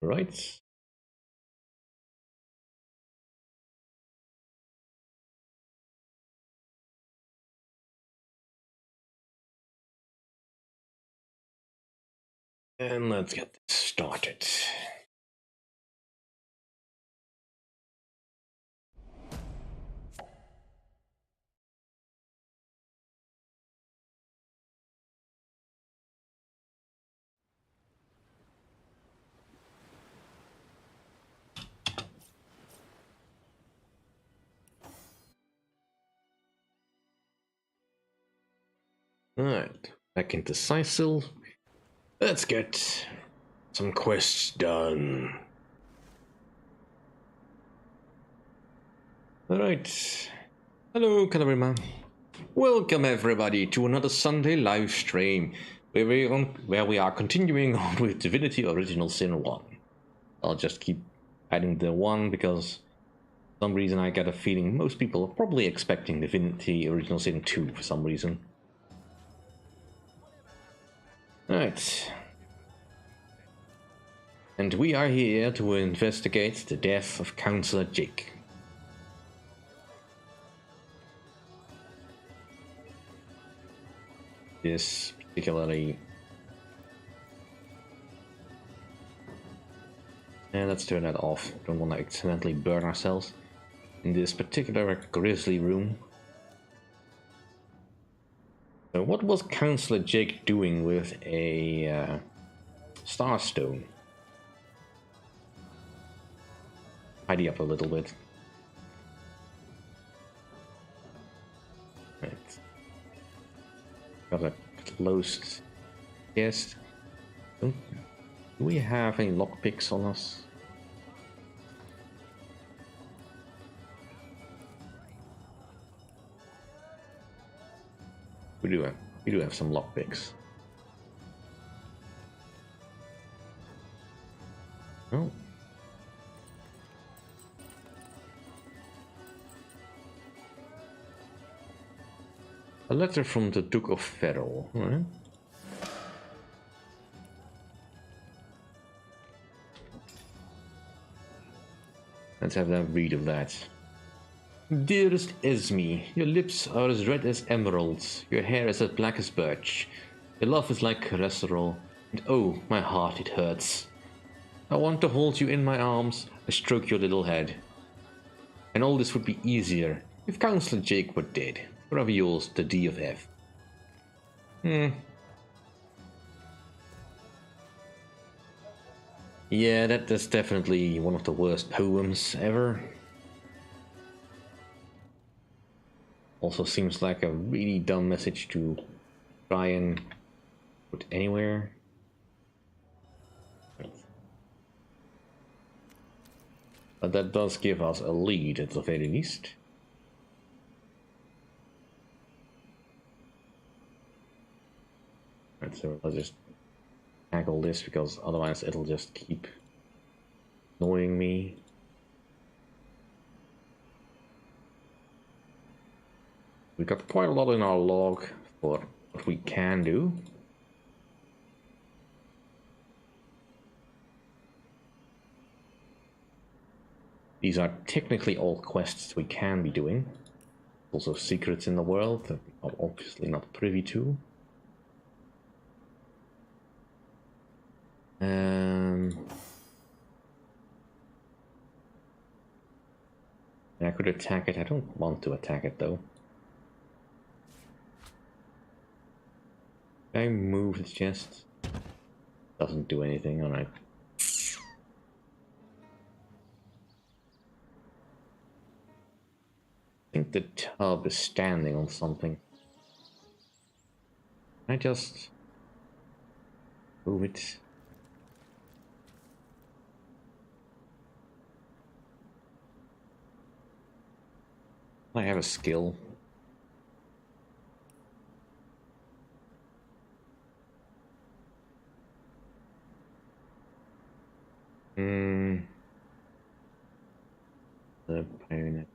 Right. And let's get this started. Alright, back into Sicil. Let's get some quests done. Alright. Hello, Calabrima. Welcome everybody to another Sunday live stream where we are continuing on with Divinity Original Sin 1. I'll just keep adding the 1 because for some reason I get a feeling most people are probably expecting Divinity Original Sin 2 for some reason. Alright. And we are here to investigate the death of Counselor Jake. This particularly... And let's turn that off. Don't want to accidentally burn ourselves. In this particular grisly room. So what was Counselor Jake doing with a Starstone? Tidy up a little bit. Right. Got a closed chest. Do we have any lockpicks on us? We do have some lockpicks. Oh. A letter from the Duke of Ferrol, right? Let's have a read of that. Dearest Esme, your lips are as red as emeralds, your hair is as black as birch, your laugh is like cholesterol, and oh, my heart, it hurts. I want to hold you in my arms and stroke your little head. And all this would be easier if Counselor Jake were dead. Forever yours, the D of F. Yeah, that's definitely one of the worst poems ever. Also seems like a really dumb message to try and put anywhere. But that does give us a lead at the very least. Right, so let's just tackle this because otherwise it'll just keep annoying me. We've got quite a lot in our log for what we can do. These are technically all quests we can be doing. Also secrets in the world that I'm obviously not privy to. I could attack it. I don't want to attack it though. Can I move the chest? Doesn't do anything, alright. I think the tub is standing on something. Can I just move it? I have a skill. The opponent.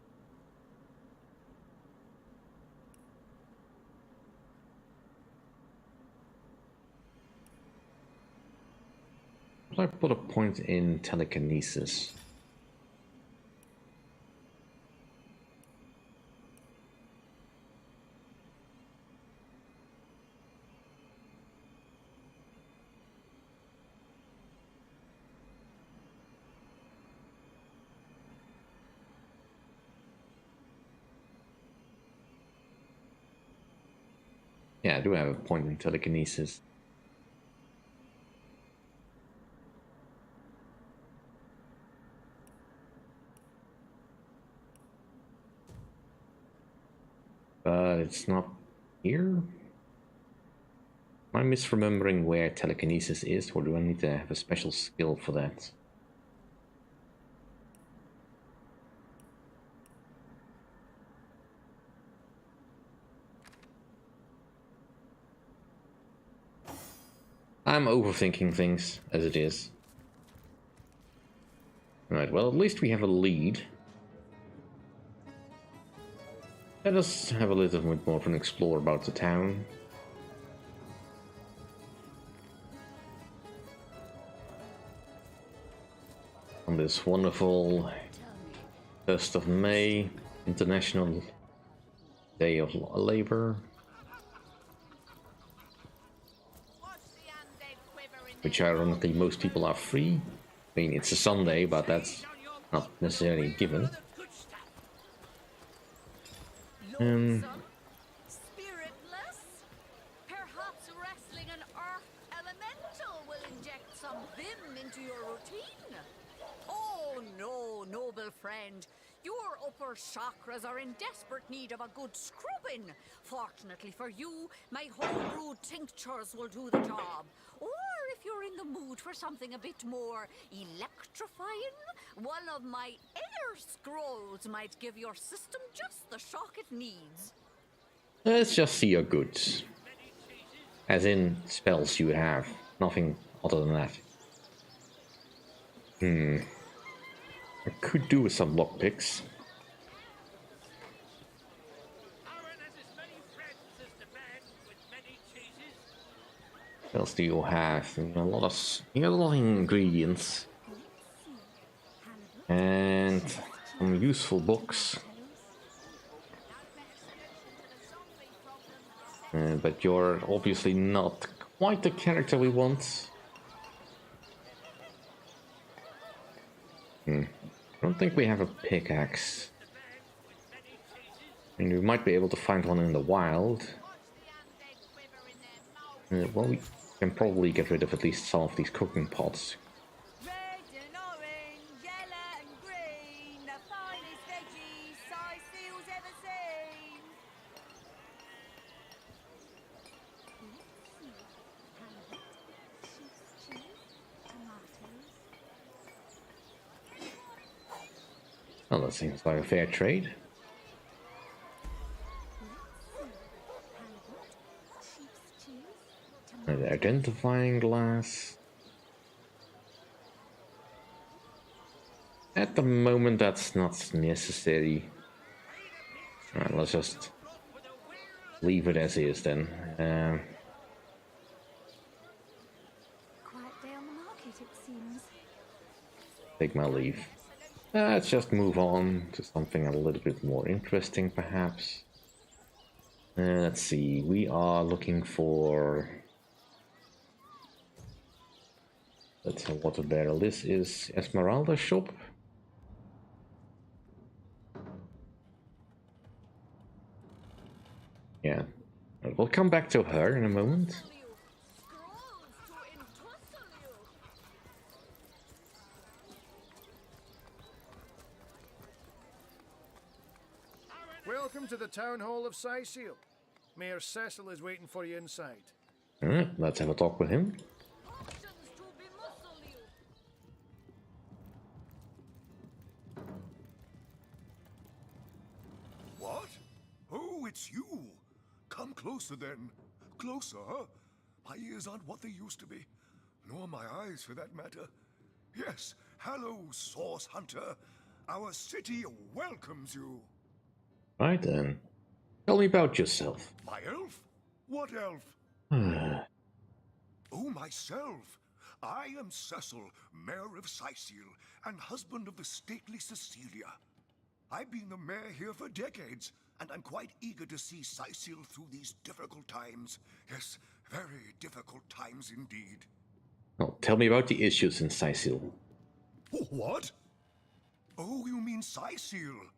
Should I put a point in telekinesis? Yeah, I do have a point in telekinesis. But it's not here? Am I misremembering where telekinesis is, or do I need to have a special skill for that? I'm overthinking things, as it is. Right, well, at least we have a lead. Let us have a little bit more of an explore about the town. On this wonderful 1st of May, International Day of Labor. Which ironically most people are free. I mean, it's a Sunday, but that's not necessarily given. Spiritless? Perhaps wrestling an earth elemental will inject some vim into your routine? Oh no, noble friend. Your upper chakras are in desperate need of a good scrubbing. Fortunately for you, my homebrewed tinctures will do the job. Or if you're in the mood for something a bit more electrifying, one of my air scrolls might give your system just the shock it needs. Let's just see your goods. As in spells you have. Nothing other than that. I could do with some lockpicks. What else do you have? You got a lot of ingredients. And some useful books. But you're obviously not quite the character we want. I don't think we have a pickaxe. I mean, we might be able to find one in the wild. Well, we can probably get rid of at least some of these cooking pots. Red and orange, yellow and green, the finest veggies Sicil's ever seen. Well, that seems like a fair trade. The identifying glass. At the moment, that's not necessary. Alright, let's just leave it as is then. Quiet day on the market, it seems. Take my leave. Let's just move on to something a little bit more interesting, perhaps. Let's see, we are looking for... That's a water barrel. This is Esmeralda's shop. Yeah, we'll come back to her in a moment. Welcome to the Town Hall of Sicil. Mayor Cecil is waiting for you inside. Alright, let's have a talk with him. What? Oh, it's you. Come closer then. Closer. My ears aren't what they used to be. Nor my eyes, for that matter. Yes, hello, Source Hunter. Our city welcomes you. Right then. Tell me about yourself. My elf? What elf? Oh, myself. I am Cecil, Mayor of Sicil, and husband of the stately Cecilia. I've been the mayor here for decades, and I'm quite eager to see Sicil through these difficult times. Yes, very difficult times indeed. Well, tell me about the issues in Sicil. What? Oh, you mean Sicil?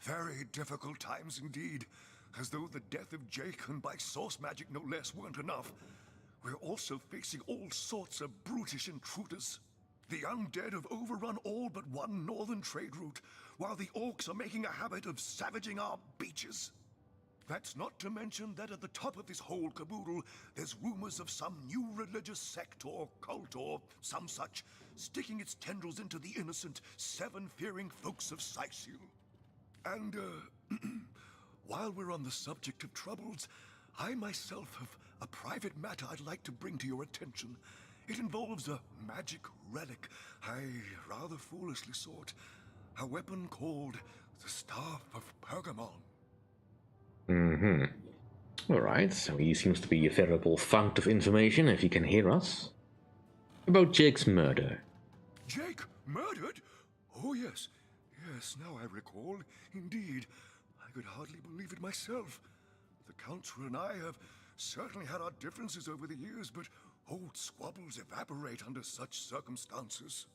Very difficult times indeed. As though the death of Jake, and by source magic no less, weren't enough. We're also facing all sorts of brutish intruders. The undead have overrun all but one northern trade route, while the orcs are making a habit of savaging our beaches. That's not to mention that at the top of this whole caboodle, there's rumors of some new religious sect or cult or some such, sticking its tendrils into the innocent, seven-fearing folks of Sicil. And, while we're on the subject of troubles, I myself have a private matter I'd like to bring to your attention. It involves a magic relic I rather foolishly sought. A weapon called the Staff of Pergamon. Alright, so he seems to be a veritable fount of information, if he can hear us. About Jake's murder. Jake murdered? Oh yes, yes, now I recall. Indeed, I could hardly believe it myself. The Counselor and I have certainly had our differences over the years, but old squabbles evaporate under such circumstances.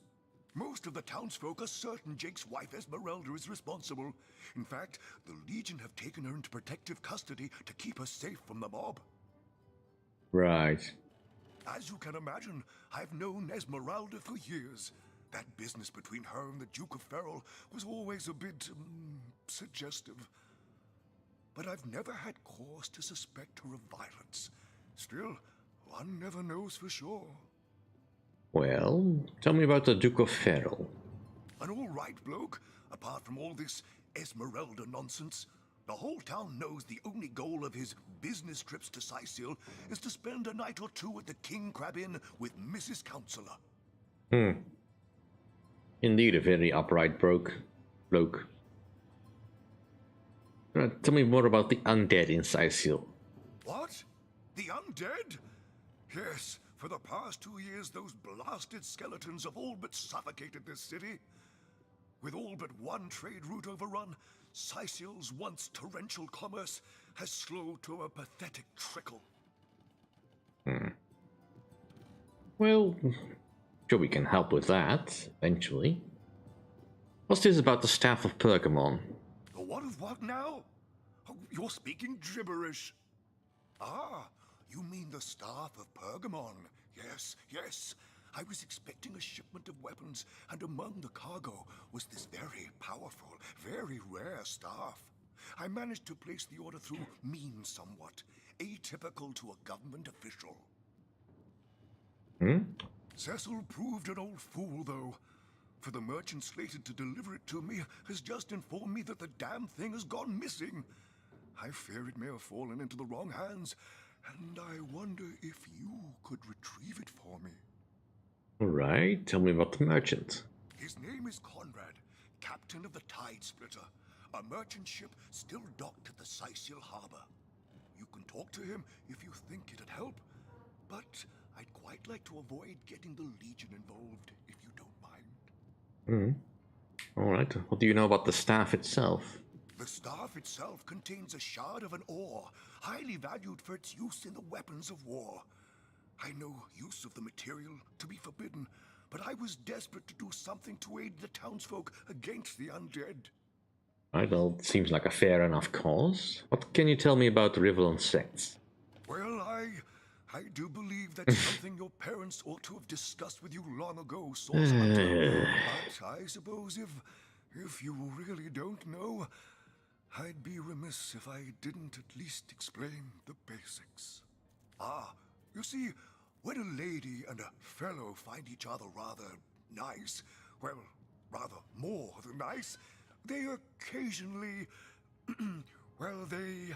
Most of the townsfolk are certain Jake's wife Esmeralda is responsible. In fact, the Legion have taken her into protective custody to keep her safe from the mob. Right. As you can imagine, I've known Esmeralda for years. That business between her and the Duke of Ferrol was always a bit, suggestive. But I've never had cause to suspect her of violence. Still, one never knows for sure. Well, tell me about the Duke of Ferrol. An all-right bloke, apart from all this Esmeralda nonsense. The whole town knows the only goal of his business trips to Sicil is to spend a night or two at the King Crab Inn with Mrs. Counselor. Indeed, a very upright bloke. Tell me more about the undead in Sicil. What? The undead? Yes, for the past 2 years those blasted skeletons have all but suffocated this city. With all but one trade route overrun, Sicil's once torrential commerce has slowed to a pathetic trickle. Well, sure we can help with that, eventually. What's this about the Staff of Pergamon? The what of what now? Oh, you're speaking gibberish. Ah, you mean the Staff of Pergamon. Yes, yes. I was expecting a shipment of weapons, and among the cargo was this very powerful, very rare staff. I managed to place the order through means somewhat, atypical to a government official. Cecil proved an old fool, though. For the merchant slated to deliver it to me has just informed me that the damn thing has gone missing. I fear it may have fallen into the wrong hands, and I wonder if you could retrieve it for me. Alright, tell me about the merchant. His name is Conrad, captain of the Tide Splitter, a merchant ship still docked at the Sicil harbor. You can talk to him if you think it'd help, but I'd quite like to avoid getting the Legion involved, if you don't mind. Alright, what do you know about the staff itself? The staff itself contains a shard of an ore, highly valued for its use in the weapons of war. I know use of the material to be forbidden, but I was desperate to do something to aid the townsfolk against the undead. Right, well, it seems like a fair enough cause. What can you tell me about the Rivalon sects? Well, I do believe that's something your parents ought to have discussed with you long ago, Source Hunter. But I suppose if you really don't know, I'd be remiss if I didn't at least explain the basics. Ah, you see, when a lady and a fellow find each other rather nice, well, rather more than nice, they occasionally, well, they,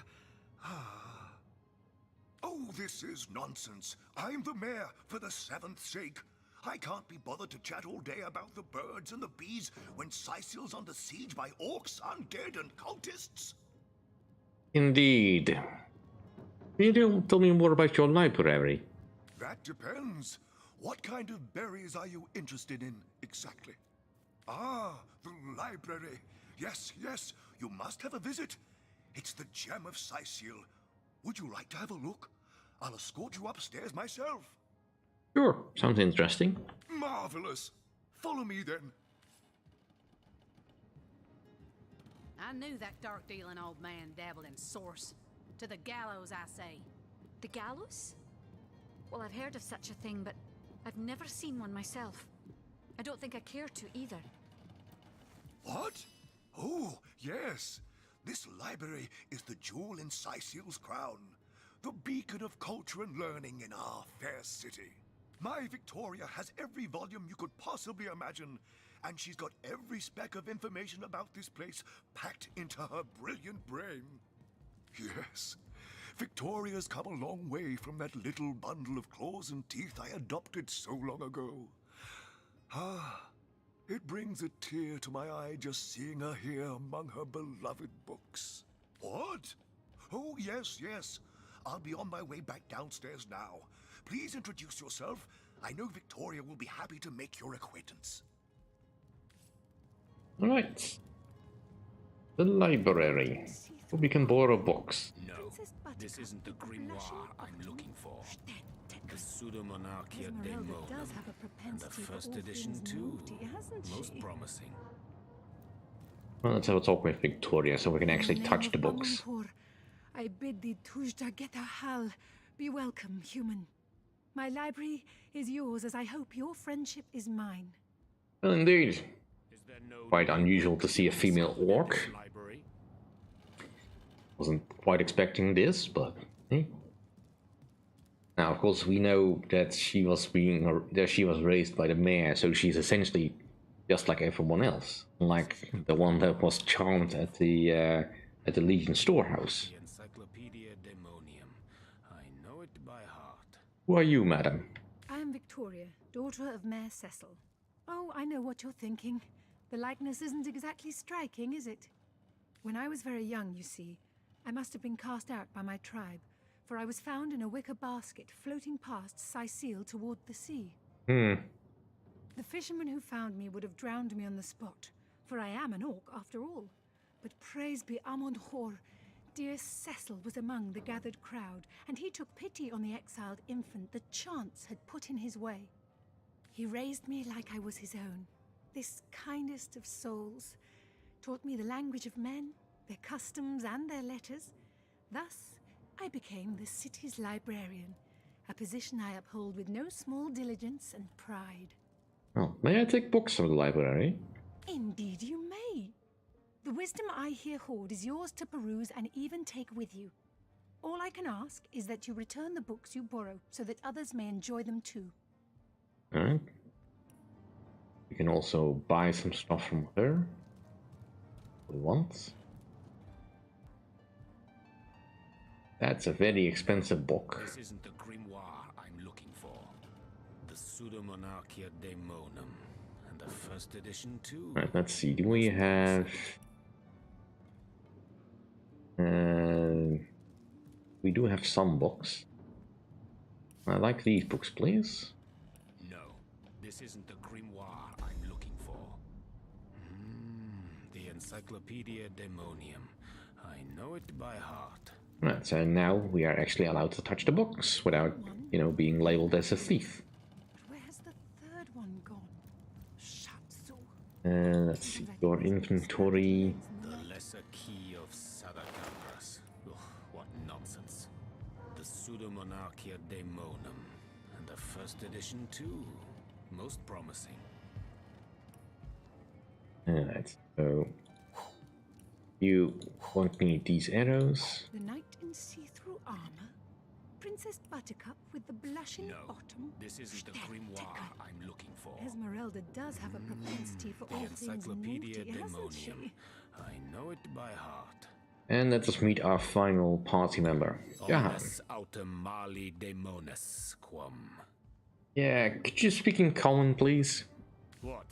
Oh, this is nonsense. I'm the mayor for the 7th sake. I can't be bothered to chat all day about the birds and the bees when Sicil's under siege by orcs, undead, and cultists. Indeed. Can you tell me more about your library? That depends. What kind of berries are you interested in exactly? Ah, the library. Yes, yes, you must have a visit. It's the gem of Sicil. Would you like to have a look? I'll escort you upstairs myself. Sure, sounds interesting. Marvelous. Follow me then. I knew that dark-dealing old man dabbled in source. To the gallows, I say. The gallows? Well, I've heard of such a thing, but I've never seen one myself. I don't think I care to either. What? Oh, yes. This library is the jewel in Sicil's crown, the beacon of culture and learning in our fair city. My Victoria has every volume you could possibly imagine, and she's got every speck of information about this place packed into her brilliant brain. Yes, Victoria's come a long way from that little bundle of claws and teeth I adopted so long ago. Ah, it brings a tear to my eye just seeing her here among her beloved books. What? Oh, yes, yes. I'll be on my way back downstairs now. Please introduce yourself. I know Victoria will be happy to make your acquaintance. Alright. The library. We can borrow books. No, this isn't the grimoire I'm looking for. The Pseudo-Monarchia Demo, and the first edition too. Most promising. Well, let's have a talk with Victoria so we can actually touch the books. I bid thee Tujda get a hal. Be welcome, human. My library is yours, as I hope your friendship is mine. Well, indeed. Is there no Quite unusual to see a female orc. library? Wasn't quite expecting this, but now, of course, we know that she was raised by the mayor, so she's essentially just like everyone else, like the one that was charmed at the Legion storehouse. The Encyclopedia Demonium. I know it by heart. Who are you, madam? I am Victoria, daughter of Mayor Cecil. Oh, I know what you're thinking. The likeness isn't exactly striking, is it? When I was very young, you see, I must have been cast out by my tribe, for I was found in a wicker basket floating past Sicil toward the sea. The fisherman who found me would have drowned me on the spot, for I am an orc after all. But praise be Amon Hor, dear Cecil was among the gathered crowd, and he took pity on the exiled infant that chance had put in his way. He raised me like I was his own, this kindest of souls, taught me the language of men, their customs and their letters. Thus, I became the city's librarian, a position I uphold with no small diligence and pride. Oh, may I take books from the library? Indeed you may. The wisdom I here hoard is yours to peruse and even take with you. All I can ask is that you return the books you borrow so that others may enjoy them too. Alright. We can also buy some stuff from her. We want. That's a very expensive book. This isn't the grimoire I'm looking for. The Pseudo-Monarchia Daemonum, and the first edition too. Right, let's see. Do we have? We do have some books. I like these books, please. No, this isn't the grimoire I'm looking for. The Encyclopedia Demonium. I know it by heart. Right, so now we are actually allowed to touch the books without, being labeled as a thief. Where has the third one gone? Shatsu. Let's see, your inventory. The Lesser Key of Sadakandras. Ugh, what nonsense. The Pseudo-Monarchia Daemonum, and the first edition too. Most promising. Alright, so you won't need these arrows. The knight in see-through armor? Princess Buttercup with the blushing No, bottom? this isn't the grimoire I'm looking for. Esmeralda does have a propensity for all The things Encyclopedia naughty, hasn't she? Demonium. I know it by heart. And let us meet our final party member, Jahan. Omnes autem mali demones quam. Yeah, could you speak in common, please? What?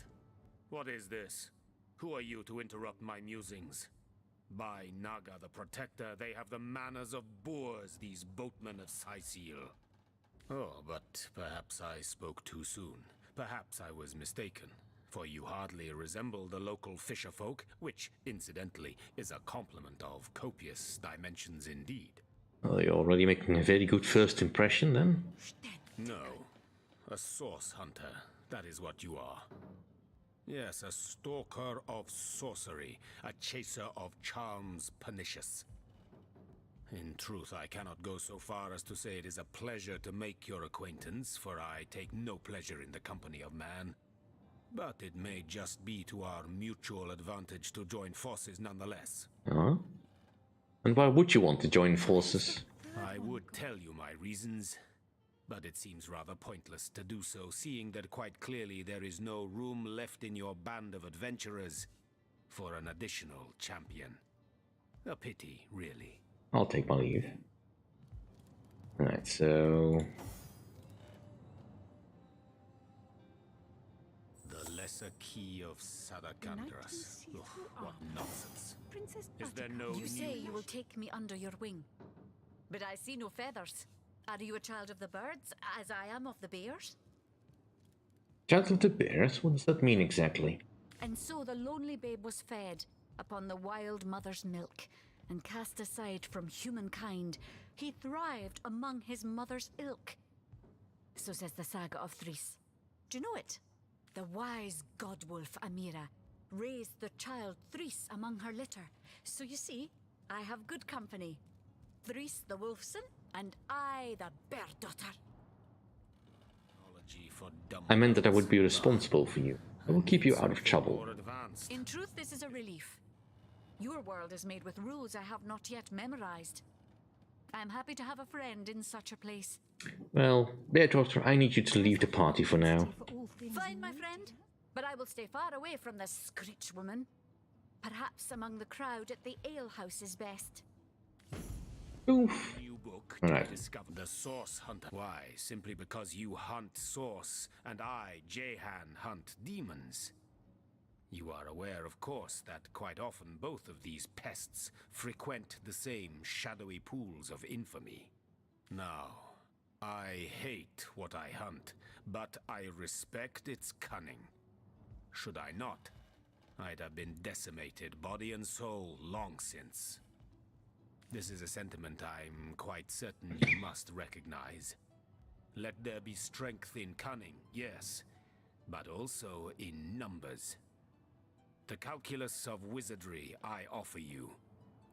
What is this? Who are you to interrupt my musings? By Naga the Protector, they have the manners of boors, these boatmen of Sicil. Oh, but perhaps I spoke too soon. Perhaps I was mistaken, for you hardly resemble the local fisherfolk, which, incidentally, is a compliment of copious dimensions indeed. Well, you're already making a very good first impression then. No, a source hunter, that is what you are. Yes, a stalker of sorcery, a chaser of charms pernicious. In truth, I cannot go so far as to say it is a pleasure to make your acquaintance, for I take no pleasure in the company of man. But it may just be to our mutual advantage to join forces nonetheless. Uh-huh. And why would you want to join forces? I would tell you my reasons, but it seems rather pointless to do so, seeing that quite clearly there is no room left in your band of adventurers for an additional champion. A pity, really. I'll take my leave. Alright, so... The lesser key of Sadakandras. Ugh, what nonsense. Princess Is there Buttercup. no You say need? you will take me under your wing. But I see no feathers. Are you a child of the birds, as I am of the bears? Child of the Bears? What does that mean exactly? And so the lonely babe was fed upon the wild mother's milk, and cast aside from humankind, he thrived among his mother's ilk. So says the saga of Threes. Do you know it? The wise godwolf Amira raised the child Threes among her litter. So you see, I have good company. Threes the wolfson, and I the bear daughter. Apology for dumb I meant that I would be words. responsible for you. I will keep you out of Something trouble. more advanced. In truth, this is a relief. Your world is made with rules I have not yet memorized. I am happy to have a friend in such a place. Well, Bear Doctor, I need you to leave the party for now. For all things Fine, my new, friend, dear. but I will stay far away from this screech woman. Perhaps among the crowd at the alehouse is best. Oof. New book Alright. to discover the Source Hunter. Why? Simply because you hunt Source and I, Jehan, hunt demons. You are aware, of course, that quite often both of these pests frequent the same shadowy pools of infamy. Now, I hate what I hunt, but I respect its cunning. Should I not, I'd have been decimated, body and soul, long since. This is a sentiment I'm quite certain you must recognize. Let there be strength in cunning, yes, but also in numbers. The calculus of wizardry I offer you,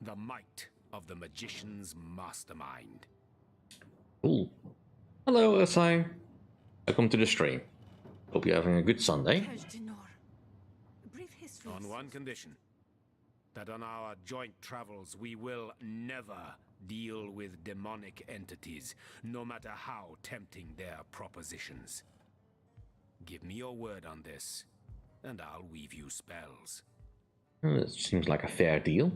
the might of the magician's mastermind. Cool. Hello, SI. Welcome to the stream. Hope you're having a good Sunday. A brief history. On one condition, that on our joint travels we will never deal with demonic entities, no matter how tempting their propositions. Give me your word on this, and I'll weave you spells. Well, that seems like a fair deal.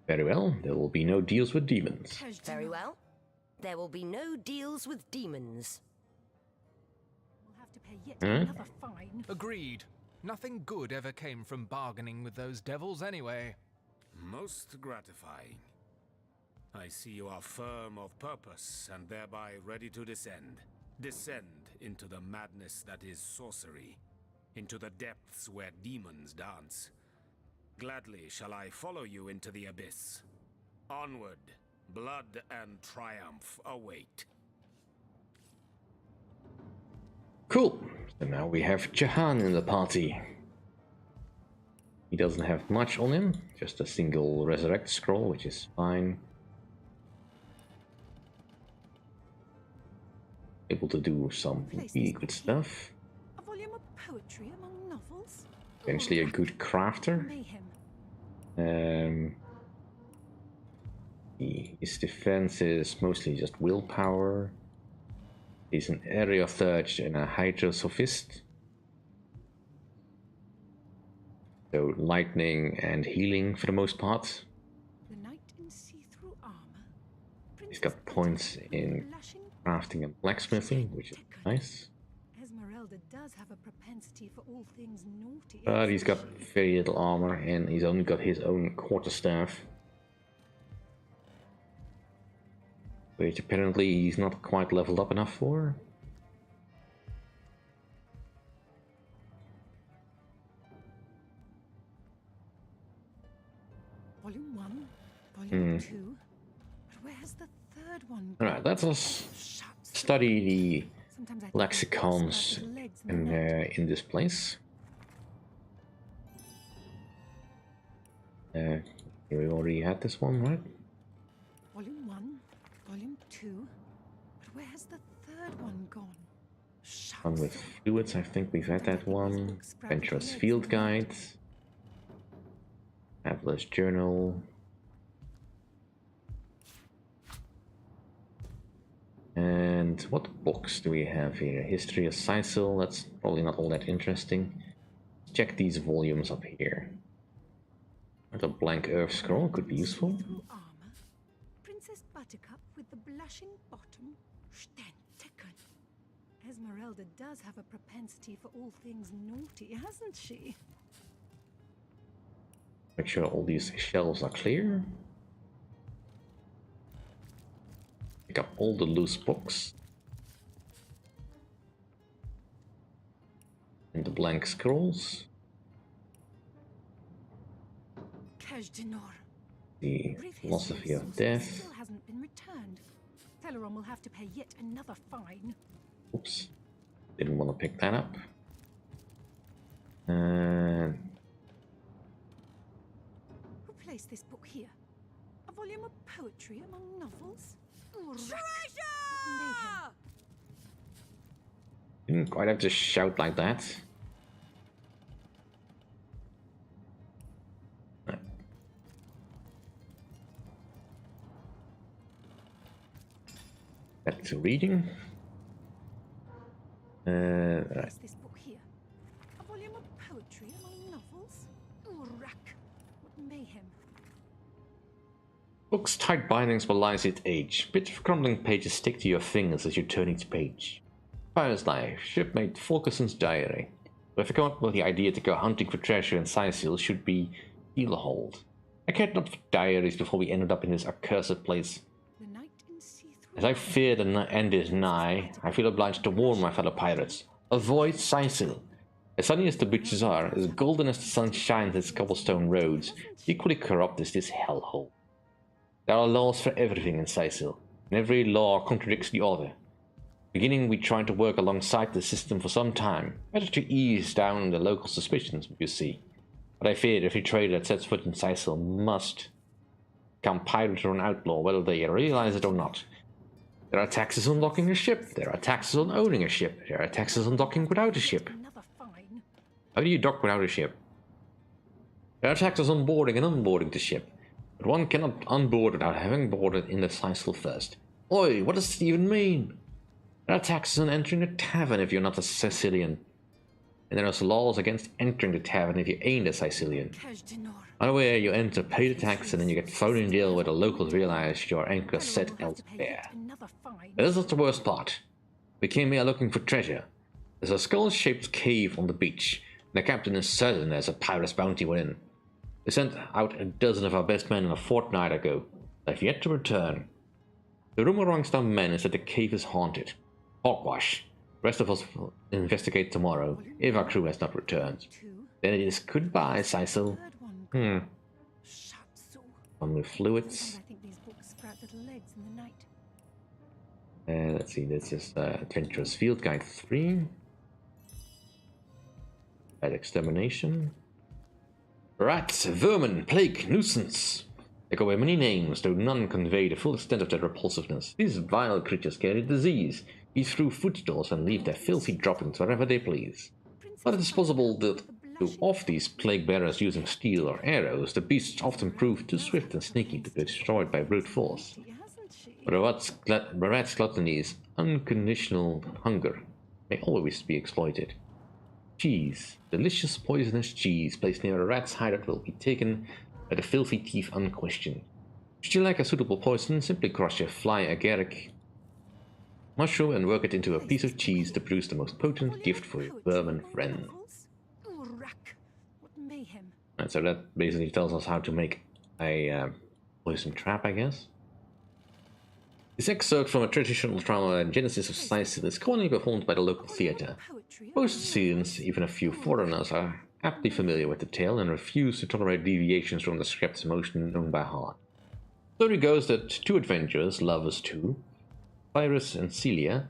Very well, there will be no deals with demons. Very well. There will be no deals with demons. We'll have to pay yet Hmm? another fine. Agreed. Nothing good ever came from bargaining with those devils anyway. Most gratifying. I see you are firm of purpose and thereby ready to descend. Descend into the madness that is sorcery, into the depths where demons dance. Gladly shall I follow you into the abyss. Onward, blood and triumph await. Cool. So now we have Jahan in the party. He doesn't have much on him, just a single resurrect scroll, which is fine. Able to do some really good stuff. A volume of poetry among novels. Eventually a good crafter. Mayhem. His defense is mostly just willpower. He's an area surge and a hydrosophist. So lightning and healing for the most part. The knight in see-through armor. He's got points in Blushing crafting and blacksmithing, which is nice. Esmeralda does have a propensity for all things naughty. But he's got isn't she? very little armor and he's only got his own quarterstaff. which apparently he's not quite leveled up enough for. Volume 1, Volume 2. But where's the third one? Alright, let us Shucks. study the Sometimes I think lexicons those legs in the night. in this place. We already had this one, right? Volume 1, Volume 2. But where's the third one gone? Shucks. One with fluids, I think we've had that one. Venturous Field Guide. Traveler's Journal. And what books do we have here? History of Sicil, that's probably not all that interesting. Let's check these volumes up here. The blank earth scroll could be useful. See-through armor. Princess Buttercup with the blushing bottom. Stentiken. Esmeralda does have a propensity for all things naughty, hasn't she? Make sure all these shelves are clear. Pick up all the loose books. And the blank scrolls. The philosophy of death. Still hasn't been returned. Celeron will have to pay yet another fine. Oops. Didn't want to pick that up. And Who placed this book here? A volume of poetry among novels? Treasure! didn't quite have to shout like that. Right. Back to reading. Right. This book here. A volume of poetry among novels? Urak. What mayhem. Book's tight bindings belies its age. Bits of crumbling pages stick to your fingers as you turn each page. Pirate's Life, shipmate Fulkerson's diary. Whoever came up with the idea to go hunting for treasure in Sicil should be Eelhold. I cared not for diaries before we ended up in this accursed place. The night in see-through. As I fear the end is nigh, I feel obliged to warn my fellow pirates. Avoid Sicil. As sunny as the beaches are, as golden as the sun shines its cobblestone roads, equally corrupt is this hellhole. There are laws for everything in Sicil, and every law contradicts the other. Beginning, we tried to work alongside the system for some time, better to ease down the local suspicions, you see. But I fear every trader that sets foot in Sicil must become pirate or an outlaw, whether they realize it or not. There are taxes on docking a ship, there are taxes on owning a ship, there are taxes on docking without a ship. Another fine. How do you dock without a ship? There are taxes on boarding and unboarding the ship, but one cannot unboard without having boarded in the Sicil first. Oi, what does it even mean? There are taxes on entering a tavern if you're not a Sicilian. And there are laws against entering the tavern if you ain't a Sicilian. Unaware, you enter, pay the tax, and then you get thrown in jail where the locals realize your anchor set elsewhere. But this is not the worst part. We came here looking for treasure. There's a skull-shaped cave on the beach, and the captain is certain there's a pirate's bounty within. We sent out a dozen of our best men a fortnight ago. They've yet to return. The rumor amongst our men is that the cave is haunted. Hogwash. The rest of us will investigate tomorrow, if our crew has not returned. Then it is goodbye, Sicil. One with fluids. I think these books sprout little legs in the night. Let's see, this is Adventurous Field Guide 3. Rat Extermination. Rats, vermin, plague, nuisance. They go by many names, though none convey the full extent of their repulsiveness. These vile creatures carry disease, eat through footstools, and leave their filthy droppings wherever they please. But it is possible that to off these plague bearers using steel or arrows, the beasts often prove too swift and sneaky to be destroyed by brute force. But the rat's gluttony's unconditional hunger may always be exploited. Cheese, delicious poisonous cheese placed near a rat's hideout will be taken by the filthy thief unquestioned. Should you lack a suitable poison, simply crush a fly agaric mushroom and work it into a piece of cheese to produce the most potent gift for your vermin friend. And so that basically tells us how to make a poison trap, I guess. This excerpt from a traditional drama Genesis of Sicily is commonly performed by the local theatre. Most students, even a few foreigners, are aptly familiar with the tale and refuse to tolerate deviations from the script's motion known by heart. The story goes that two adventurers, lovers too, Cyrus and Celia,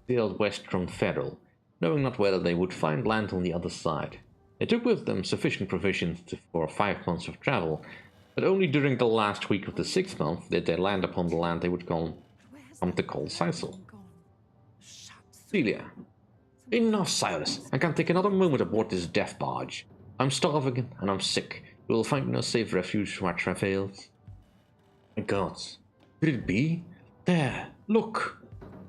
sailed west from Ferrol, knowing not whether they would find land on the other side. They took with them sufficient provisions for 5 months of travel, but only during the last week of the 6th month did they land upon the land they would come to call Sicily. Celia. Enough, Cyrus. I can't take another moment aboard this death barge. I'm starving and I'm sick. We will find no safe refuge from our travails. My gods. Could it be? There, look.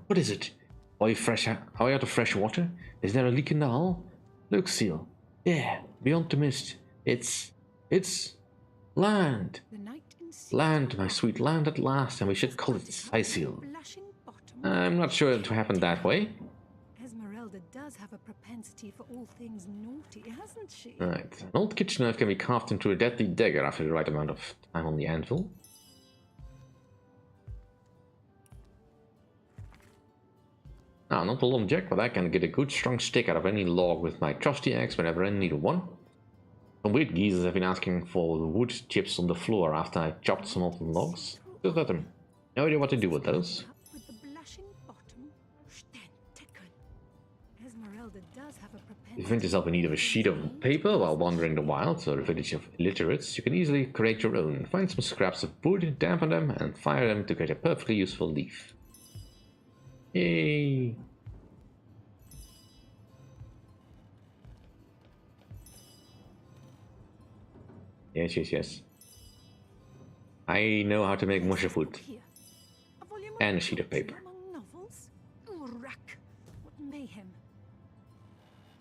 What is it? Are we out of fresh water? Is there a leak in the hull? Look, Seal. There, beyond the mist. It's land. Land, my sweet land at last, and we should call it Sicily. I'm not sure it happened that way. Esmeralda does have a propensity for all things naughty, hasn't she? Right. An old kitchen knife can be carved into a deadly dagger after the right amount of time on the anvil. Now, not a lumberjack, but I can get a good strong stick out of any log with my trusty axe whenever I need one. Some weird geezers have been asking for the wood chips on the floor after I chopped some of the logs. Just let them. No idea what to do with those. If you find yourself in need of a sheet of paper while wandering the wilds or a village of illiterates, you can easily create your own. Find some scraps of wood, dampen them, and fire them to get a perfectly useful leaf. Yay! Yes. I know how to make mush of wood. And a sheet of paper.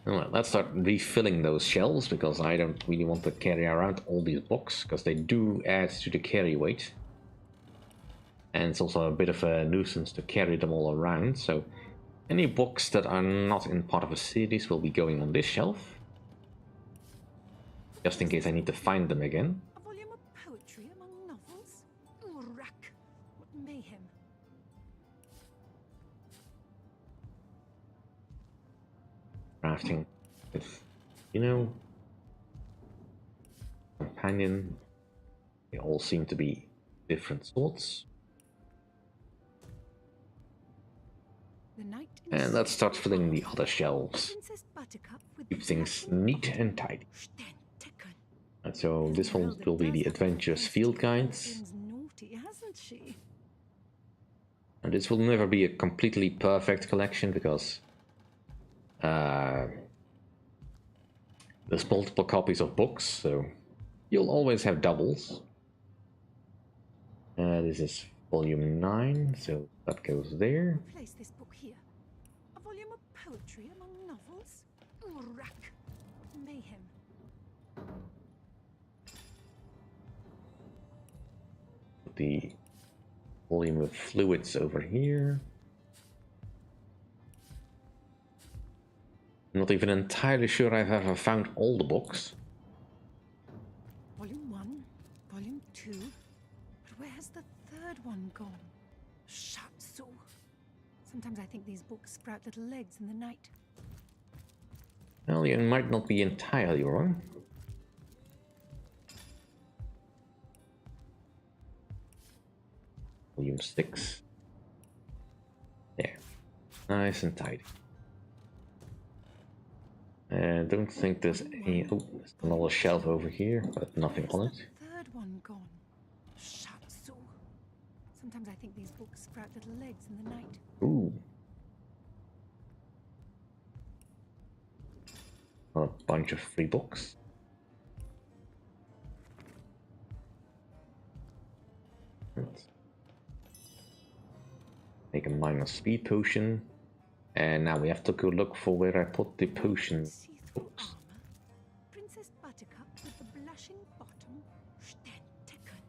Alright, let's start refilling those shelves, because I don't really want to carry around all these books, because they do add to the carry weight. And it's also a bit of a nuisance to carry them all around, so any books that are not in part of a series will be going on this shelf. Just in case I need to find them again. A volume of poetry among novels? Rack! What mayhem! Crafting with, you know, companion. They all seem to be different sorts. And let's start filling the other shelves. Keep things neat and tidy. And so this one will be the Adventurous Field Guides. And this will never be a completely perfect collection because there's multiple copies of books, so you'll always have doubles. This is volume 9, so that goes there. Place this book here. A volume of poetry among novels? Rack! Mayhem. The volume of fluids over here. Not even entirely sure I've ever found all the books. Volume 1, Volume 2. But where has the third one gone? Shatsu. Sometimes I think these books sprout little legs in the night. Well, you might not be entirely wrong. Volume 6. There. Nice and tidy. I don't think there's any... Oh, there's another shelf over here, but nothing on it. Third one gone. Shatsu. Sometimes I think these books sprout little legs in the night. Ooh. A bunch of free books. Let's make a minor speed potion. And now we have to go look for where I put the potion books. Princess Buttercup with the blushing bottom. Stentiken.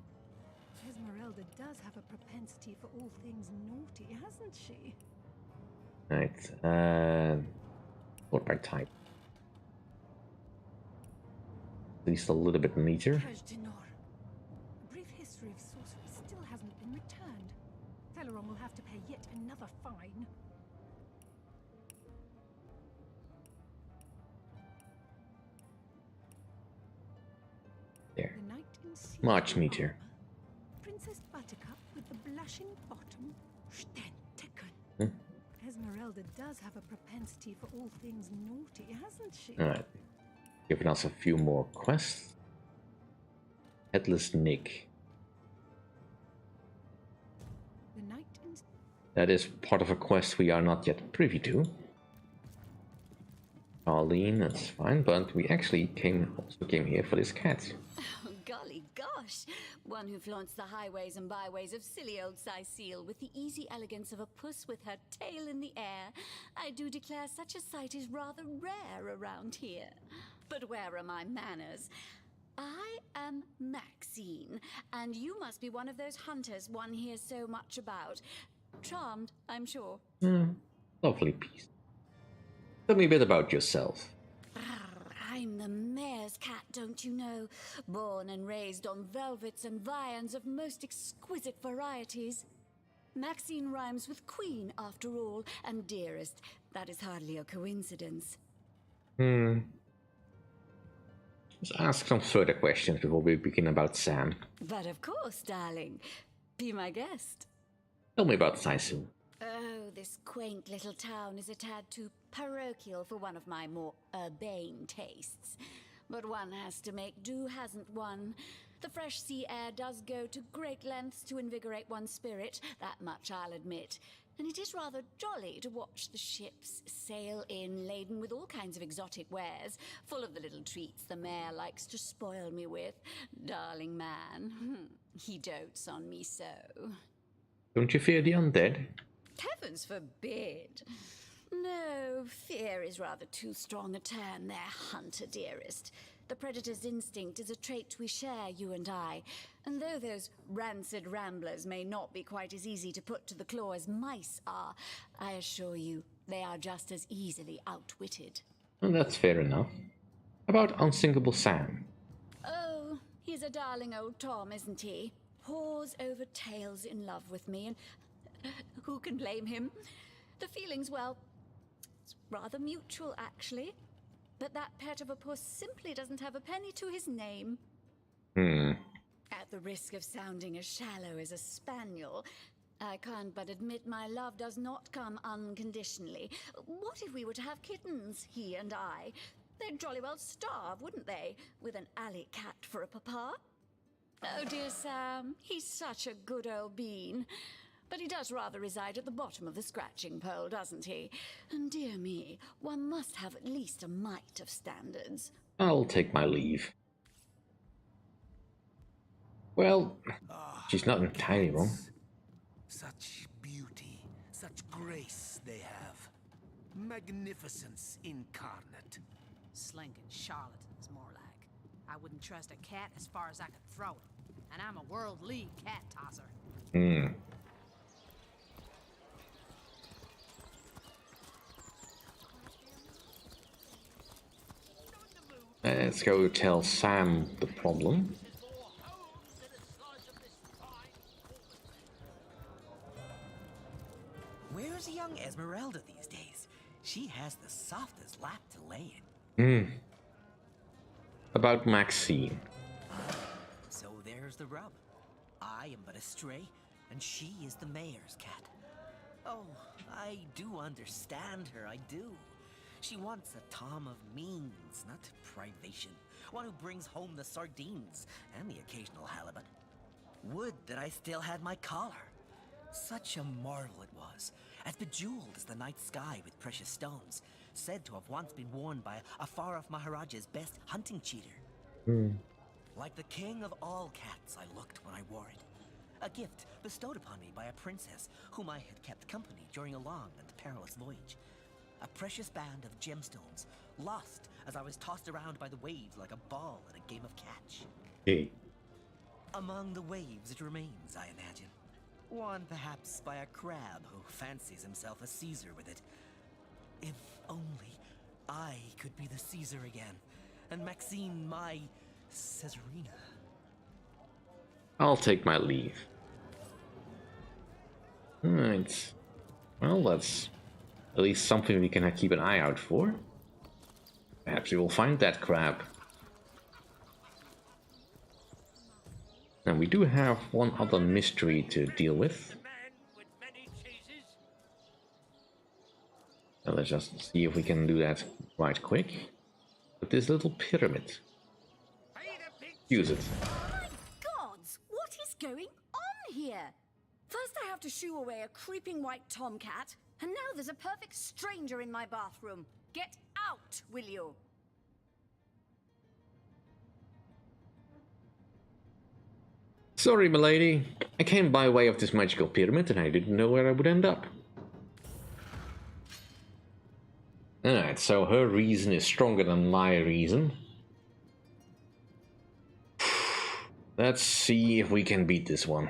Esmeralda does have a propensity for all things naughty, hasn't she? Right. Sort by type. At least a little bit neater. A brief history of sorcery still hasn't been returned. Teleron will in sea Much neater. Princess Buttercup with the blushing bottom. Stentaken. Hmm. Esmeralda does have a propensity for all things naughty, hasn't she? Alright. Giving us a few more quests. Headless Nick. The knight in... That is part of a quest we are not yet privy to. Arlene, that's fine, but we actually also came here for this cat. Oh, golly gosh! One who flaunts the highways and byways of silly old Cecile with the easy elegance of a puss with her tail in the air. I do declare such a sight is rather rare around here. But where are my manners? I am Maxine, and you must be one of those hunters one hears so much about. Charmed, I'm sure. Lovely piece. Tell me a bit about yourself. I'm the mayor's cat, don't you know? Born and raised on velvets and viands of most exquisite varieties. Maxine rhymes with queen, after all, and dearest. That is hardly a coincidence. Let's ask some further questions before we begin about Sam. But of course, darling. Be my guest. Tell me about Saisu. Oh, this quaint little town is a tad too parochial for one of my more urbane tastes. But one has to make do, hasn't one? The fresh sea air does go to great lengths to invigorate one's spirit, that much I'll admit. And it is rather jolly to watch the ships sail in laden with all kinds of exotic wares, full of the little treats the mayor likes to spoil me with. Darling man, he dotes on me so. Don't you fear the undead? Heavens forbid. No, fear is rather too strong a term there, hunter dearest. The predator's instinct is a trait we share, you and I. And though those rancid ramblers may not be quite as easy to put to the claw as mice are, I assure you they are just as easily outwitted. Well, that's fair enough. About Unsinkable Sam. Oh, he's a darling old Tom, isn't he? Paws over tails in love with me, and who can blame him? The feeling's, well, it's rather mutual, actually. But that pet of a puss simply doesn't have a penny to his name. At the risk of sounding as shallow as a spaniel, I can't but admit my love does not come unconditionally. What if we were to have kittens, he and I? They'd jolly well starve, wouldn't they, with an alley cat for a papa? Oh, dear Sam, he's such a good old bean. But he does rather reside at the bottom of the scratching pole, doesn't he? And dear me, one must have at least a mite of standards. I'll take my leave. Well, she's not entirely wrong. Such beauty, such grace they have. Magnificence incarnate. Slinking charlatans, more like. I wouldn't trust a cat as far as I could throw it. And I'm a world league cat tosser. Let's go tell Sam the problem. Where's young Esmeralda these days? She has the softest lap to lay in. About Maxine. So there's the rub. I am but a stray, and she is the mayor's cat. Oh, I do understand her, I do. She wants a Tom of means, not privation. One who brings home the sardines and the occasional halibut. Would that I still had my collar. Such a marvel it was, as bejeweled as the night sky with precious stones, said to have once been worn by a far-off Maharaja's best hunting cheater. Like the king of all cats I looked when I wore it. A gift bestowed upon me by a princess whom I had kept company during a long and perilous voyage. A precious band of gemstones, lost as I was tossed around by the waves like a ball in a game of catch. Hey. Among the waves it remains, I imagine. Worn perhaps by a crab who fancies himself a Caesar with it. If only I could be the Caesar again, and Maxine my Caesarina. I'll take my leave. Alright. Well, that's at least something we can keep an eye out for. Perhaps we will find that crab. Now we do have one other mystery to deal with. Now let's just see if we can do that right quick. With this little pyramid. Use it. My gods, what is going on here? First I have to shoo away a creeping white tomcat, and now there's a perfect stranger in my bathroom. Get out, will you? Sorry, milady. I came by way of this magical pyramid and I didn't know where I would end up. Alright, so her reason is stronger than my reason. Let's see if we can beat this one.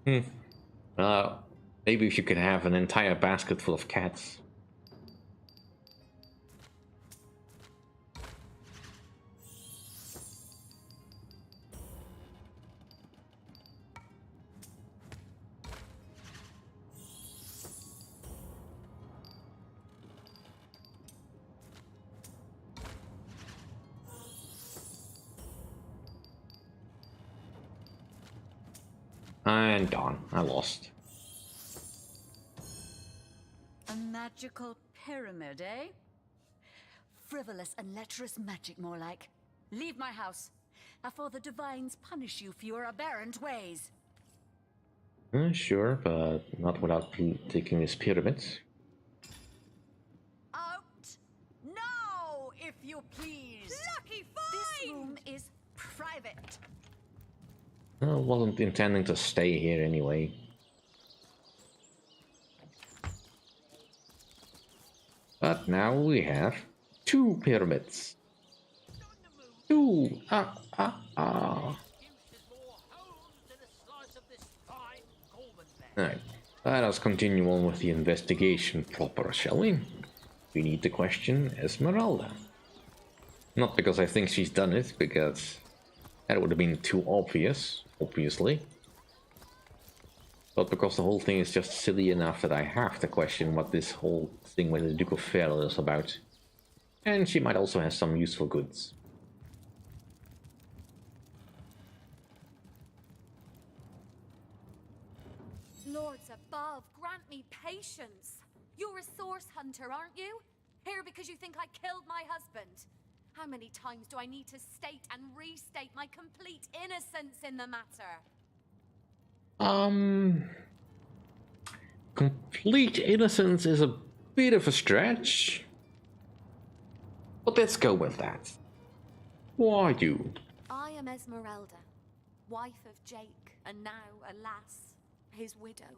Maybe if you could have an entire basket full of cats. And darn, I lost. A magical pyramid, eh? Frivolous and lecherous magic, more like. Leave my house, afore the divines punish you for your aberrant ways. Sure, but not without taking this pyramid. Out! No, if you please! Lucky find! This room is private. I wasn't intending to stay here anyway. But now we have 2 pyramids. 2! Alright, let us continue on with the investigation proper, shall we? We need to question Esmeralda. Not because I think she's done it, because that would have been too obvious, obviously. But because the whole thing is just silly enough that I have to question what this whole thing with the Duke of Ferrell is about. And she might also have some useful goods. Lords above, grant me patience. You're a source hunter, aren't you? Here because you think I killed my husband. How many times do I need to state and restate my complete innocence in the matter? Complete innocence is a bit of a stretch. But let's go with that. Why you? I am Esmeralda, wife of Jake, and now, alas, his widow.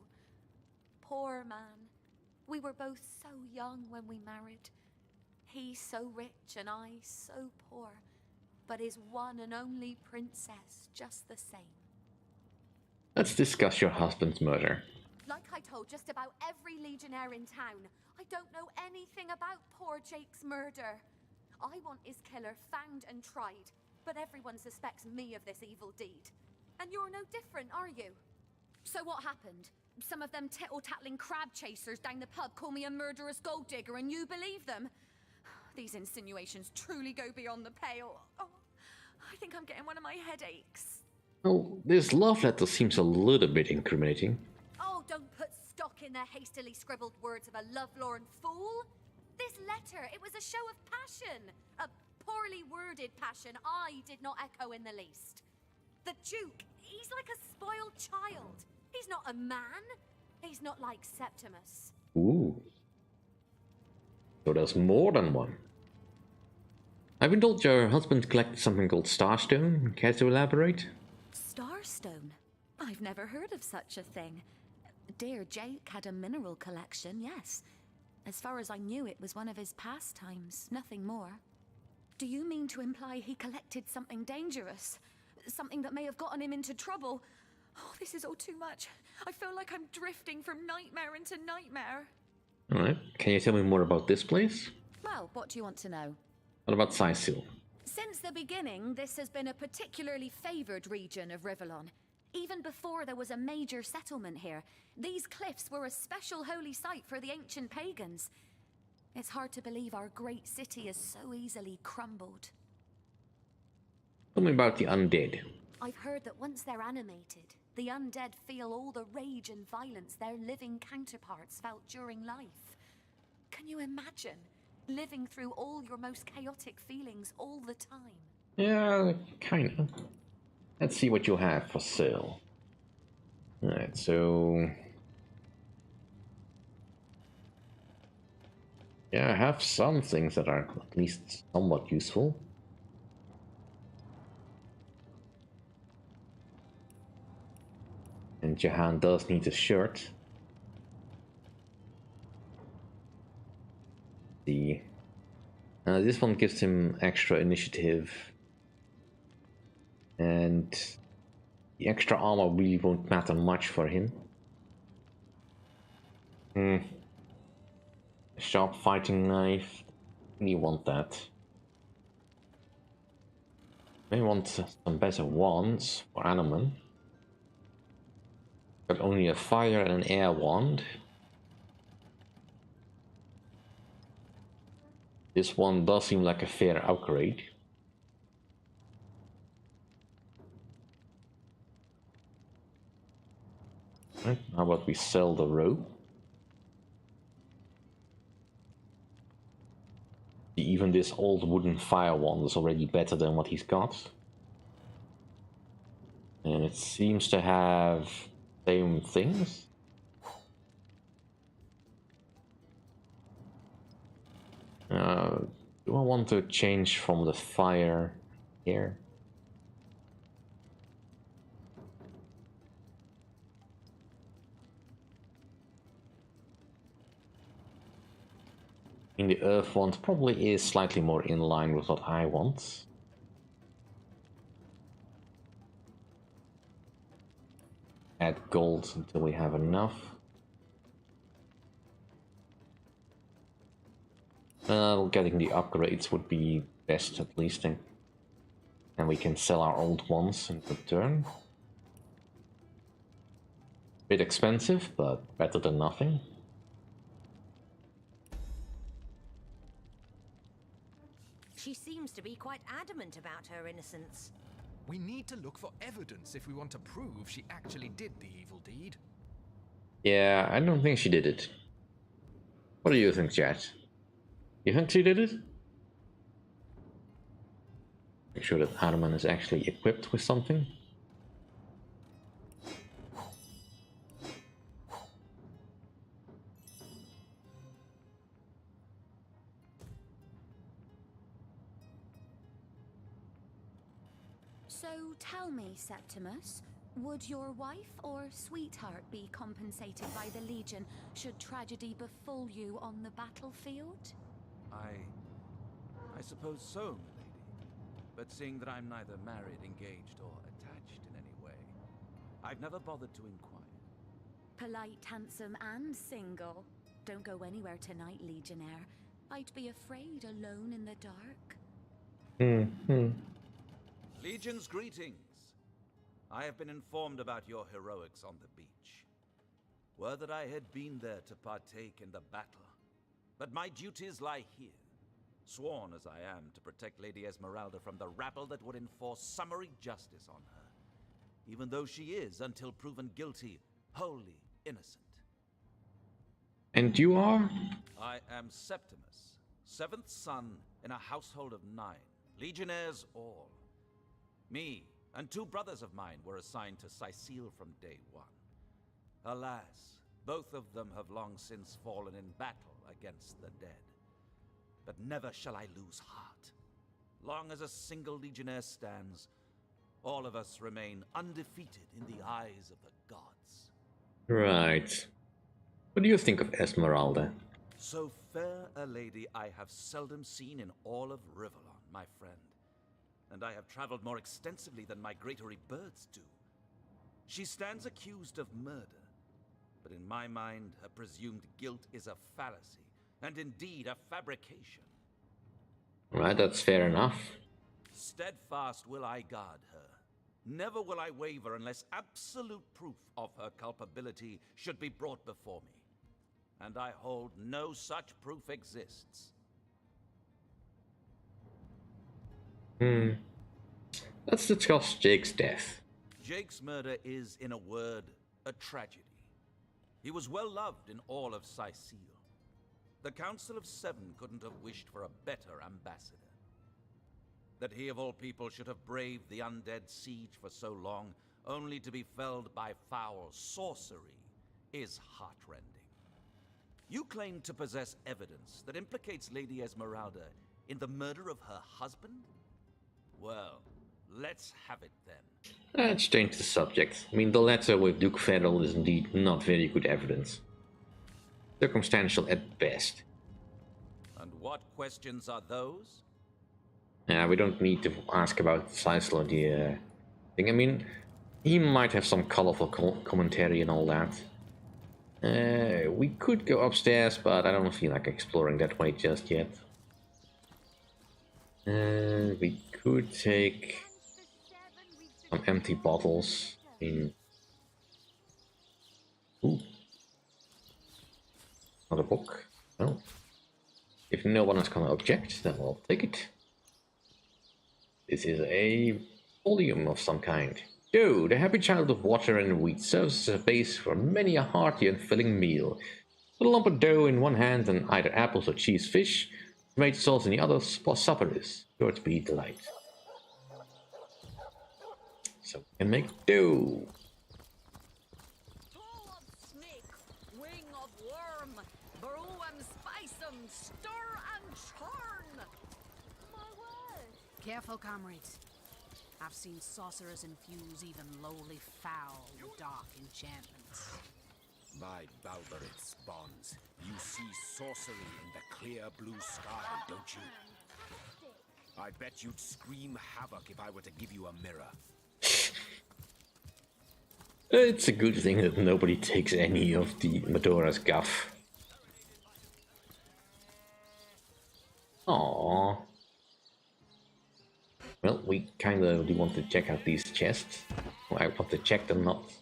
Poor man. We were both so young when we married. He so rich and I so poor, but his one and only princess just the same. Let's discuss your husband's murder. Like I told just about every legionnaire in town, I don't know anything about poor Jake's murder. I want his killer found and tried, but everyone suspects me of this evil deed. And you're no different, are you? So what happened? Some of them tittle-tattling crab chasers down the pub call me a murderous gold digger and you believe them? These insinuations truly go beyond the pale. Oh, I think I'm getting one of my headaches. Oh, this love letter seems a little bit incriminating. Oh, don't put stock in the hastily scribbled words of a lovelorn fool. This letter, it was a show of passion. A poorly worded passion I did not echo in the least. The Duke, he's like a spoiled child. He's not a man. He's not like Septimus. Ooh. So there's more than one. I've been told your husband collected something called Starstone. Care to elaborate? Starstone? I've never heard of such a thing. Dear Jake had a mineral collection, yes. As far as I knew, it was one of his pastimes, nothing more. Do you mean to imply he collected something dangerous? Something that may have gotten him into trouble? Oh, this is all too much. I feel like I'm drifting from nightmare into nightmare. Alright, can you tell me more about this place? Well, what do you want to know? What about Sicil? Since the beginning, this has been a particularly favored region of Rivellon. Even before there was a major settlement here, these cliffs were a special holy site for the ancient pagans. It's hard to believe our great city is so easily crumbled. Tell me about the undead. I've heard that once they're animated, the undead feel all the rage and violence their living counterparts felt during life. Can you imagine living through all your most chaotic feelings all the time? Yeah, kinda. Let's see what you have for sale. Alright, so... yeah, I have some things that are at least somewhat useful. And Jahan does need a shirt. This one gives him extra initiative. And the extra armor really won't matter much for him. Sharp fighting knife. We want that. May want some better wands for Animan. Got only a fire and an air wand. This one does seem like a fair upgrade. Right, how about we sell the robe? Even this old wooden fire wand is already better than what he's got. And it seems to have same things. Do I want to change from the fire here? In the earth wand probably is slightly more in line with what I want. Add gold until we have enough. Getting the upgrades would be best at least, and we can sell our old ones in return. Bit expensive, but better than nothing. She seems to be quite adamant about her innocence. We need to look for evidence if we want to prove she actually did the evil deed. Yeah, I don't think she did it. What do you think, chat? You think she did it? Make sure that Hanuman is actually equipped with something. So tell me, Septimus, would your wife or sweetheart be compensated by the Legion should tragedy befall you on the battlefield? I suppose so, milady. But seeing that I'm neither married, engaged, or attached in any way, I've never bothered to inquire. Polite, handsome, and single. Don't go anywhere tonight, Legionnaire. I'd be afraid alone in the dark. Legion's greetings. I have been informed about your heroics on the beach. Were that I had been there to partake in the battle. But my duties lie here, sworn as I am to protect Lady Esmeralda from the rabble that would enforce summary justice on her, even though she is, until proven guilty, wholly innocent. And you are? I am Septimus, 7th son in a household of 9, legionnaires all. Me and 2 brothers of mine were assigned to Sicile from day 1. Alas, both of them have long since fallen in battle against the dead. But never shall I lose heart. Long as a single legionnaire stands, all of us remain undefeated in the eyes of the gods. Right. What do you think of Esmeralda? So fair a lady I have seldom seen in all of Rivellon, my friend. And I have traveled more extensively than migratory birds do. She stands accused of murder. But in my mind, her presumed guilt is a fallacy, and indeed a fabrication. Right, that's fair enough. Steadfast will I guard her. Never will I waver unless absolute proof of her culpability should be brought before me. And I hold no such proof exists. Let's discuss Jake's death. Jake's murder is, in a word, a tragedy. He was well loved in all of Sicile. The Council of Seven couldn't have wished for a better ambassador. That he of all people should have braved the undead siege for so long, only to be felled by foul sorcery, is heartrending. You claim to possess evidence that implicates Lady Esmeralda in the murder of her husband? Well, let's have it then. Let's change the subject. I mean, the letter with Duke Federal is indeed not very good evidence. Circumstantial at best. And what questions are those? Yeah, we don't need to ask about Sicile or the thing. I mean, he might have some colorful commentary and all that. We could go upstairs, but I don't feel like exploring that way just yet. We could take some empty bottles in. Ooh. Another book. Well, if no one is gonna object, then we'll take it. This is a volume of some kind. Joe, the happy child of water and wheat, serves as a base for many a hearty and filling meal. With a lump of dough in one hand and either apples or cheese fish, tomato sauce in the other, supper is sure to be delight. So we can make dough. Toe of snake, wing of worm, brew and spice 'em, stir and churn. My word. Careful, comrades. I've seen sorcerers infuse even lowly fowl with dark enchantments. My Balberit's bonds. You see sorcery in the clear blue sky, don't you? I bet you'd scream havoc if I were to give you a mirror. It's a good thing that nobody takes any of the Medora's guff. Aww. Well, we kinda do want to check out these chests. Well, I want to check them not.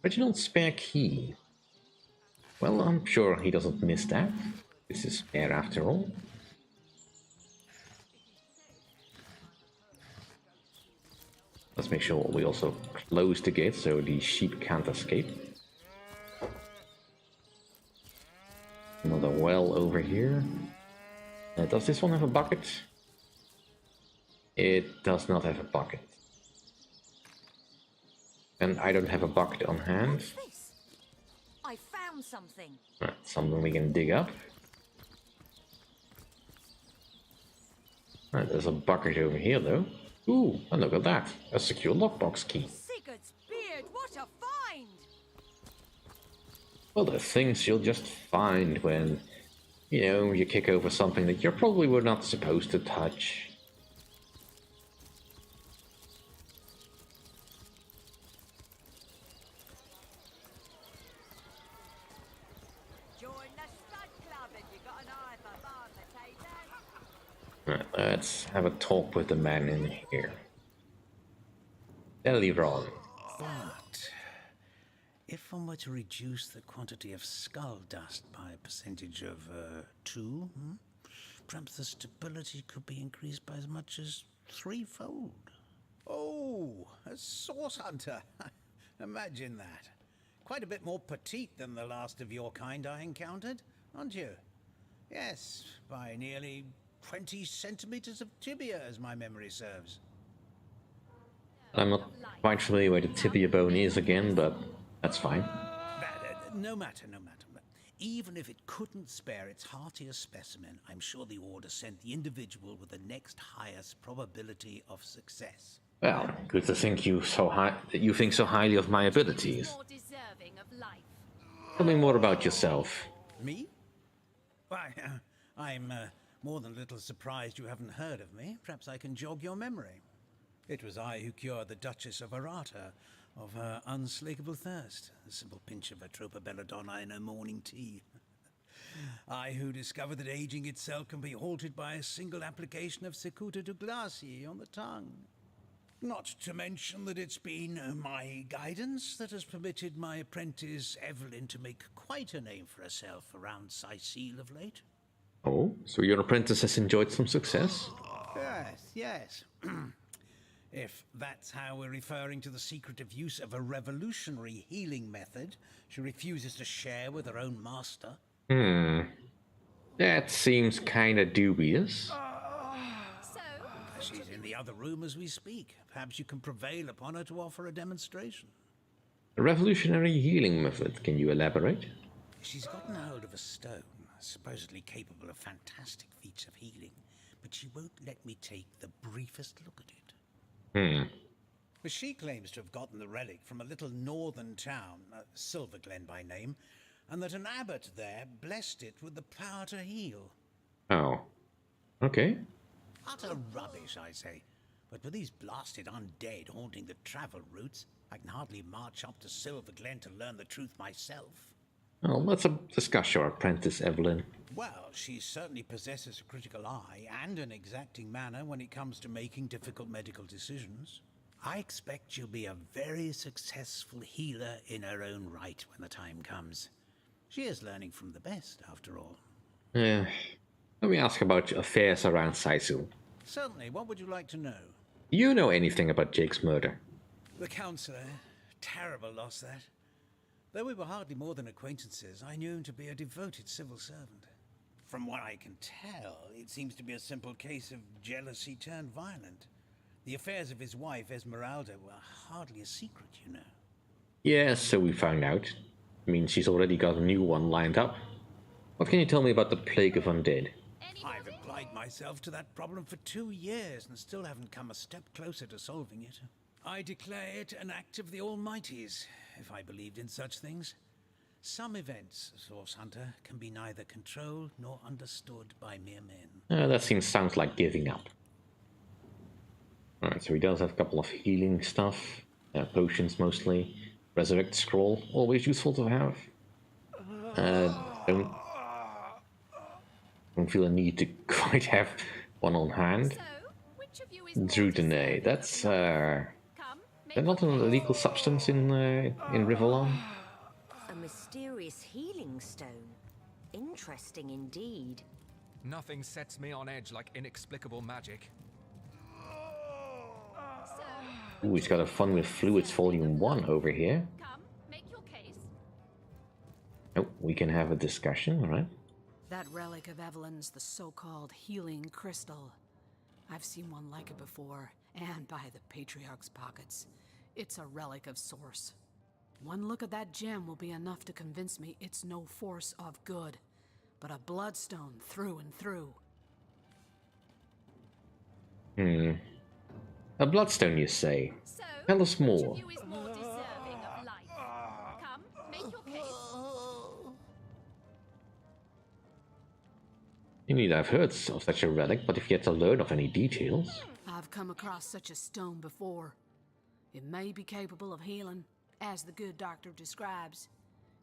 Original spare key. Well, I'm sure he doesn't miss that. This is spare after all. Let's make sure we also close the gate so the sheep can't escape. Another well over here. Does this one have a bucket? It does not have a bucket. And I don't have a bucket on hand. What's this? I found something. Right, something we can dig up. Right, there's a bucket over here though. Ooh, and look at that. A secure lockbox key. Sigurd's beard, what a find! Well, the things you'll just find when, you know, you kick over something that you probably were not supposed to touch. Right, let's have a talk with the man in here. Deliron. But if one were to reduce the quantity of skull dust by a percentage of 2, perhaps the stability could be increased by as much as 3-fold. Oh, a source hunter. Imagine that. Quite a bit more petite than the last of your kind I encountered, aren't you? Yes, by nearly 20 centimeters of tibia, as my memory serves. I'm not quite familiar where the tibia bone is again, but that's fine. No matter. Even if it couldn't spare its heartiest specimen, I'm sure the Order sent the individual with the next highest probability of success. Well, good to think you think so highly of my abilities. More deserving of life. Tell me more about yourself. Me? Why, I'm more than a little surprised you haven't heard of me. Perhaps I can jog your memory. It was I who cured the Duchess of Arata of her unslakable thirst. A simple pinch of Atropa belladonna in her morning tea. I who discovered that aging itself can be halted by a single application of Cicuta Douglasii on the tongue. Not to mention that it's been my guidance that has permitted my apprentice Evelyn to make quite a name for herself around Sicile of late. Oh, so your apprentice has enjoyed some success? Yes. If that's how we're referring to the secretive use of a revolutionary healing method she refuses to share with her own master. That seems kinda dubious. She's in the other room as we speak. Perhaps you can prevail upon her to offer a demonstration. A revolutionary healing method, can you elaborate? She's gotten hold of a stone, supposedly capable of fantastic feats of healing, but she won't let me take the briefest look at it. But she claims to have gotten the relic from a little northern town, Silverglen by name, and that an abbot there blessed it with the power to heal. Oh. Okay. Utter rubbish, I say. But with these blasted undead haunting the travel routes, I can hardly march up to Silverglen to learn the truth myself. Well, let's discuss your apprentice, Evelyn. Well, she certainly possesses a critical eye and an exacting manner when it comes to making difficult medical decisions. I expect she'll be a very successful healer in her own right when the time comes. She is learning from the best, after all. Let me ask about affairs around Saisul. Certainly. What would you like to know? Do you know anything about Jake's murder? The counselor. Terrible loss, that. Though we were hardly more than acquaintances, I knew him to be a devoted civil servant. From what I can tell, it seems to be a simple case of jealousy turned violent. The affairs of his wife, Esmeralda, were hardly a secret, you know. Yes, so we found out. I mean, she's already got a new one lined up. What can you tell me about the Plague of Undead? I've applied myself to that problem for 2 years and still haven't come a step closer to solving it. I declare it an act of the Almighty's, if I believed in such things. Some events, Source Hunter, can be neither controlled nor understood by mere men. That sounds like giving up. Alright, so he does have a couple of healing stuff. Potions mostly. Resurrect Scroll, always useful to have. Don't feel a need to quite have one on hand. Drudenay, that's they're not an illegal substance in Rivellon. A mysterious healing stone. Interesting indeed. Nothing sets me on edge like inexplicable magic. Ooh, he's got a Fun with Fluids Volume 1 over here. Oh, we can have a discussion, alright. That relic of Evelyn's the so-called healing crystal. I've seen one like it before, and by the Patriarch's pockets. It's a relic of Source. One look at that gem will be enough to convince me it's no force of good, but a bloodstone through and through. A bloodstone, you say? Tell us more. Indeed, I've heard of such a relic, but if yet to learn of any details. I've come across such a stone before. It may be capable of healing, as the good doctor describes,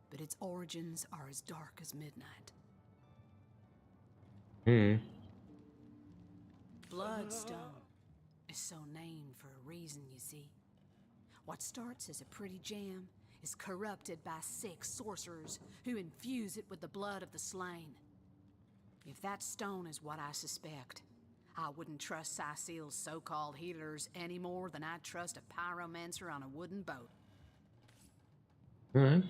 but its origins are as dark as midnight. Bloodstone is so named for a reason, you see. What starts as a pretty gem is corrupted by sick sorcerers who infuse it with the blood of the slain. If that stone is what I suspect, I wouldn't trust Saisil's so-called healers any more than I'd trust a pyromancer on a wooden boat. Alright.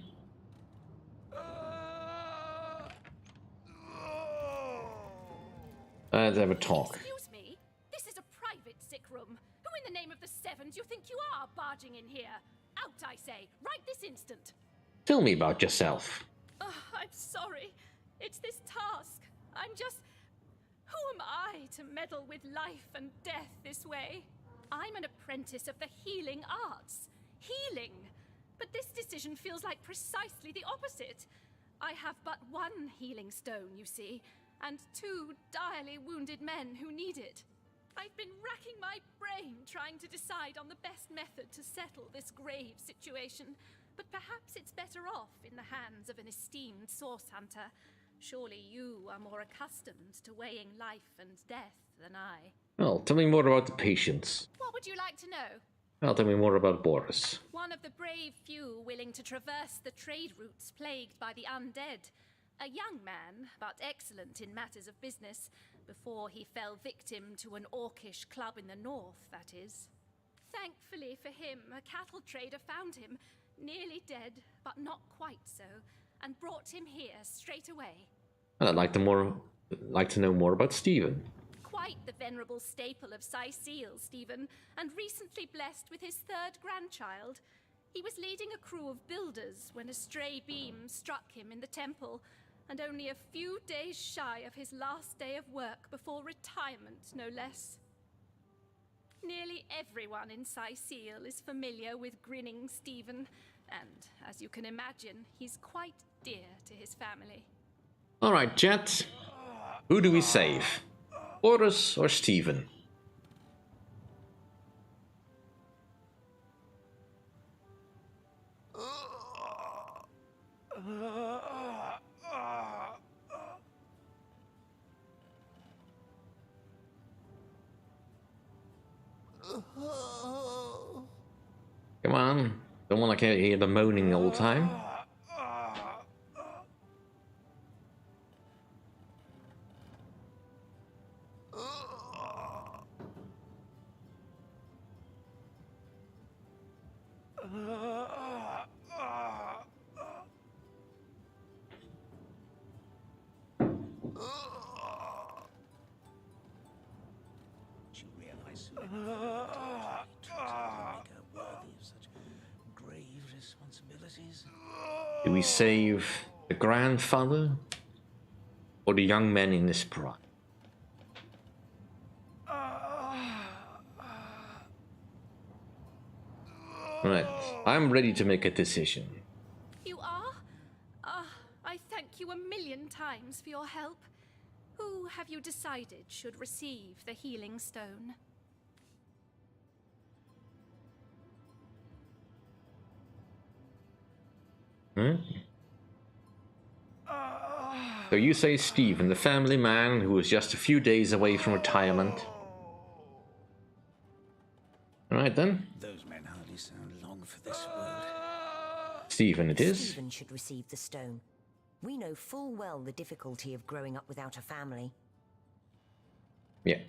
Let's have a talk. Excuse me, this is a private sick room. Who in the name of the Sevens you think you are barging in here? Out, I say, right this instant. Tell me about yourself. I'm sorry. It's this task. I'm just... Who am I to meddle with life and death this way? I'm an apprentice of the healing arts. Healing. But this decision feels like precisely the opposite. I have but one healing stone, you see, and 2 direly wounded men who need it. I've been racking my brain trying to decide on the best method to settle this grave situation, but perhaps it's better off in the hands of an esteemed source hunter. Surely you are more accustomed to weighing life and death than I. Well, tell me more about the patients. What would you like to know? Well, tell me more about Boris. One of the brave few willing to traverse the trade routes plagued by the undead. A young man, but excellent in matters of business, before he fell victim to an orcish club in the north, that is. Thankfully for him, a cattle trader found him, nearly dead, but not quite so, and brought him here straight away. And I'd like to know more about Stephen. Quite the venerable staple of Seal, Stephen, and recently blessed with his third grandchild. He was leading a crew of builders when a stray beam struck him in the temple, and only a few days shy of his last day of work before retirement, no less. Nearly everyone in Seal is familiar with grinning Stephen, and as you can imagine, he's quite dear to his family. Alright, chat. Who do we save? Horus or Stephen? Come on, don't want to hear the moaning all the time. Do we save the grandfather or the young man in his prime? Right, I'm ready to make a decision. You are? I thank you a million times for your help. Who have you decided should receive the healing stone? So you say Stephen, the family man who is just a few days away from retirement. Alright then. Those men hardly sound long for this world. Stephen it is. Stephen should receive the stone. We know full well the difficulty of growing up without a family. Yeah.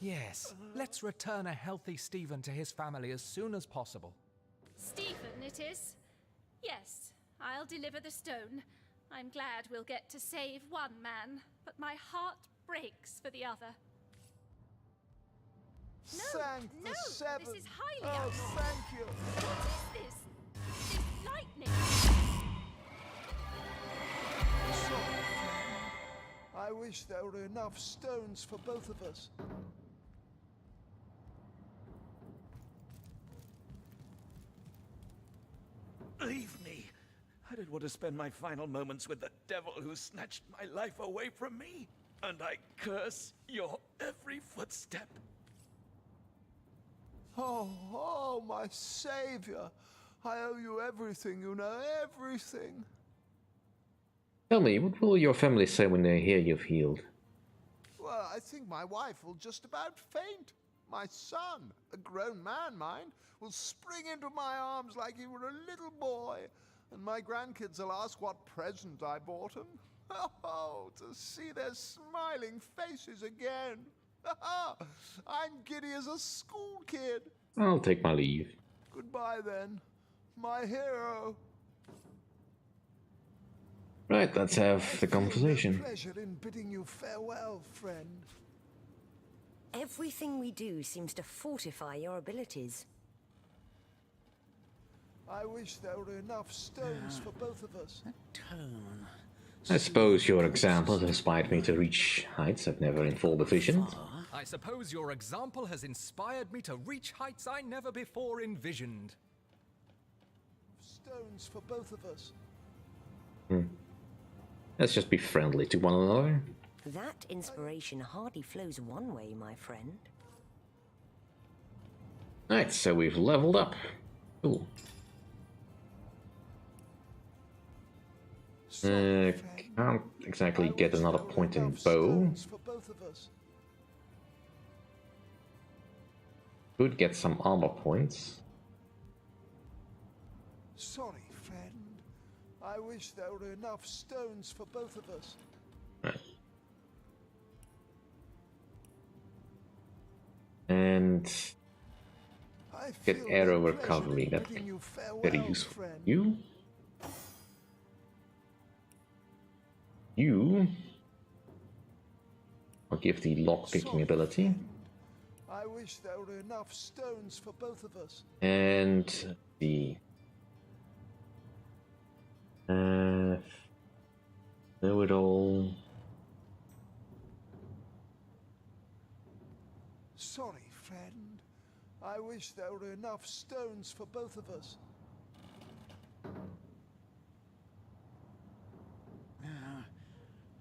Yes, let's return a healthy Stephen to his family as soon as possible. Stephen it is? Yes, I'll deliver the stone. I'm glad we'll get to save one man, but my heart breaks for the other. No, Thank no, the seven. this is highly Oh, abnormal. thank you. What is this? This lightning. Sorry, friend. I wish there were enough stones for both of us. Leave me. I don't want to spend my final moments with the devil who snatched my life away from me. And I curse your every footstep. Oh, my savior. I owe you everything, you know, everything. Tell me, what will your family say when they hear you've healed? Well, I think my wife will just about faint. My son, a grown man, mind, will spring into my arms like he were a little boy. And my grandkids will ask what present I bought them. Oh, to see their smiling faces again. I'm giddy as a school kid. I'll take my leave. Goodbye then, my hero. Right, let's have the conversation. Pleasure in bidding you farewell, friend. Everything we do seems to fortify your abilities. I wish there were enough stones for both of us. Tone. I suppose your example has inspired me to reach heights I've never before envisioned. I suppose your example has inspired me to reach heights I never before envisioned. Stones for both of us. Let's just be friendly to one another. That inspiration hardly flows one way, my friend. Right, so we've leveled up. Cool. Can't exactly get another point in bow. Could get some armor points. Sorry, friend. I wish there were enough stones for both of us. Right. And Get arrow recovery, that's very useful. You I'll give the lock-picking ability. I wish there were enough stones for both of us. And the know-it-all. Sorry, friend. I wish there were enough stones for both of us.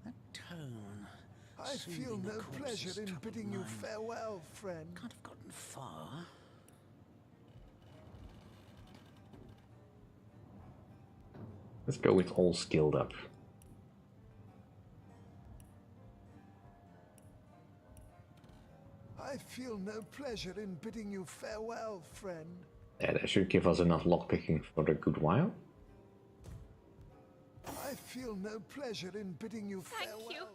That tone. I feel no pleasure in bidding you farewell, friend. Can't have gotten far. Let's go with all skilled up. I feel no pleasure in bidding you farewell, friend. Yeah, that should give us enough lockpicking for a good while. I feel no pleasure in bidding you farewell.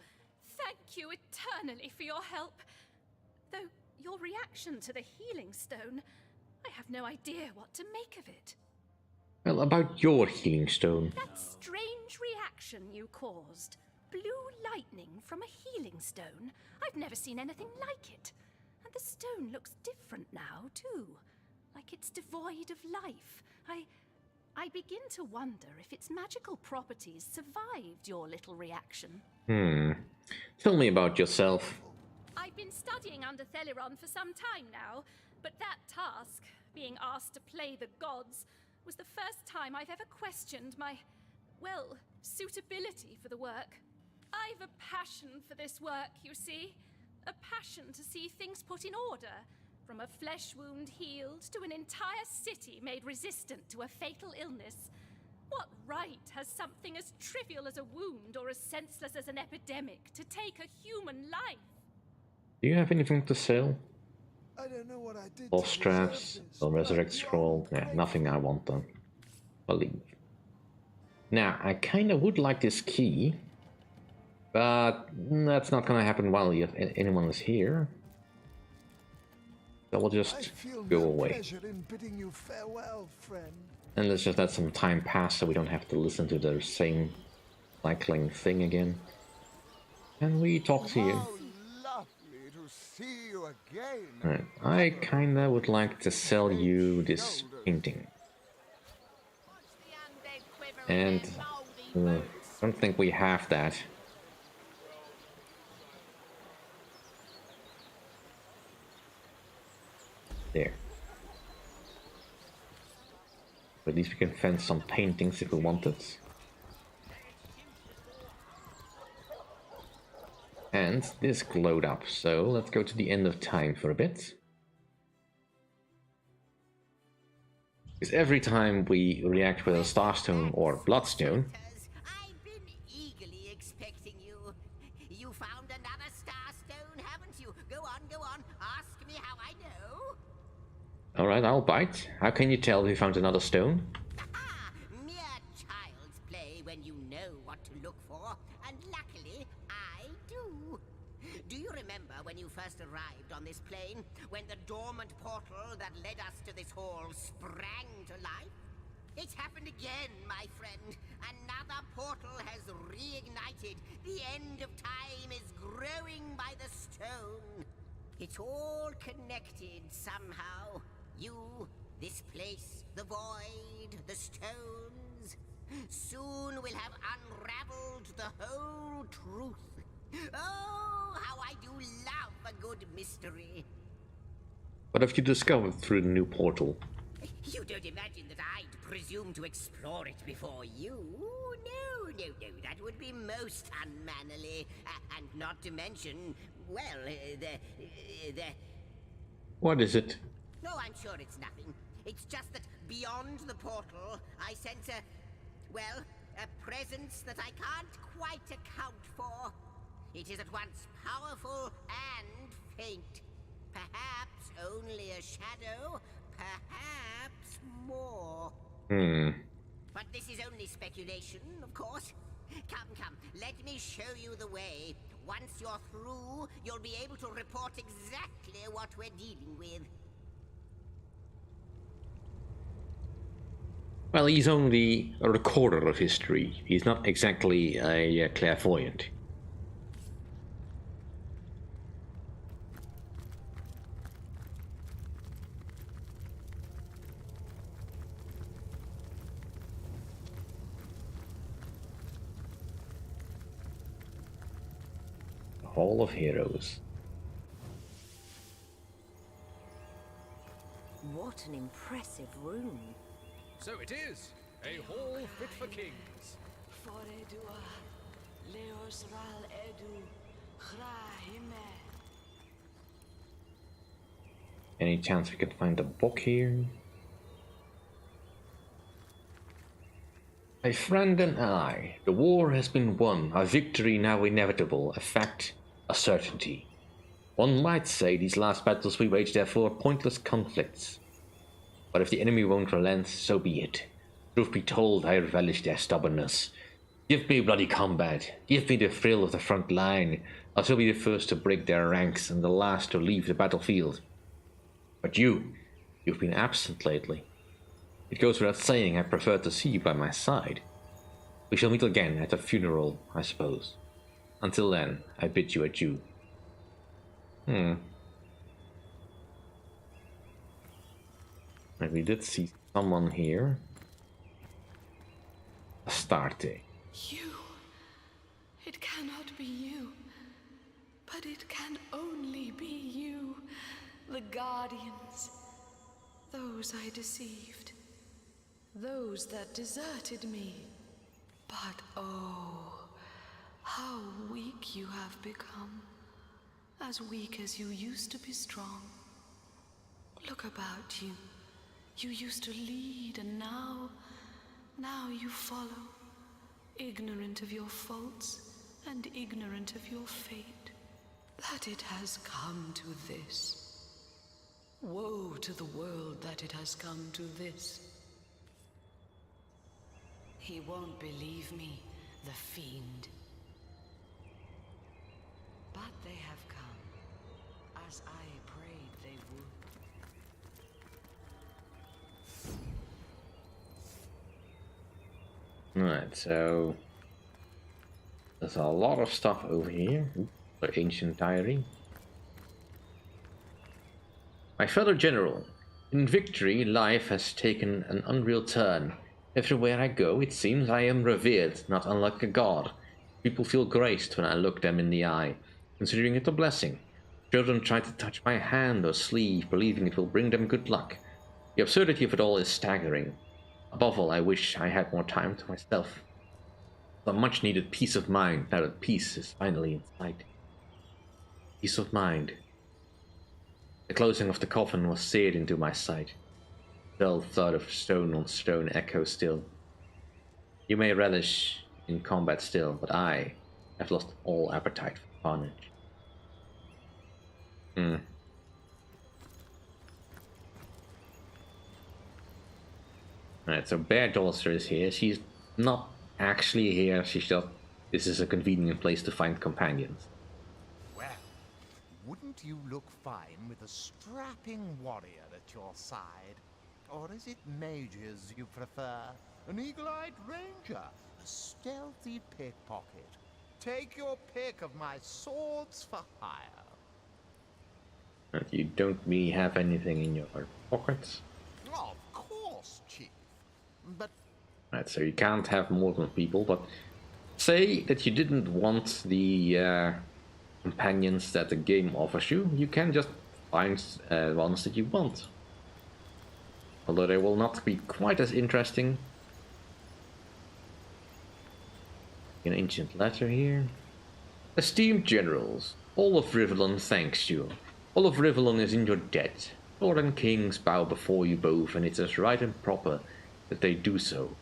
Thank you eternally for your help. Though your reaction to the healing stone, I have no idea what to make of it. Well, about your healing stone. That strange reaction you caused. Blue lightning from a healing stone. I've never seen anything like it. And the stone looks different now, too. Like it's devoid of life. I begin to wonder if its magical properties survived your little reaction. Tell me about yourself. I've been studying under Theleron for some time now, but that task, being asked to play the gods, was the first time I've ever questioned my, well, suitability for the work. I've a passion for this work, you see. A passion to see things put in order. From a flesh wound healed to an entire city made resistant to a fatal illness. What right has something as trivial as a wound or as senseless as an epidemic to take a human life? Do you have anything to sell? I don't know what I did. Or straps, or resurrect scroll. Yeah, nothing I want then. I'll leave. Now, I kinda would like this key, but that's not gonna happen while anyone is here. So we'll just go away. In bidding you farewell, friend. And let's just let some time pass so we don't have to listen to the same cycling thing again. And we talk to you. Lovely to see you again. Alright, I kinda would like to sell you this painting. And I don't think we have that. There. But at least we can fence some paintings if we want it. And this glowed up, so let's go to the end of time for a bit. Because every time we react with a Starstone or Bloodstone, I've been eagerly expecting you. You found another Starstone, haven't you? Go on, ask me how I know. alright, I'll bite. How can you tell if you found another stone? Mere child's play when you know what to look for, and luckily, I do. Do you remember when you first arrived on this plane? When the dormant portal that led us to this hall sprang to life? It's happened again, my friend. Another portal has reignited. The end of time is growing by the stone. It's all connected somehow. You, this place, the void, the stones. Soon we'll have unraveled the whole truth. Oh, how I do love a good mystery. What have you discovered through the new portal? You don't imagine that I'd presume to explore it before you? No, that would be most unmannerly. And not to mention, well, the... What is it? No, I'm sure it's nothing. It's just that beyond the portal, I sense a presence that I can't quite account for. It is at once powerful and faint. Perhaps only a shadow, perhaps more. But this is only speculation, of course. Come, let me show you the way. Once you're through, you'll be able to report exactly what we're dealing with. Well, he's only a recorder of history. He's not exactly a clairvoyant. The Hall of Heroes. What an impressive room. So it is. A hall fit for kings. Any chance we can find a book here? My friend and I, the war has been won, our victory now inevitable, a fact, a certainty. One might say these last battles we waged therefore are pointless conflicts. But if the enemy won't relent, so be it. Truth be told, I relish their stubbornness. Give me bloody combat, give me the thrill of the front line. I shall be the first to break their ranks and the last to leave the battlefield. But you've been absent lately. It goes without saying I prefer to see you by my side. We shall meet again at the funeral, I suppose. Until then, I bid you adieu. We did see someone here. Astarte. You. It cannot be you. But it can only be you. The Guardians. Those I deceived. Those that deserted me. But oh, how weak you have become. As weak as you used to be strong. Look about you. You used to lead, and now you follow. Ignorant of your faults, and ignorant of your fate. That it has come to this. Woe to the world that it has come to this. He won't believe me, the fiend. But they have come, as I prayed they would. Alright, so there's a lot of stuff over here. The ancient diary. My fellow general, in victory, life has taken an unreal turn. Everywhere I go, it seems I am revered, not unlike a god. People feel graced when I look them in the eye, considering it a blessing. Children try to touch my hand or sleeve, believing it will bring them good luck. The absurdity of it all is staggering. Above all, I wish I had more time to myself. A much-needed peace of mind, now that peace is finally in sight. Peace of mind. The closing of the coffin was seared into my sight. Dull thud of stone on stone echoes still. You may relish in combat still, but I have lost all appetite for carnage. Alright, so Bear Dolster is here. She's not actually here, she's just... This is a convenient place to find companions. Well, wouldn't you look fine with a strapping warrior at your side? Or is it mages you prefer? An eagle-eyed ranger? A stealthy pickpocket? Take your pick of my swords for hire. And you don't really have anything in your pockets? Of course, Chief. But... Right, so you can't have more than people, but... Say that you didn't want the companions that the game offers you, you can just find ones that you want. Although they will not be quite as interesting. An ancient letter here. Esteemed generals, all of Rivellon thanks you. All of Rivellon is in your debt. Lord and kings bow before you both, and it's as right and proper that they do so.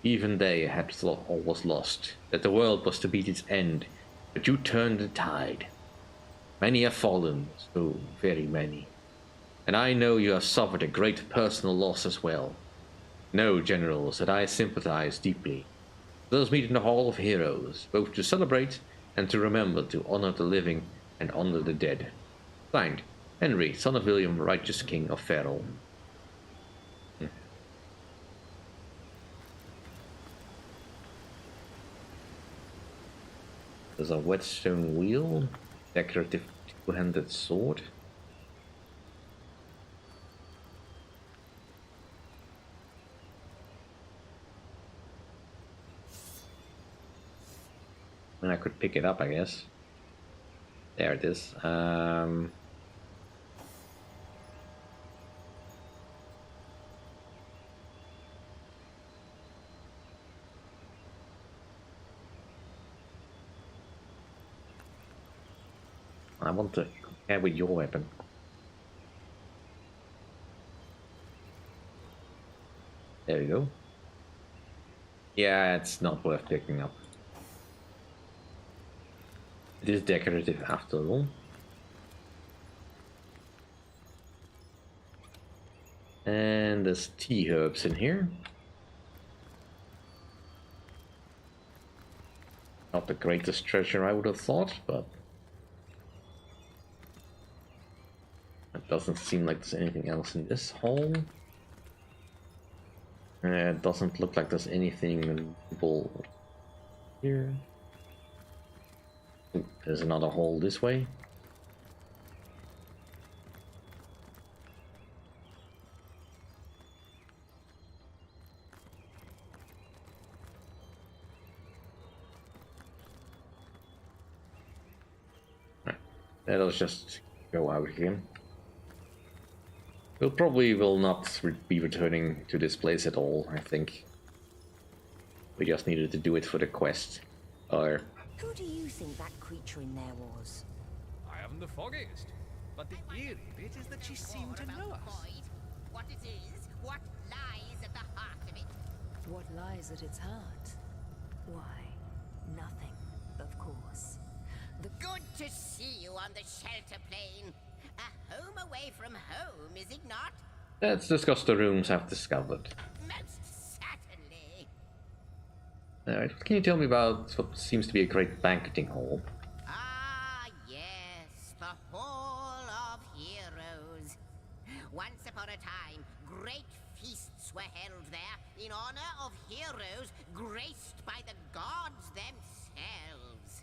Even they had thought all was lost, that the world was to meet its end, but you turned the tide. Many have fallen, so very many. And I know you have suffered a great personal loss as well. Know, generals, that I sympathize deeply. Let us meet in the Hall of Heroes, both to celebrate and to remember to honor the living and honor the dead. Signed, Henry, son of William, righteous king of Ferrol. There's a whetstone wheel, decorative two-handed sword. And I could pick it up, I guess. There it is. I want to compare with your weapon. There you go. Yeah, it's not worth picking up. It is decorative after all. And there's tea herbs in here. Not the greatest treasure I would have thought, but it doesn't seem like there's anything else in this hole. It doesn't look like there's anything visible here. Ooh, there's another hole this way. Right. Let us just go out here. We'll probably will not be returning to this place at all, I think. We just needed to do it for the quest. Or... Who do you think that creature in there was? I haven't the foggiest. But the eerie bit is that she seemed to know us. What it is, what lies at the heart of it. What lies at its heart? Why, nothing, of course. Good to see you on the shelter plane. A home away from home, is it not? Let's discuss the rooms I've discovered. Most certainly. Alright, can you tell me about what seems to be a great banqueting hall? Ah, yes, the Hall of Heroes. Once upon a time, great feasts were held there in honor of heroes graced by the gods themselves.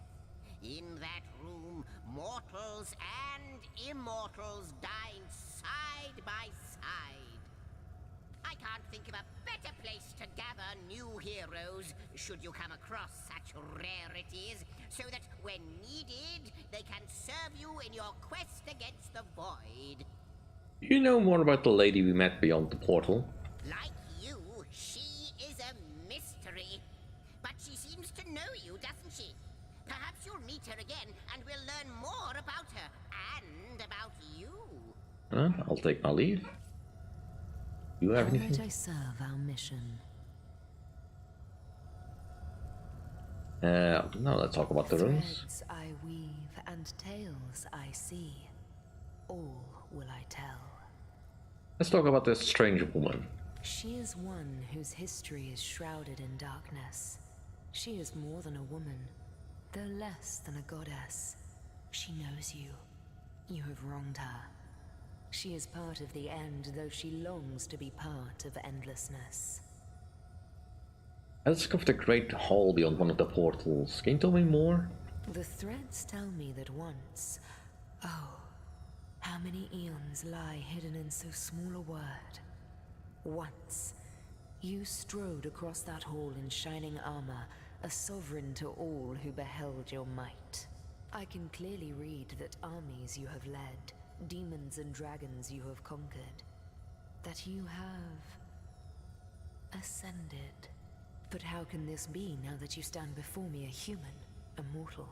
In that room, mortals and immortals dined side by side. I can't think of a better place to gather new heroes, should you come across such rarities, so that when needed, they can serve you in your quest against the void. You know more about the lady we met beyond the portal? Like you, she is a mystery. But she seems to know you, doesn't she? Perhaps you'll meet her again, and we'll learn more about her, and about you. I'll take my leave. You have How might anything? I serve our mission? No, let's talk about the rooms. Threads I weave and tales I see. All will I tell. Let's talk about this strange woman. She is one whose history is shrouded in darkness. She is more than a woman, though less than a goddess. She knows you. You have wronged her. She is part of the end, though she longs to be part of endlessness. I discovered a great hall beyond one of the portals. Can you tell me more? The threads tell me that once... Oh, how many eons lie hidden in so small a word. Once, you strode across that hall in shining armor, a sovereign to all who beheld your might. I can clearly read that armies you have led, demons and dragons you have conquered, that you have ascended. But how can this be now that you stand before me a human, a mortal?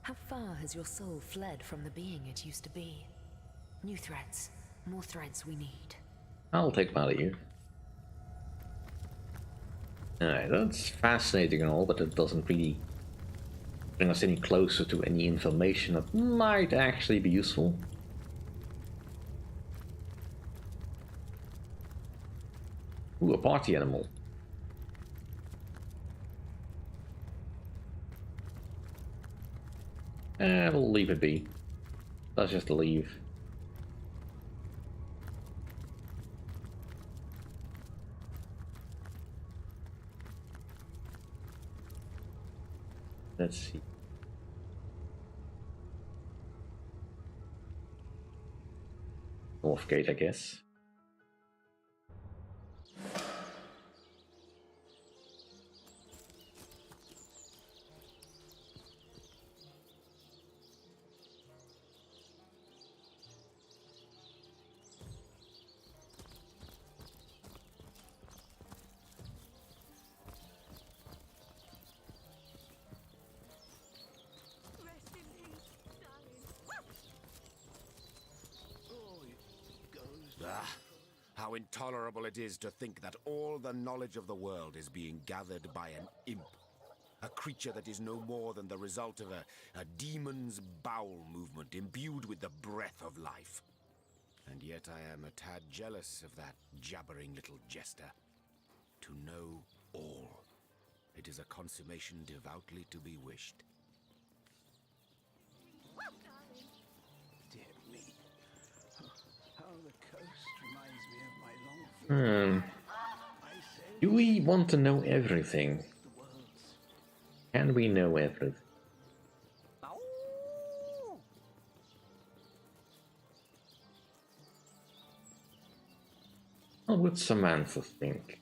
How far has your soul fled from the being it used to be? New threads, more threads we need. I'll take my leave. Alright, that's fascinating and all, but it doesn't really bring us any closer to any information that might actually be useful. Ooh, a party animal. We'll leave it be. Let's just leave. Let's see. North gate, I guess. Ah, how intolerable it is to think that all the knowledge of the world is being gathered by an imp. A creature that is no more than the result of a demon's bowel movement imbued with the breath of life. And yet I am a tad jealous of that jabbering little jester. To know all. It is a consummation devoutly to be wished. Dear me. How the coast reminds me of my long Do we want to know everything? Can we know everything? What would Samantha think?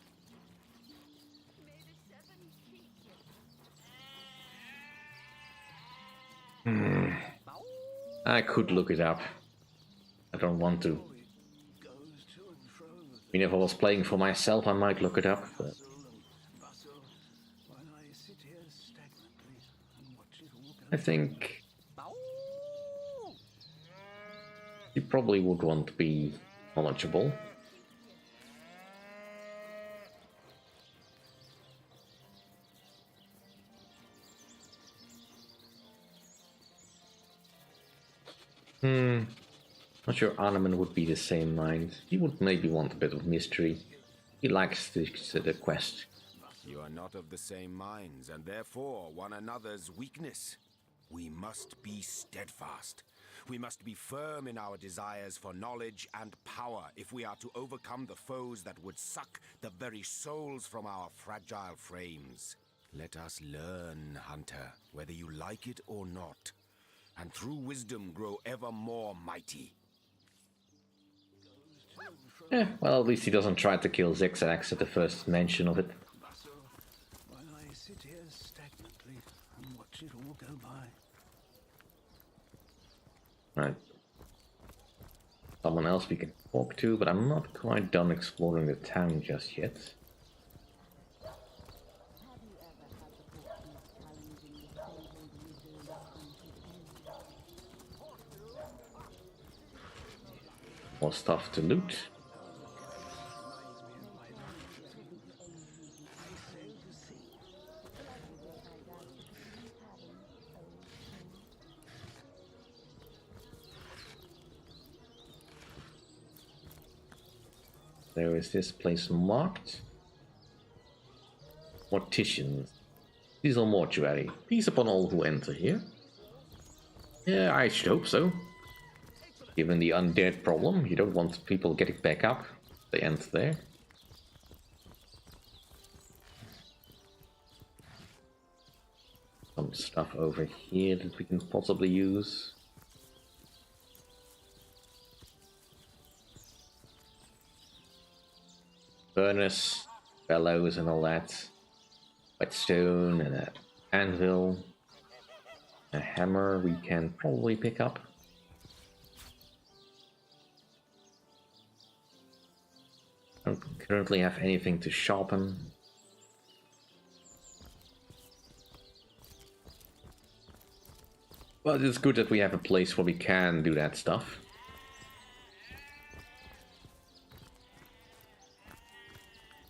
I could look it up. I don't want to. I mean, if I was playing for myself, I might look it up, but... I think... you probably would want to be knowledgeable. Not sure Arneman would be the same mind. He would maybe want a bit of mystery. He likes the quest. You are not of the same minds, and therefore one another's weakness. We must be steadfast. We must be firm in our desires for knowledge and power if we are to overcome the foes that would suck the very souls from our fragile frames. Let us learn, Hunter, whether you like it or not, and through wisdom grow ever more mighty. Well, at least he doesn't try to kill Zigzags at the first mention of it. While I sit here stagnantly and watch it all go by. Right. Someone else we can talk to, but I'm not quite done exploring the town just yet. More stuff to loot. There is this place marked. Morticians. Diesel mortuary. Peace upon all who enter here. Yeah, I should hope so. Given the undead problem, you don't want people getting back up. They enter there. Some stuff over here that we can possibly use. Furnace, bellows and all that. Whetstone and an anvil. A hammer we can probably pick up. I don't currently have anything to sharpen. But it's good that we have a place where we can do that stuff.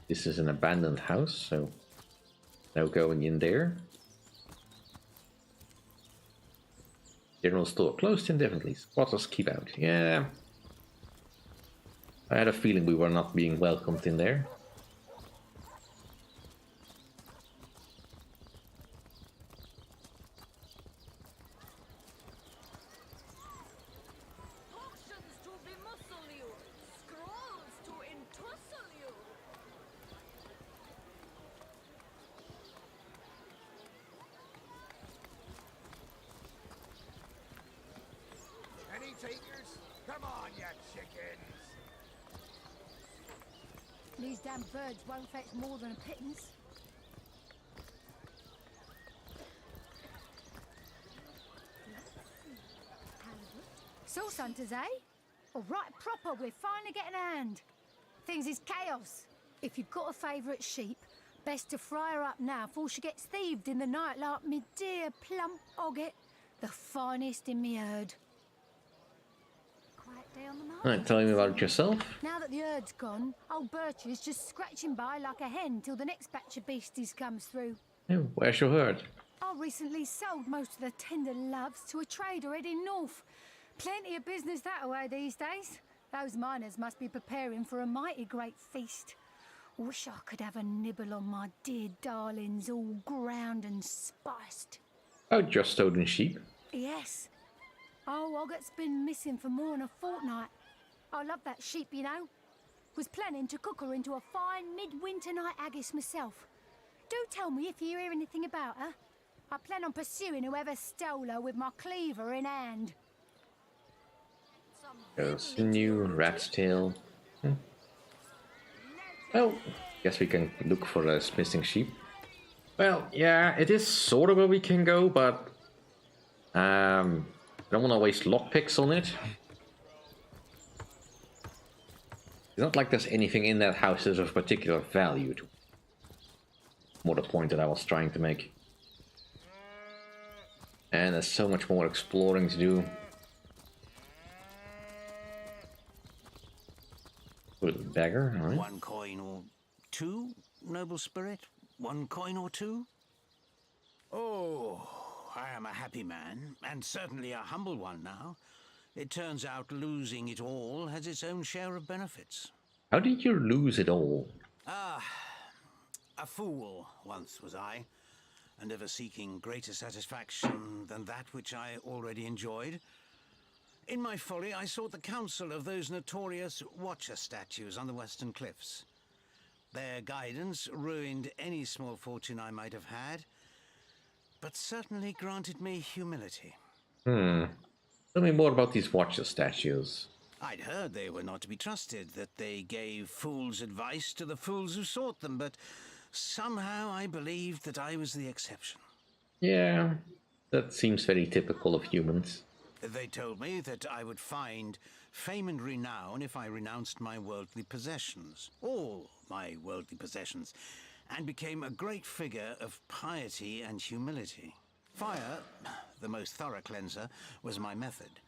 This is an abandoned house, so no going in there. General store closed indefinitely. Squatters keep out. Yeah. I had a feeling we were not being welcomed in there. Any takers? Come on, you chickens! These damn birds won't fetch more than a pittance. Source hunters, eh? All right, proper, we're finally getting a hand. Things is chaos. If you've got a favourite sheep, best to fry her up now before she gets thieved in the night like me dear plump Ogget, the finest in me herd. Quiet day on the market. Right, tell me about yourself. Now that the herd's gone, old Birch is just scratching by like a hen till the next batch of beasties comes through. Oh, where's your herd? I recently sold most of the tender loves to a trader heading north. Plenty of business that way these days. Those miners must be preparing for a mighty great feast. Wish I could have a nibble on my dear darlings, all ground and spiced. Oh, just stolen sheep. Yes. Oh, Ogget's been missing for more than a fortnight. I love that sheep, you know. Was planning to cook her into a fine midwinter night haggis myself. Do tell me if you hear anything about her. I plan on pursuing whoever stole her with my cleaver in hand. Sinew, rat's tail. Well, guess we can look for a missing sheep. Well, yeah, it is sort of where we can go, but I don't want to waste lockpicks on it. It's not like there's anything in that house that's of particular value. More the point that I was trying to make. And there's so much more exploring to do. Beggar, alright. 1 coin or 2, noble spirit? 1 coin or 2? Oh, I am a happy man, and certainly a humble one now. It turns out losing it all has its own share of benefits. How did you lose it all? Ah, a fool once was I, and ever seeking greater satisfaction than that which I already enjoyed. In my folly, I sought the counsel of those notorious Watcher statues on the western cliffs. Their guidance ruined any small fortune I might have had, but certainly granted me humility. Tell me more about these Watcher statues. I'd heard they were not to be trusted, that they gave fools advice to the fools who sought them, but somehow I believed that I was the exception. Yeah, that seems very typical of humans. They told me that I would find fame and renown if I renounced my worldly possessions, all my worldly possessions, and became a great figure of piety and humility. Fire, the most thorough cleanser, was my method.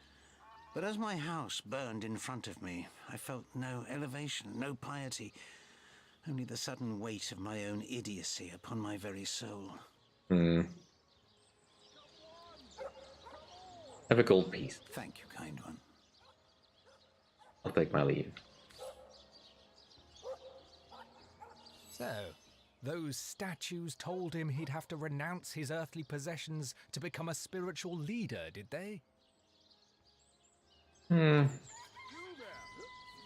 But as my house burned in front of me, I felt no elevation, no piety, only the sudden weight of my own idiocy upon my very soul. Have a gold piece. Thank you, kind one. I'll take my leave. So, those statues told him he'd have to renounce his earthly possessions to become a spiritual leader, did they?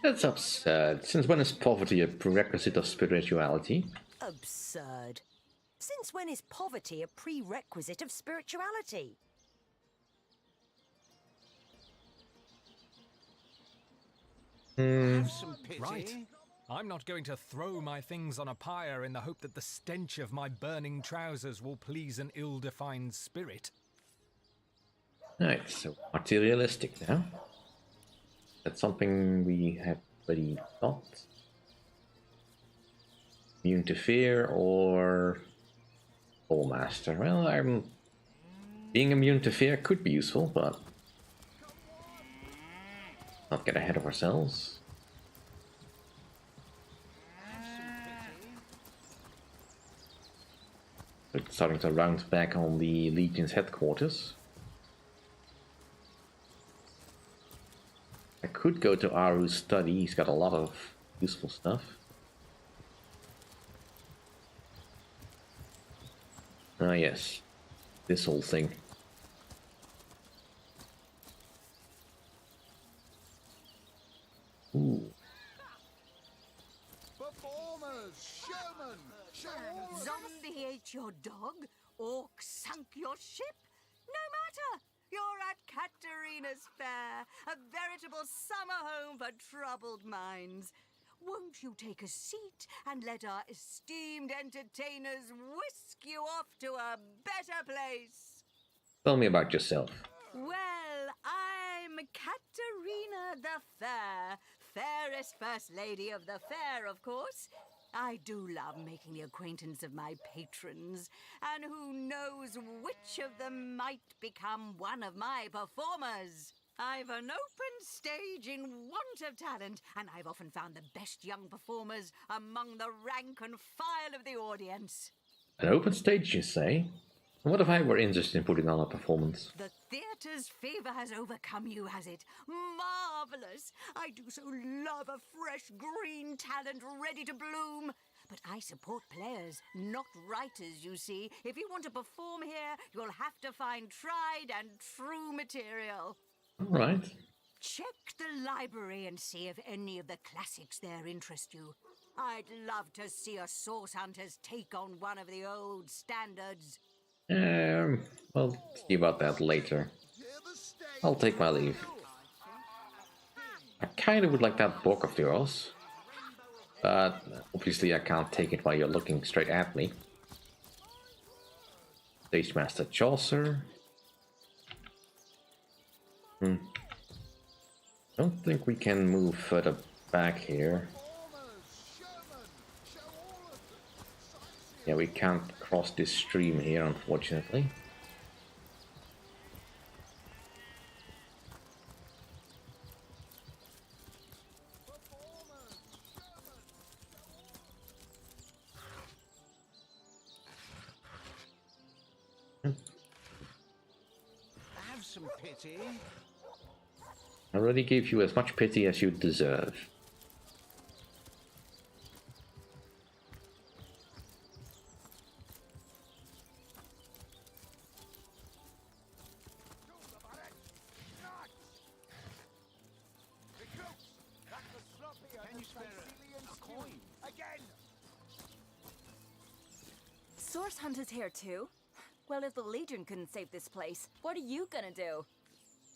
That's absurd. Since when is poverty a prerequisite of spirituality? Absurd. Since when is poverty a prerequisite of spirituality? Have some pity. Right. I'm not going to throw my things on a pyre in the hope that the stench of my burning trousers will please an ill-defined spirit. Right, so materialistic now. That's something we have already got. Immune to fear or Bowmaster. Well, being immune to fear could be useful, but not get ahead of ourselves. So it's starting to round back on the Legion's headquarters. I could go to Aru's study, he's got a lot of useful stuff. Ah yes, this whole thing. Ooh. Performers, showmen, Zombie ate your dog, orc sunk your ship. No matter, you're at Katerina's Fair, a veritable summer home for troubled minds. Won't you take a seat and let our esteemed entertainers whisk you off to a better place? Tell me about yourself. Well, I'm Katerina the Fair, fairest first lady of the fair, of course. I do love making the acquaintance of my patrons, and who knows which of them might become one of my performers. I've an open stage in want of talent, and I've often found the best young performers among the rank and file of the audience. An open stage, you say? What if I were interested in putting on a performance? The theatre's fever has overcome you, has it? Marvelous! I do so love a fresh green talent ready to bloom. But I support players, not writers, you see. If you want to perform here, you'll have to find tried and true material. All right. Check the library and see if any of the classics there interest you. I'd love to see a Source Hunters take on one of the old standards. We'll see about that later. I'll take my leave. I kind of would like that book of yours, but obviously I can't take it while you're looking straight at me. Stage Master Chaucer. Don't think we can move further back here. Yeah, we can't cross this stream here, unfortunately. Have some pity. I already gave you as much pity as you deserve. Source Hunters here too? Well, if the Legion couldn't save this place, what are you gonna do?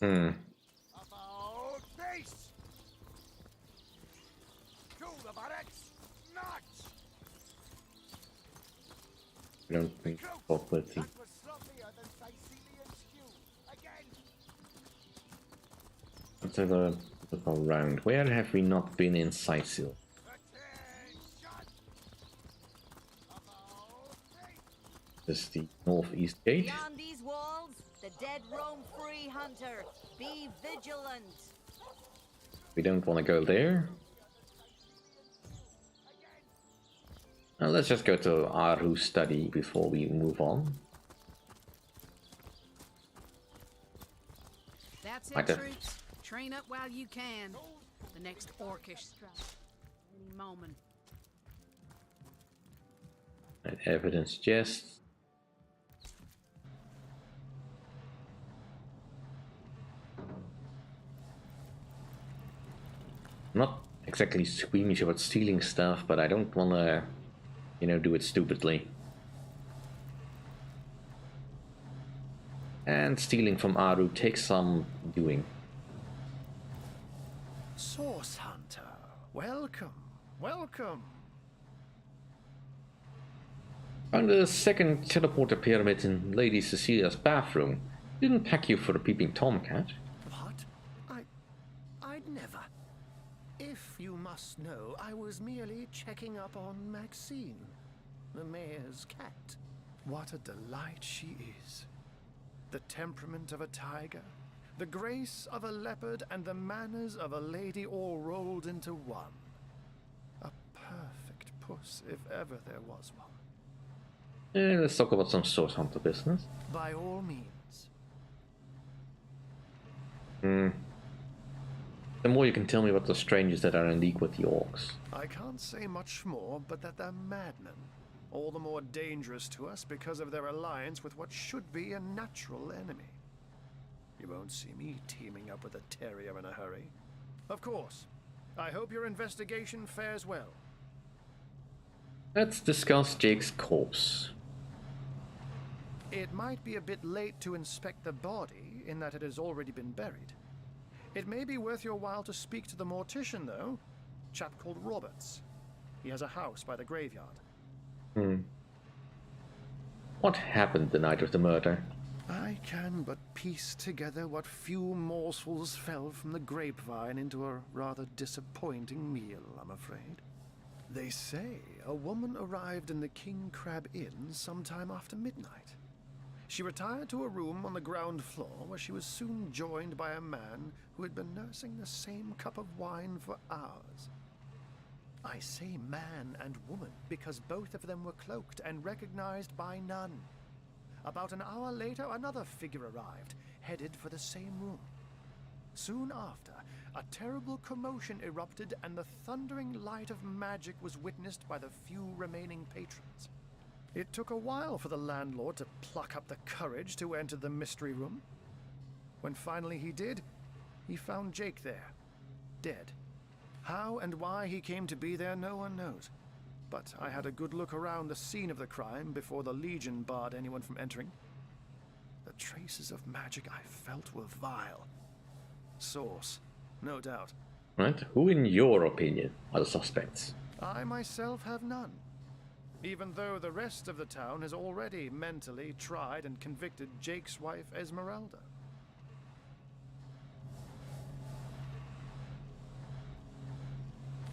About face! To the barracks! Not! I don't think both with the... That was sloppier than Sicilian stew. Again! Let's have a look around. Where have we not been in Sicily? This is the northeast gate. Beyond these walls, the dead roam free, Hunter. Be vigilant. We don't want to go there. Now let's just go to Aru's study before we move on. That's Like it, that. troops. Train up while you can. The next orcish strike. Any moment. And evidence suggests. Not exactly squeamish about stealing stuff, but I don't want to, do it stupidly. And stealing from Aru takes some doing. Source Hunter, welcome, welcome. Found the second teleporter pyramid in Lady Cecilia's bathroom. Didn't pack you for a peeping tomcat. What? I'd never. If you must know, I was merely checking up on Maxine, the mayor's cat. What a delight she is. The temperament of a tiger, the grace of a leopard, and the manners of a lady all rolled into one. A perfect puss, if ever there was one. Let's talk about some Source Hunter business. By all means. The more you can tell me about the strangers that are in league with the orcs. I can't say much more, but that they're madmen. All the more dangerous to us because of their alliance with what should be a natural enemy. You won't see me teaming up with a terrier in a hurry. Of course. I hope your investigation fares well. Let's discuss Jake's corpse. It might be a bit late to inspect the body in that it has already been buried. It may be worth your while to speak to the mortician, though. Chap called Roberts. He has a house by the graveyard. What happened the night of the murder? I can but piece together what few morsels fell from the grapevine into a rather disappointing meal, I'm afraid. They say a woman arrived in the King Crab Inn sometime after midnight. She retired to a room on the ground floor where she was soon joined by a man who had been nursing the same cup of wine for hours. I say man and woman because both of them were cloaked and recognized by none. About an hour later, another figure arrived, headed for the same room. Soon after, a terrible commotion erupted and the thundering light of magic was witnessed by the few remaining patrons. It took a while for the landlord to pluck up the courage to enter the mystery room. When finally he did, he found Jake there, dead. How and why he came to be there, no one knows. But I had a good look around the scene of the crime before the Legion barred anyone from entering. The traces of magic I felt were vile. Source, no doubt. Right? Who, in your opinion, are the suspects? I myself have none. Even though the rest of the town has already mentally tried and convicted Jake's wife, Esmeralda.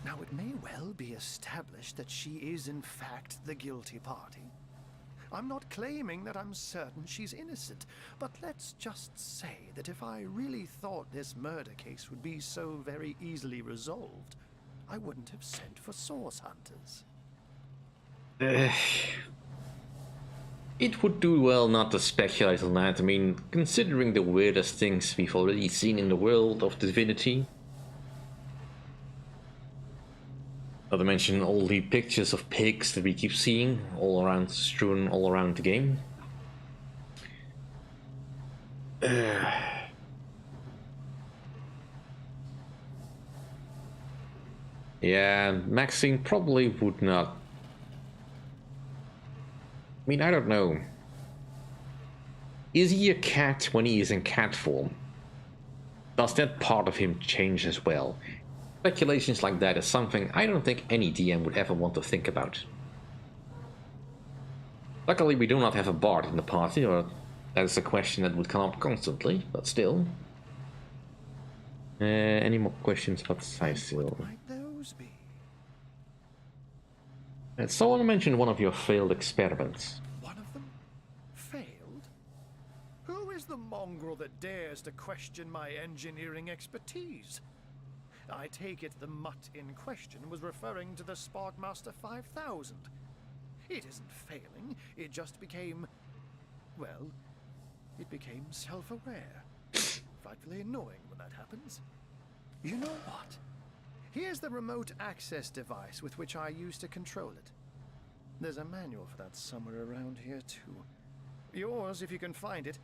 Now, it may well be established that she is, in fact, the guilty party. I'm not claiming that I'm certain she's innocent, but let's just say that if I really thought this murder case would be so very easily resolved, I wouldn't have sent for source hunters. It would do well not to speculate on that. I mean, considering the weirdest things we've already seen in the world of Divinity. Not to mention all the pictures of pigs that we keep seeing all around, strewn all around the game. Yeah, Maxine probably would not. I mean, I don't know. Is he a cat when he is in cat form? Does that part of him change as well? Speculations like that is something I don't think any DM would ever want to think about. Luckily, we do not have a bard in the party, or that is a question that would come up constantly, but still. Any more questions about Cecil? Someone mentioned one of your failed experiments. One of them? Failed? Who is the mongrel that dares to question my engineering expertise? I take it the mutt in question was referring to the Sparkmaster 5000. It isn't failing, it just became... well, it became self-aware. Frightfully annoying when that happens. You know what? Here's the remote access device with which I used to control it. There's a manual for that somewhere around here, too. Yours, if you can find it.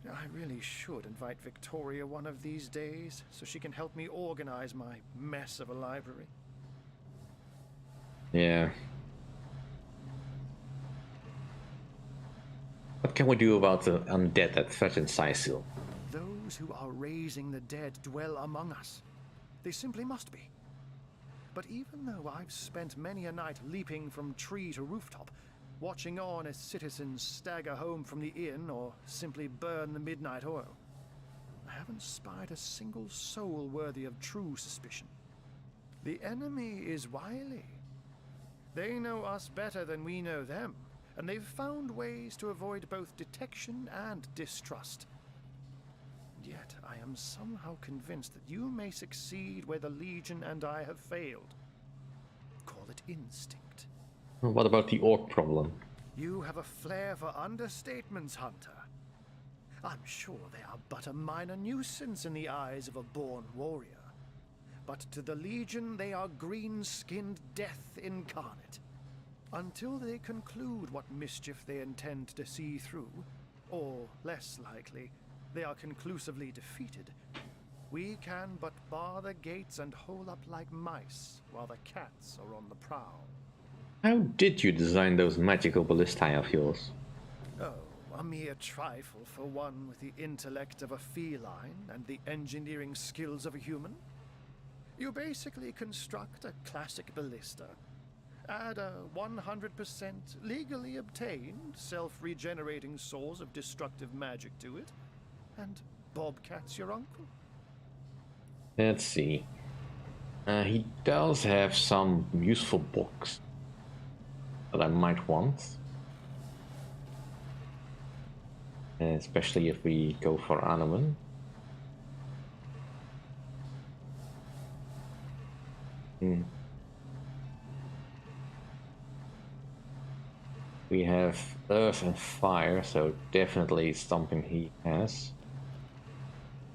I really should invite Victoria one of these days, so she can help me organize my mess of a library. Yeah. What can we do about the undead that threaten Cecil? Those who are raising the dead dwell among us. They simply must be. But even though I've spent many a night leaping from tree to rooftop, watching on as citizens stagger home from the inn or simply burn the midnight oil, I haven't spied a single soul worthy of true suspicion. The enemy is wily. They know us better than we know them, and they've found ways to avoid both detection and distrust. Yet I am somehow convinced that you may succeed where the Legion and I have failed. Call it instinct. What about the orc problem? You have a flair for understatements, Hunter. I'm sure they are but a minor nuisance in the eyes of a born warrior. But to the Legion, they are green-skinned death incarnate. Until they conclude what mischief they intend to see through, or, less likely, they are conclusively defeated, we can but bar the gates and hole up like mice while the cats are on the prowl. How did you design those magical ballistae of yours? Oh, A mere trifle for one with the intellect of a feline and the engineering skills of a human. You basically construct a classic ballista, add a 100% legally obtained self-regenerating source of destructive magic to it, and Bobcat's your uncle. Let's see. He does have some useful books that I might want. Especially if we go for Anomen. We have Earth and Fire, so definitely something he has.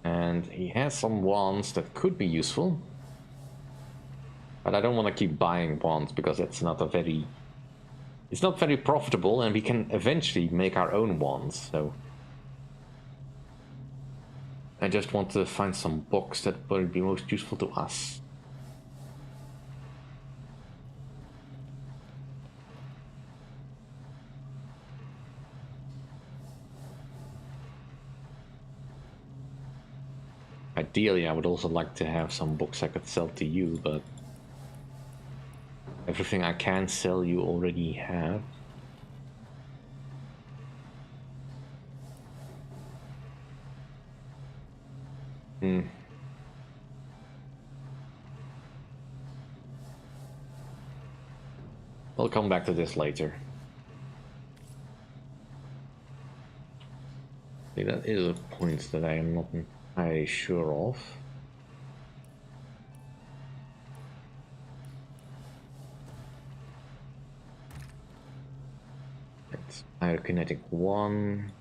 And he has some wands that could be useful. But I don't want to keep buying wands because it's not very profitable, and we can eventually make our own wands, so I just want to find some books that will be most useful to us. Ideally, I would also like to have some books I could sell to you, but everything I can sell you already have. We'll come back to this later. See, that is a point that I am not entirely sure of. It's Pyrokinetic 1.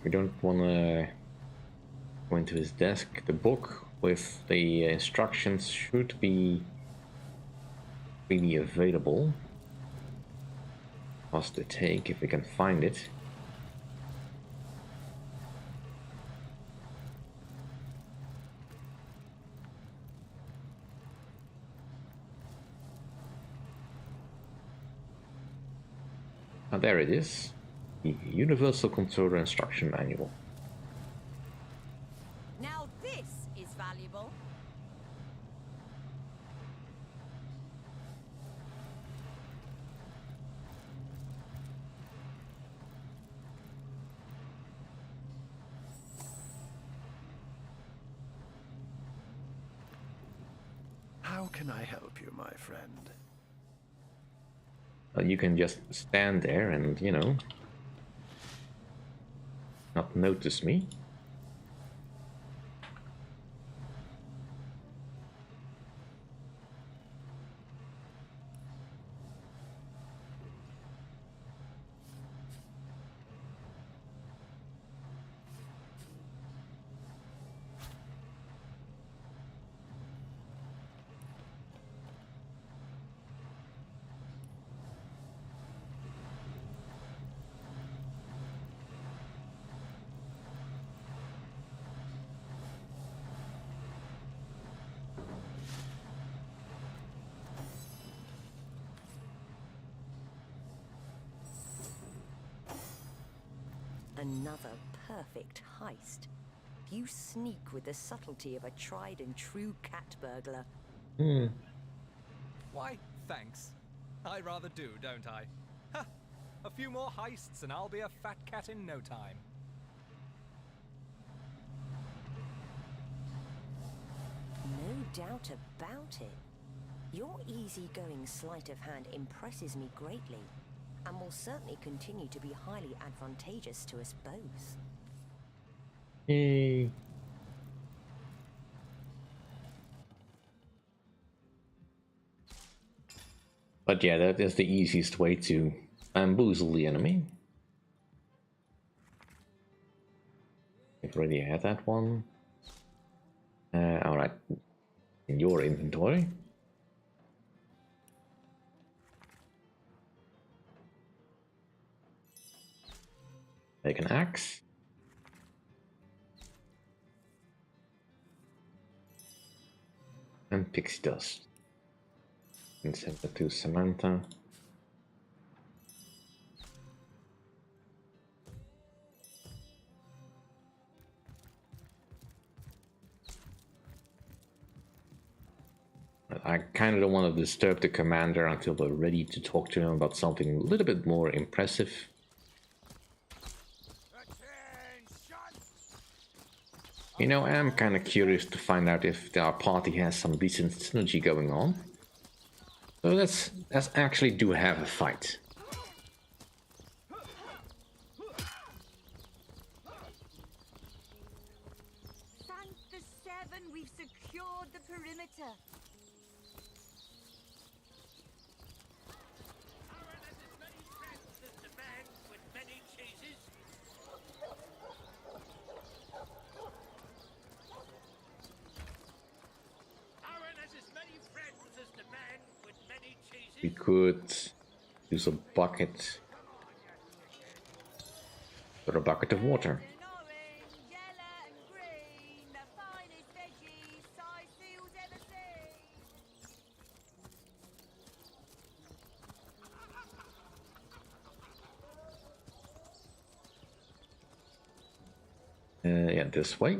We don't want to go into his desk. The book with the instructions should be freely available for us to take if we can find it. Ah, there it is. The Universal Controller Instruction Manual. Now this is valuable. How can I help you, my friend? You can just stand there and, you know, not notice me. Another perfect heist. You sneak with the subtlety of a tried and true cat burglar. Why, thanks. I rather do, don't I? Ha! A few more heists and I'll be a fat cat in no time. No doubt about it. Your easygoing sleight of hand impresses me greatly, and will certainly continue to be highly advantageous to us both. Yay. But yeah, that is the easiest way to bamboozle the enemy. We've already had that one. Alright. In your inventory. Take an axe. And pixie dust. And send it to Samantha. I kind of don't want to disturb the commander until we're ready to talk to him about something a little bit more impressive. You know, I'm kind of curious to find out if our party has some decent synergy going on. So let's actually do have a fight. Thank the Seven, we've secured the perimeter. We could use a bucket or a bucket of water. Yeah, this way.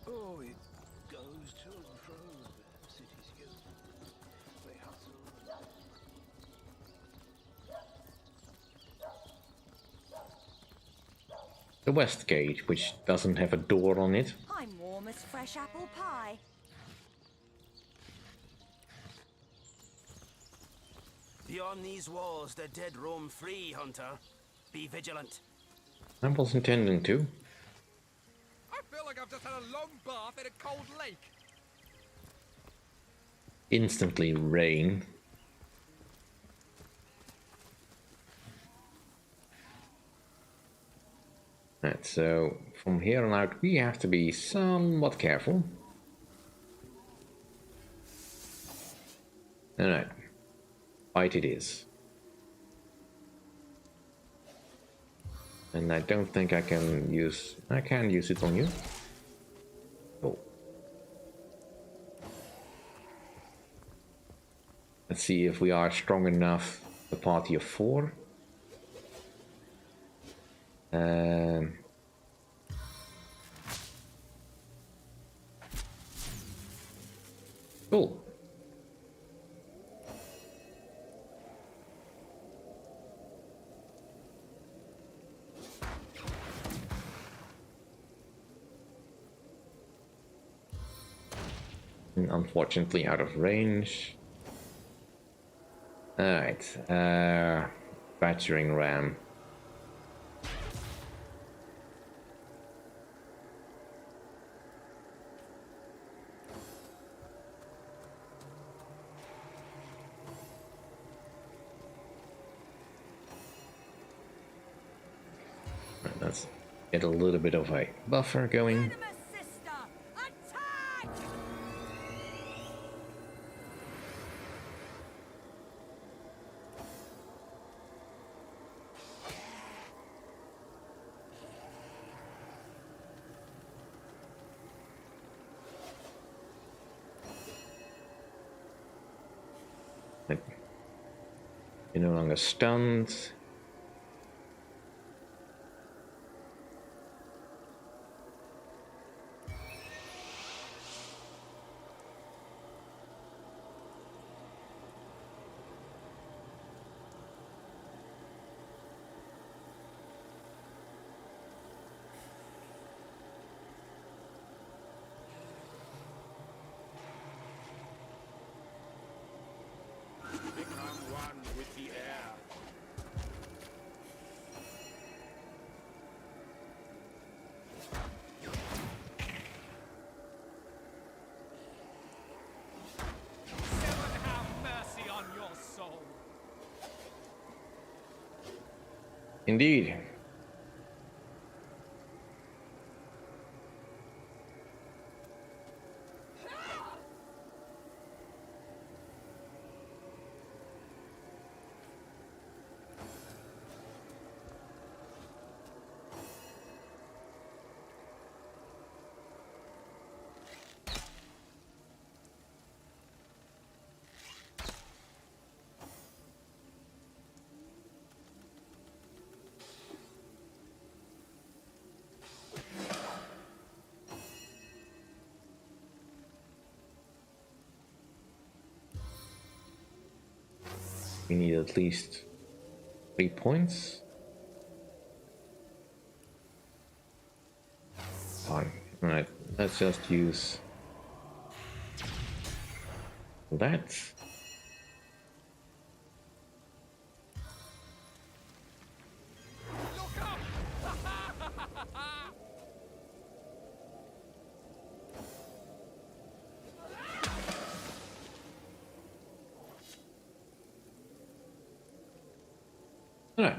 Oh, it goes to and fro. Cities here. They hustle. The west gate, which doesn't have a door on it. I'm warm as fresh apple pie. Beyond these walls, the dead roam free, Hunter. Be vigilant. I was intending to. I feel like I've just had a long bath in a cold lake. Instantly rain. Right, so from here on out we have to be somewhat careful. Alright. Fight it is. And I don't think I can use it on you. Oh. Let's see if we are strong enough, a party of 4. Cool. Unfortunately out of range. Alright, battering ram. Right, let's get a little bit of a buffer going. You're no longer stunned. Become one with the air. Heaven have mercy on your soul. Indeed. We need at least 3 points. Fine. Alright, let's just use that. Alright.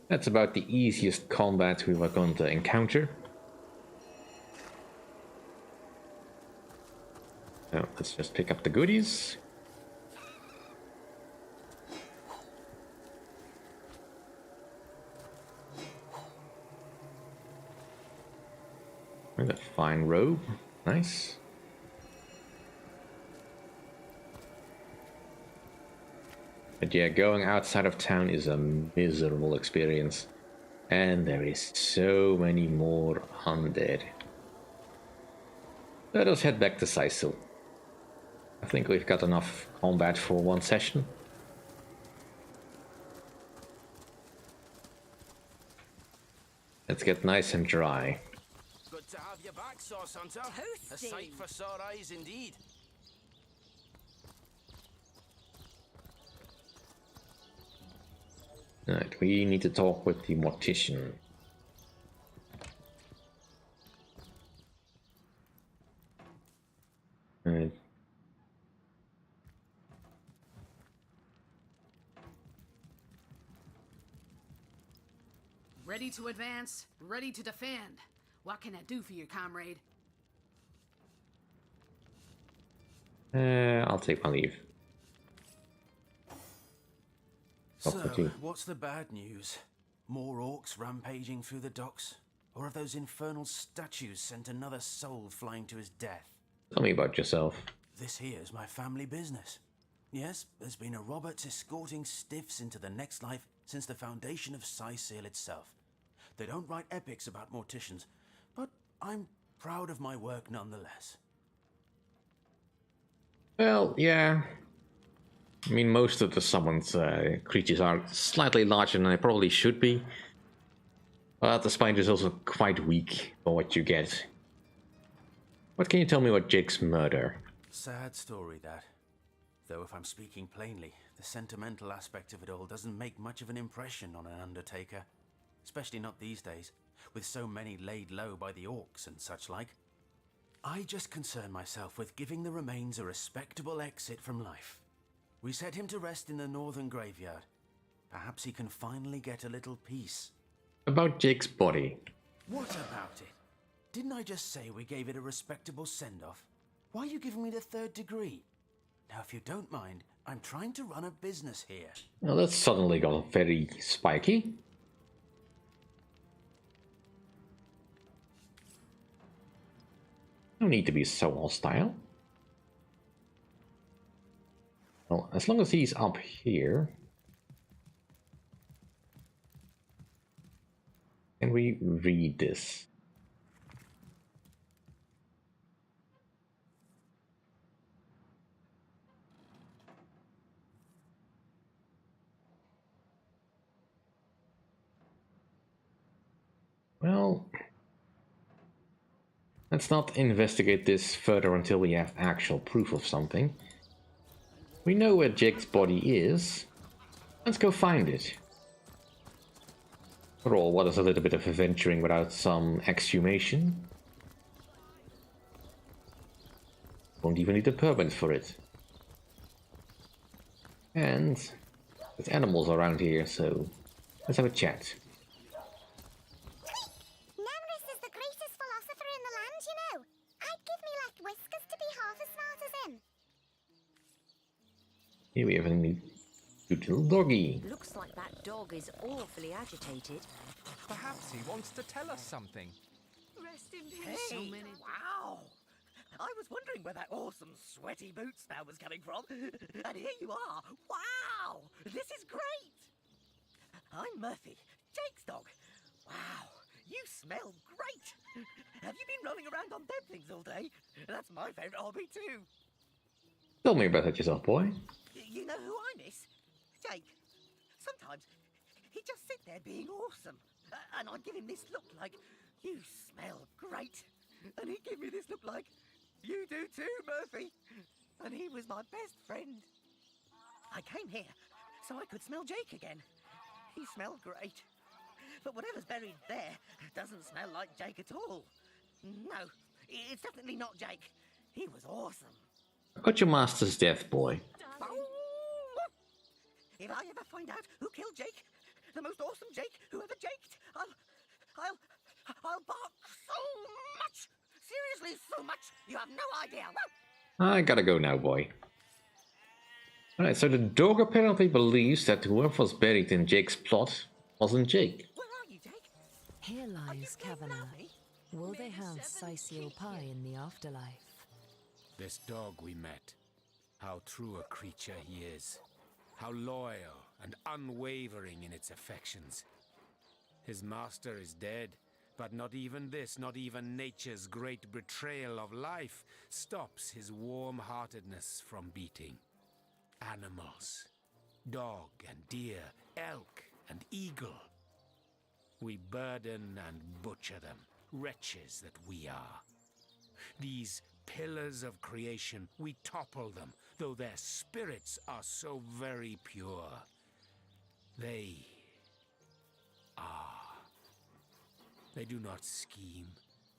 That's about the easiest combat we were going to encounter. Now, let's just pick up the goodies. And a fine robe. Nice. But yeah, going outside of town is a miserable experience. And there is so many more undead. Let us head back to Sicil. I think we've got enough combat for one session. Let's get nice and dry. Good to have you back, Sauce Hunter. A sight for sore eyes indeed. Alright, we need to talk with the mortician. Alright. Ready to advance, ready to defend. What can I do for you, comrade? I'll take my leave. So, what's the bad news? More orcs rampaging through the docks? Or have those infernal statues sent another soul flying to his death? Tell me about yourself. This here's my family business. Yes, there's been a Roberts escorting stiffs into the next life since the foundation of Sicil itself. They don't write epics about morticians, but I'm proud of my work nonetheless. Well, yeah. I mean, most of the summoned creatures are slightly larger than they probably should be. But the spider is also quite weak for what you get. What can you tell me about Jake's murder? Sad story, that. Though if I'm speaking plainly, the sentimental aspect of it all doesn't make much of an impression on an undertaker. Especially not these days, with so many laid low by the orcs and such like. I just concern myself with giving the remains a respectable exit from life. We set him to rest in the northern graveyard. Perhaps he can finally get a little peace. About Jake's body. What about it? Didn't I just say we gave it a respectable send-off? Why are you giving me the 3rd degree? Now, if you don't mind, I'm trying to run a business here. Well, that suddenly got very spiky. No need to be so hostile. Well, as long as he's up here. Can we read this? Well, let's not investigate this further until we have actual proof of something. We know where Jake's body is. Let's go find it. After all, what is a little bit of adventuring without some exhumation? Won't even need a permit for it. And there's animals around here, so let's have a chat. Nemris is the greatest philosopher in the land, you know. I'd give me left whiskers to be half as smart as him. Here we have a cute little doggy. Looks like that dog is awfully agitated. Perhaps he wants to tell us something. Rest in Hey, peace. So many. wow! I was wondering where that awesome sweaty boot smell was coming from. And here you are. Wow! This is great! I'm Murphy, Jake's dog. Wow, you smell great! Have you been rolling around on dead things all day? That's my favourite hobby too. Tell me about yourself, boy. You know who I miss? Jake. Sometimes he'd just sit there being awesome. And I'd give him this look like, you smell great. And he'd give me this look like, you do too, Murphy. And he was my best friend. I came here so I could smell Jake again. He smelled great. But whatever's buried there doesn't smell like Jake at all. No, it's definitely not Jake. He was awesome. I got your master's death, boy. If I ever find out who killed Jake, the most awesome Jake who ever jaked, I'll bark so much. Seriously, so much. You have no idea. I gotta go now, boy. Alright, so the dog apparently believes that whoever was buried in Jake's plot wasn't Jake. Here lies Kavanagh. Will they have Sisal pie in the afterlife? This dog we met, how true a creature he is. How loyal and unwavering in its affections. His master is dead, but not even this, not even nature's great betrayal of life, stops his warm-heartedness from beating. Animals, dog and deer, elk and eagle. We burden and butcher them, wretches that we are. These pillars of creation, we topple them, though their spirits are so very pure. They are. They do not scheme.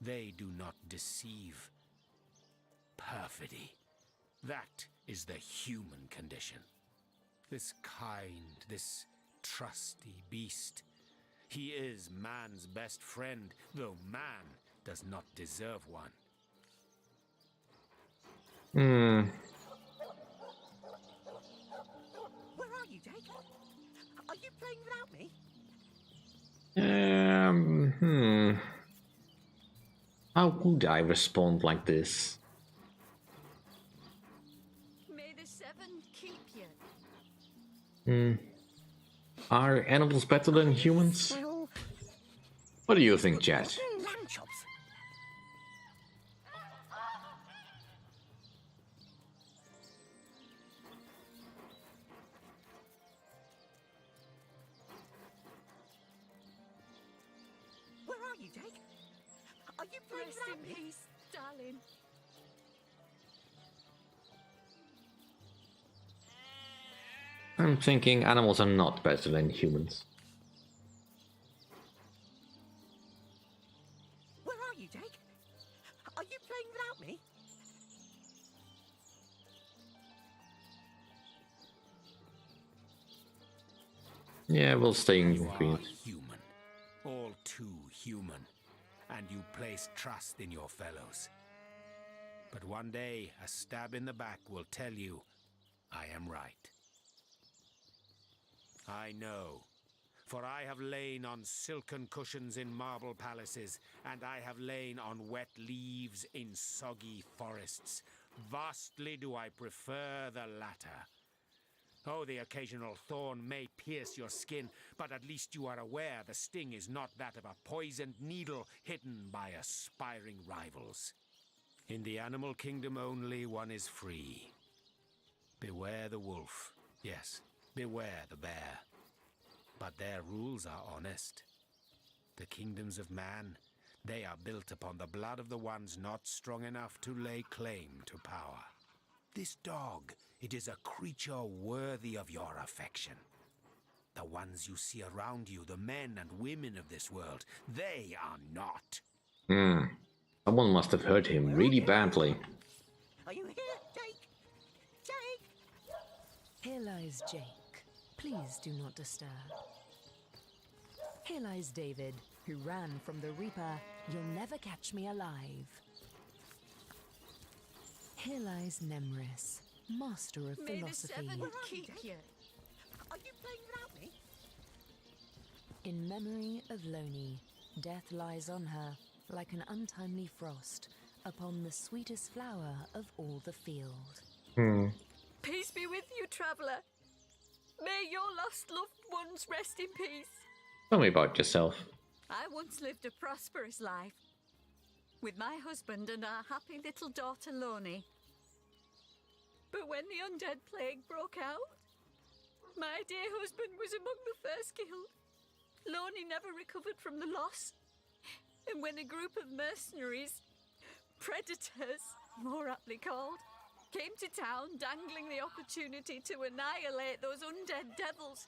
They do not deceive. Perfidy. That is the human condition. This kind, this trusty beast. He is man's best friend, though man does not deserve one. Hmm. Where are you, Jake? Are you playing without me? How would I respond like this? May the seven keep you. Are animals better than humans? What do you think, chat? Lamb chops. Where are you, Jake? Are you playing Rest without in me? peace, darling. I'm thinking animals are not better than humans. Where are you, Jake? Are you playing without me? Yeah, we'll stay in You are between. human, all too human, and you place trust in your fellows. But one day, a stab in the back will tell you, I am right. I know, for I have lain on silken cushions in marble palaces, and I have lain on wet leaves in soggy forests. Vastly do I prefer the latter. Oh, the occasional thorn may pierce your skin, but at least you are aware the sting is not that of a poisoned needle hidden by aspiring rivals. In the animal kingdom only one is free. Beware the wolf. Yes, beware the bear. But their rules are honest. The kingdoms of man, they are built upon the blood of the ones not strong enough to lay claim to power. This dog, it is a creature worthy of your affection. The ones you see around you, the men and women of this world, they are not. Someone must have hurt him really badly. Are you here, Jake? Jake! Here lies Jake. Please do not disturb. Here lies David, who ran from the Reaper. You'll never catch me alive. Here lies Nemris, master of May philosophy. the seven keep you. Are you playing without me? In memory of Loni, death lies on her, like an untimely frost, upon the sweetest flower of all the field. Peace be with you, traveller. May your lost loved ones rest in peace. Tell me about yourself. I once lived a prosperous life with my husband and our happy little daughter Loni. But when the undead plague broke out, my dear husband was among the first killed. Loney never recovered from the loss. And when a group of mercenaries, predators, more aptly called, came to town dangling the opportunity to annihilate those undead devils,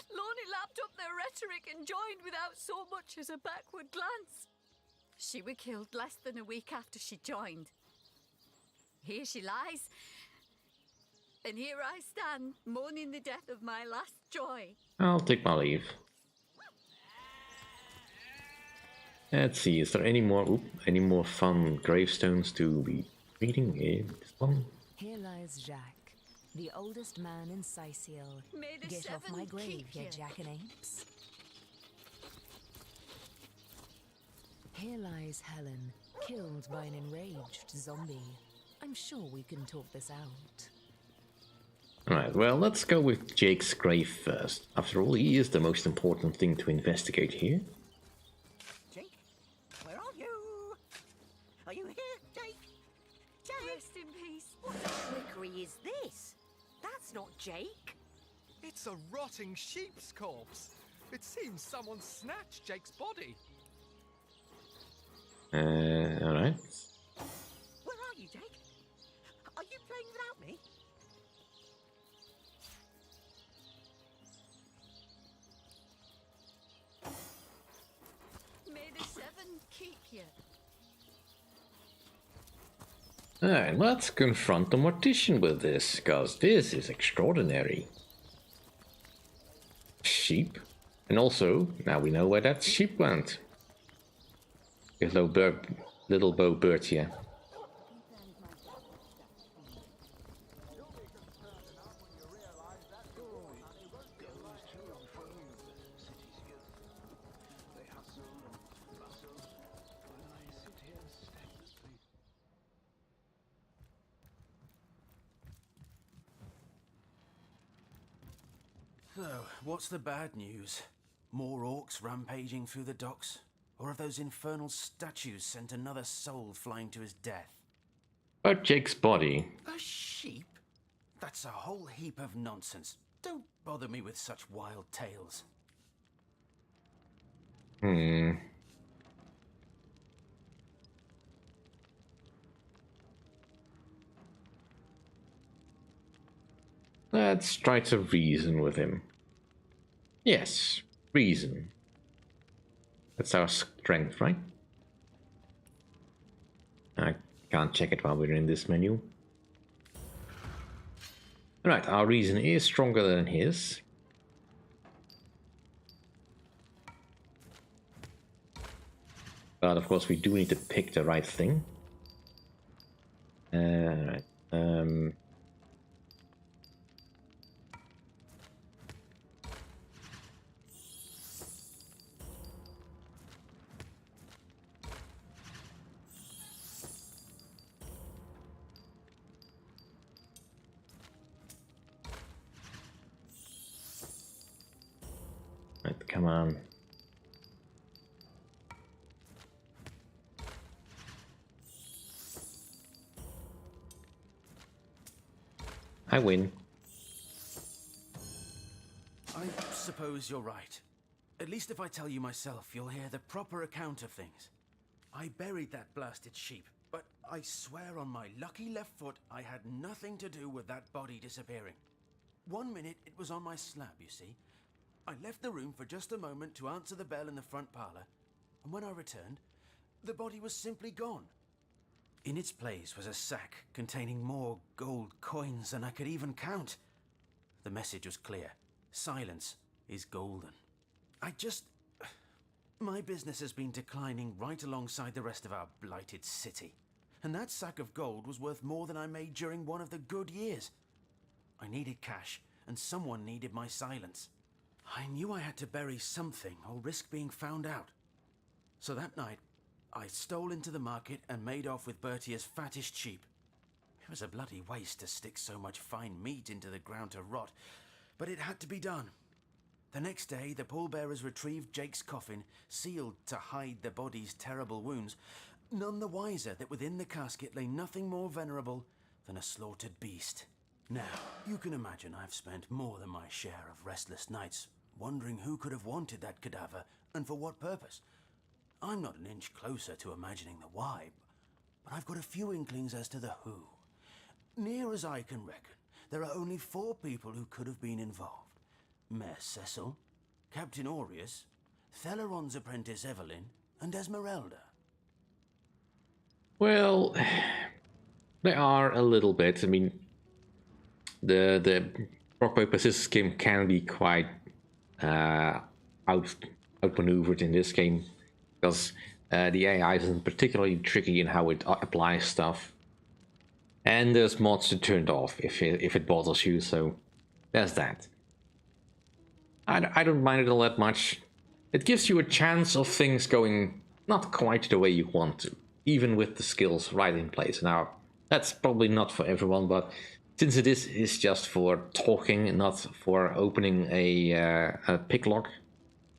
Loney lapped up their rhetoric and joined without so much as a backward glance. She were killed less than a week after she joined. Here she lies, and here I stand, mourning the death of my last joy. I'll take my leave. Let's see, is there any more fun gravestones to be reading in this one? Here lies Jacques, the oldest man in Syciel. Get off my grave, you jackanapes. Here lies Helen, killed by an enraged zombie. I'm sure we can talk this out. Alright, well, let's go with Jake's grave first. After all, he is the most important thing to investigate here. Jake, where are you? Are you here, Jake? Jake! Rest in peace. What trickery is this? That's not Jake. It's a rotting sheep's corpse. It seems someone snatched Jake's body. Alright. Where are you, Jake? Are you playing without me? May the seven keep you. Alright, let's confront the mortician with this, because this is extraordinary. Sheep. And also, now we know where that sheep went. Little Bo Bertia. So, what's the bad news? More orcs rampaging through the docks? Or have those infernal statues sent another soul flying to his death? About Jake's body. A sheep? That's a whole heap of nonsense. Don't bother me with such wild tales. Let's try to reason with him. Yes, reason. That's our strength, right? I can't check it while we're in this menu. Alright, our reason is stronger than his. But of course we do need to pick the right thing. Alright, come on. I win. I suppose you're right. At least if I tell you myself, you'll hear the proper account of things. I buried that blasted sheep, but I swear on my lucky left foot I had nothing to do with that body disappearing. 1 minute it was on my slab, you see. I left the room for just a moment to answer the bell in the front parlour, and when I returned, the body was simply gone. In its place was a sack containing more gold coins than I could even count. The message was clear. Silence is golden. My business has been declining right alongside the rest of our blighted city, and that sack of gold was worth more than I made during one of the good years. I needed cash, and someone needed my silence. I knew I had to bury something or risk being found out. So that night, I stole into the market and made off with Bertia's fattest sheep. It was a bloody waste to stick so much fine meat into the ground to rot, but it had to be done. The next day, the pallbearers retrieved Jake's coffin, sealed to hide the body's terrible wounds, none the wiser that within the casket lay nothing more venerable than a slaughtered beast. Now, you can imagine I've spent more than my share of restless nights wondering who could have wanted that cadaver and for what purpose. I'm not an inch closer to imagining the why, but I've got a few inklings as to the who. Near as I can reckon, there are only 4 people who could have been involved. Mayor Cecil, Captain Aureus, Theleron's apprentice Evelyn, and Esmeralda. Well, there are a little bit. I mean, the rock paper scissors game can be quite outmaneuvered in this game because the AI isn't particularly tricky in how it applies stuff, and there's mods to turn it off if it bothers you. So there's that. I don't mind it all that much. It gives you a chance of things going not quite the way you want to, even with the skills right in place. Now, that's probably not for everyone, but since it is just for talking and not for opening a pick lock,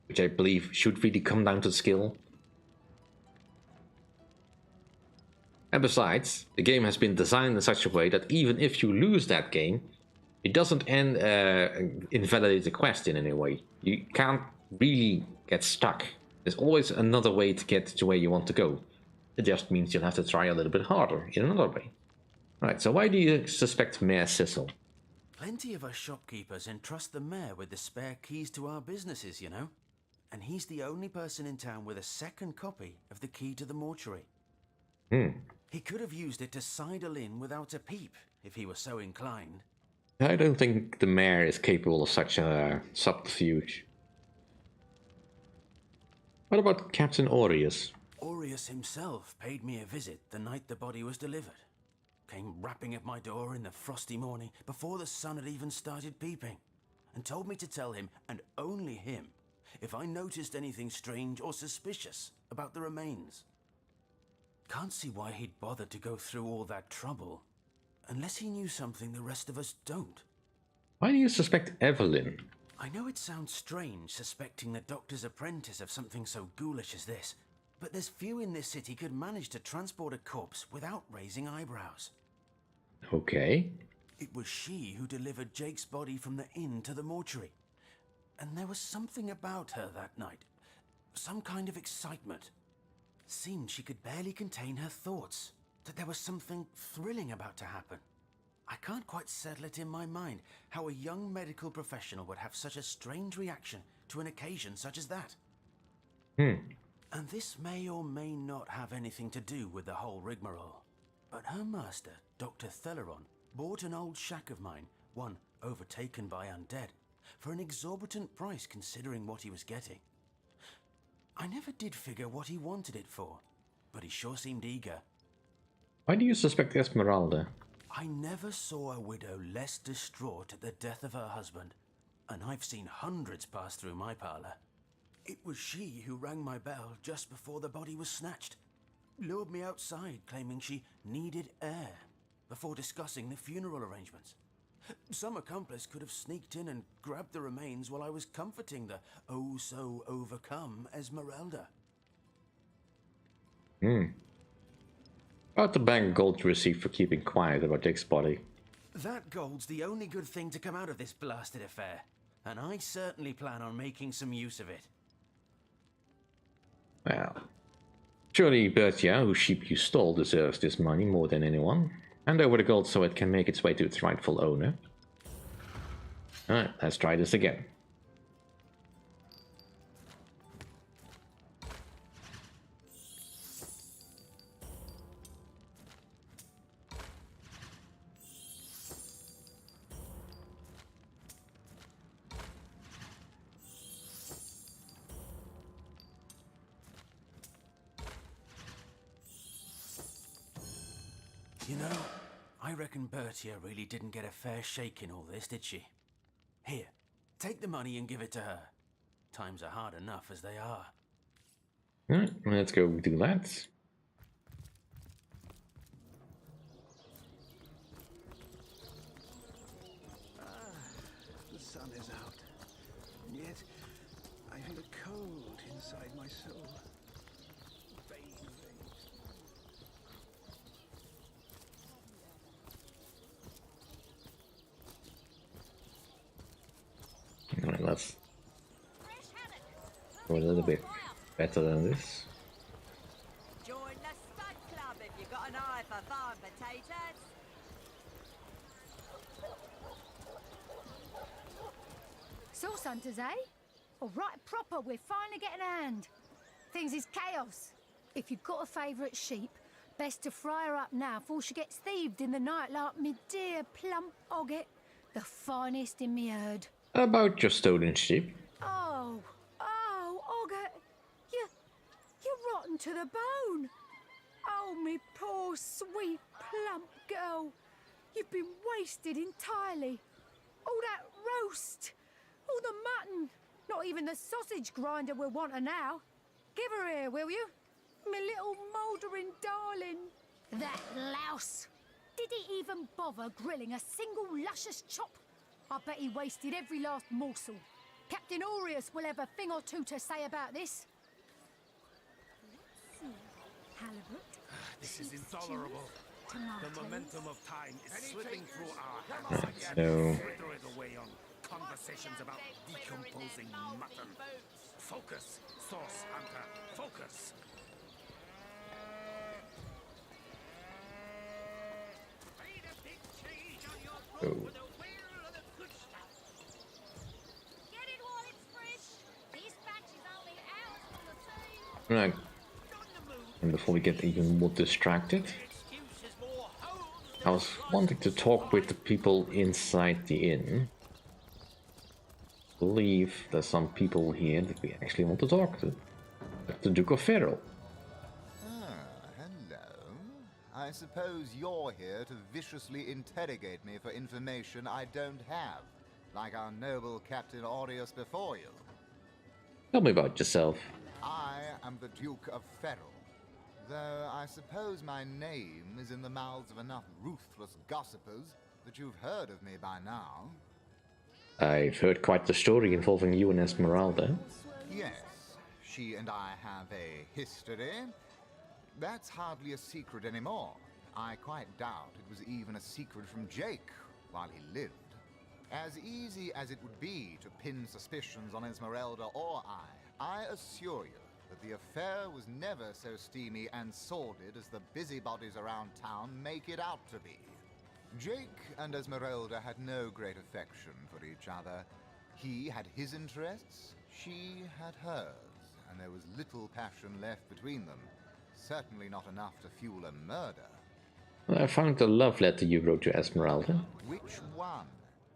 which I believe should really come down to skill. And besides, the game has been designed in such a way that even if you lose that game, it doesn't invalidate the quest in any way. You can't really get stuck. There's always another way to get to where you want to go. It just means you'll have to try a little bit harder in another way. Right, so why do you suspect Mayor Cecil? Plenty of us shopkeepers entrust the mayor with the spare keys to our businesses, you know. And he's the only person in town with a second copy of the key to the mortuary. He could have used it to sidle in without a peep, if he were so inclined. I don't think the mayor is capable of such a subterfuge. What about Captain Aureus? Aureus himself paid me a visit the night the body was delivered. Came rapping at my door in the frosty morning before the sun had even started peeping, and told me to tell him, and only him, if I noticed anything strange or suspicious about the remains. Can't see why he'd bothered to go through all that trouble, unless he knew something the rest of us don't. Why do you suspect Evelyn? I know it sounds strange suspecting the doctor's apprentice of something so ghoulish as this, but there's few in this city could manage to transport a corpse without raising eyebrows. Okay. It was she who delivered Jake's body from the inn to the mortuary. And there was something about her that night. Some kind of excitement. Seemed she could barely contain her thoughts. That there was something thrilling about to happen. I can't quite settle it in my mind how a young medical professional would have such a strange reaction to an occasion such as that. And this may or may not have anything to do with the whole rigmarole. But her master, Dr. Theleron, bought an old shack of mine, one overtaken by undead, for an exorbitant price considering what he was getting. I never did figure what he wanted it for, but he sure seemed eager. Why do you suspect Esmeralda? I never saw a widow less distraught at the death of her husband, and I've seen hundreds pass through my parlor. It was she who rang my bell just before the body was snatched, lured me outside claiming she needed air, before discussing the funeral arrangements. Some accomplice could have sneaked in and grabbed the remains while I was comforting the oh-so-overcome Esmeralda. About the bank gold you received for keeping quiet about Jake's body. That gold's the only good thing to come out of this blasted affair, and I certainly plan on making some use of it. Well, surely Bertia, whose sheep you stole, deserves this money more than anyone. Hand over the gold so it can make its way to its rightful owner. Alright, let's try this again. You know, I reckon Bertia really didn't get a fair shake in all this, did she? Here, take the money and give it to her. Times are hard enough as they are. Alright, let's go do that. The sun is out, and yet I feel a cold inside my soul. let's go a little bit better than this. Join the stud club if you got an eye for farm potatoes. Sauce hunters, eh? All right, proper, we're finally getting a hand. Things is chaos. If you've got a favourite sheep, best to fry her up now before she gets thieved in the night like me dear plump Ogget, the finest in me herd. About your stolen sheep. Oh, Ogget, you're rotten to the bone. Oh, me poor, sweet, plump girl. You've been wasted entirely. All that roast, all the mutton, not even the sausage grinder will want her now. Give her here, will you? Me little mouldering darling. That louse. Did he even bother grilling a single luscious chop? I bet he wasted every last morsel. Captain Aureus will have a thing or two to say about this. Let's see. Halibut. This is intolerable. The momentum of time is slipping through our hands. So Throw it away on conversations about decomposing mutton. Focus, Sauce Hunter. Focus. Oh. Right. And before we get even more distracted, I was wanting to talk with the people inside the inn. I believe there's some people here that we actually want to talk to. Like the Duke of Ferrell. Hello. I suppose you're here to viciously interrogate me for information I don't have, like our noble Captain Aureus before you. Tell me about yourself. I am the Duke of Ferrell, though I suppose my name is in the mouths of enough ruthless gossipers that you've heard of me by now. I've heard quite the story involving you and Esmeralda. Yes, she and I have a history. That's hardly a secret anymore. I quite doubt it was even a secret from Jake while he lived. As easy as it would be to pin suspicions on Esmeralda or I assure you that the affair was never so steamy and sordid as the busybodies around town make it out to be. Jake and Esmeralda had no great affection for each other. He had his interests, she had hers, and there was little passion left between them. Certainly not enough to fuel a murder. Well, I found the love letter you wrote to Esmeralda. Which one?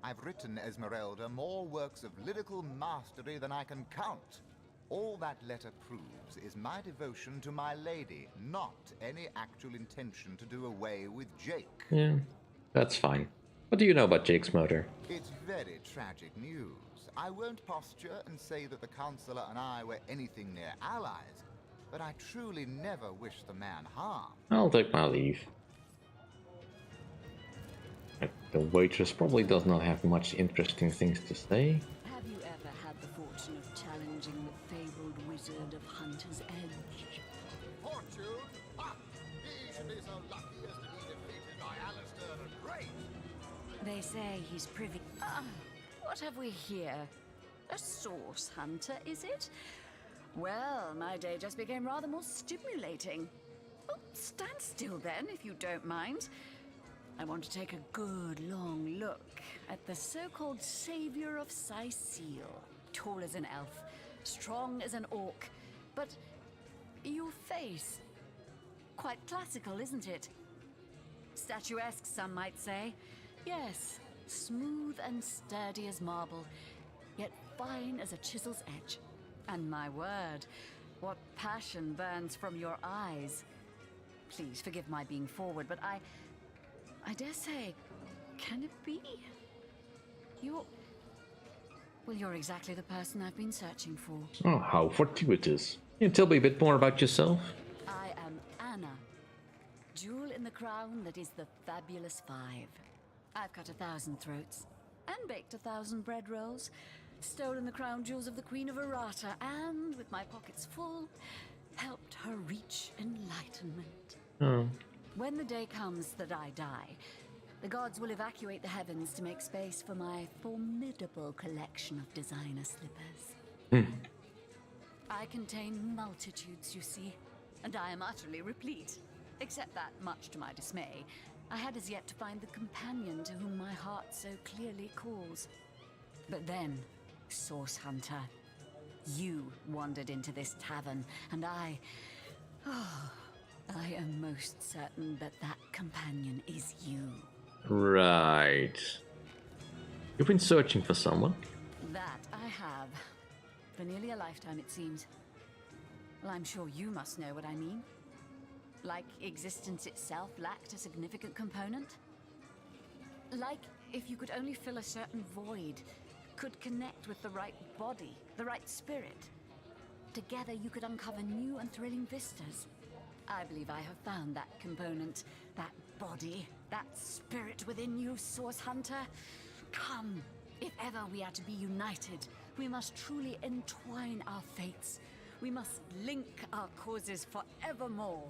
I've written Esmeralda more works of lyrical mastery than I can count. All that letter proves is my devotion to my lady, not any actual intention to do away with Jake. Yeah, that's fine. What do you know about Jake's murder? It's very tragic news. I won't posture and say that the Counselor and I were anything near allies, but I truly never wished the man harm. I'll take my leave. The waitress probably does not have much interesting things to say. Have you ever had the fortune of challenging the fabled wizard of Hunter's Edge? Fortune? Ha! He should be so lucky as to be defeated by Alistair the Great. They say he's privy. What have we here? A source hunter, is it? Well, my day just became rather more stimulating. Oh, stand still then, if you don't mind. I want to take a good long look at the so-called savior of Sicile. Tall as an elf, strong as an orc, but your face, quite classical, isn't it? Statuesque, some might say. Yes, smooth and sturdy as marble, yet fine as a chisel's edge. And my word, what passion burns from your eyes. Please forgive my being forward, but I dare say, can it be? You're exactly the person I've been searching for. Oh, how fortuitous. Can you tell me a bit more about yourself? I am Anna, jewel in the crown that is the fabulous 5. I've cut 1,000 throats, and baked 1,000 bread rolls, stolen the crown jewels of the Queen of Errata, and, with my pockets full, helped her reach enlightenment. Oh. When the day comes that I die, The gods will evacuate the heavens to make space for my formidable collection of designer slippers. I contain multitudes, you see, and I am utterly replete. Except that, much to my dismay, I had as yet to find the companion to whom my heart so clearly calls. But then, Source Hunter, you wandered into this tavern, and I am most certain that that companion is you. Right. You've been searching for someone? That I have. For nearly a lifetime, it seems. Well, I'm sure you must know what I mean. Like existence itself lacked a significant component? Like if you could only fill a certain void, could connect with the right body, the right spirit. Together you could uncover new and thrilling vistas. I believe I have found that component, that body, that spirit within you, Source Hunter. Come, if ever we are to be united, we must truly entwine our fates. We must link our causes forevermore.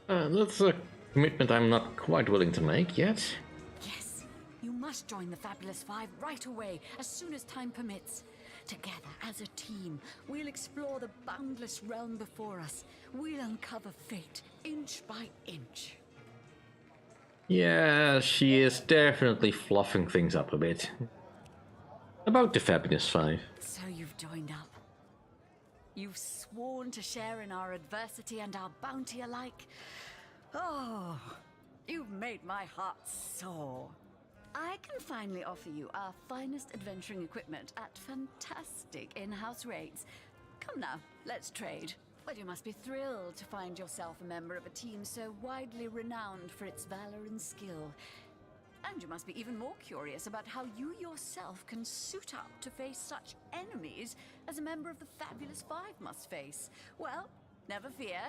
That's a commitment I'm not quite willing to make yet. Yes, you must join the Fabulous Five right away, as soon as time permits. Together, as a team, we'll explore the boundless realm before us. We'll uncover fate, inch by inch. Yeah, she is definitely fluffing things up a bit. About the Fabulous Five. So you've joined up. You've sworn to share in our adversity and our bounty alike. Oh, you've made my heart soar. I can finally offer you our finest adventuring equipment at fantastic in-house rates. Come now, let's trade. Well, you must be thrilled to find yourself a member of a team so widely renowned for its valor and skill. And you must be even more curious about how you yourself can suit up to face such enemies as a member of the Fabulous Five must face. Well, never fear.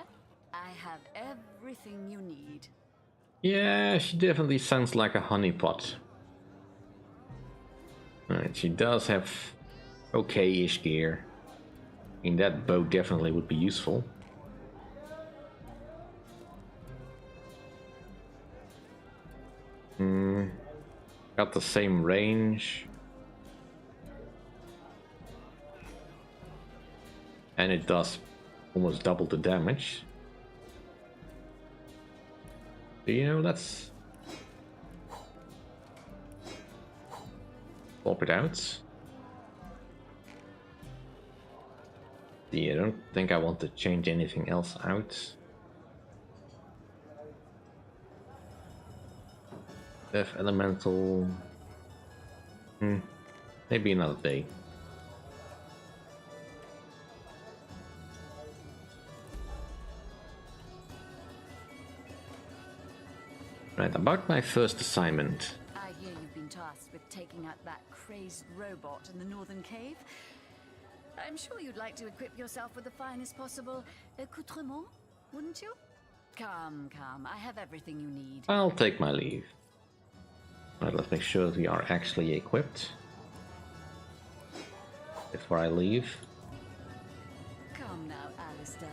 I have everything you need. Yeah, she definitely sounds like a honeypot. Right, she does have okay-ish gear. I mean, that bow definitely would be useful. Got the same range. And it does almost double the damage. So, you know, let's swap it out. Yeah, I don't think I want to change anything else out. Death Elemental. Maybe another day. Right, about my first assignment. I hear you've been tasked with taking out that crazed robot in the northern cave. I'm sure you'd like to equip yourself with the finest possible accoutrement, wouldn't you? Come, come, I have everything you need. I'll take my leave. Right, let's make sure we are actually equipped before I leave. Come now, Alistair.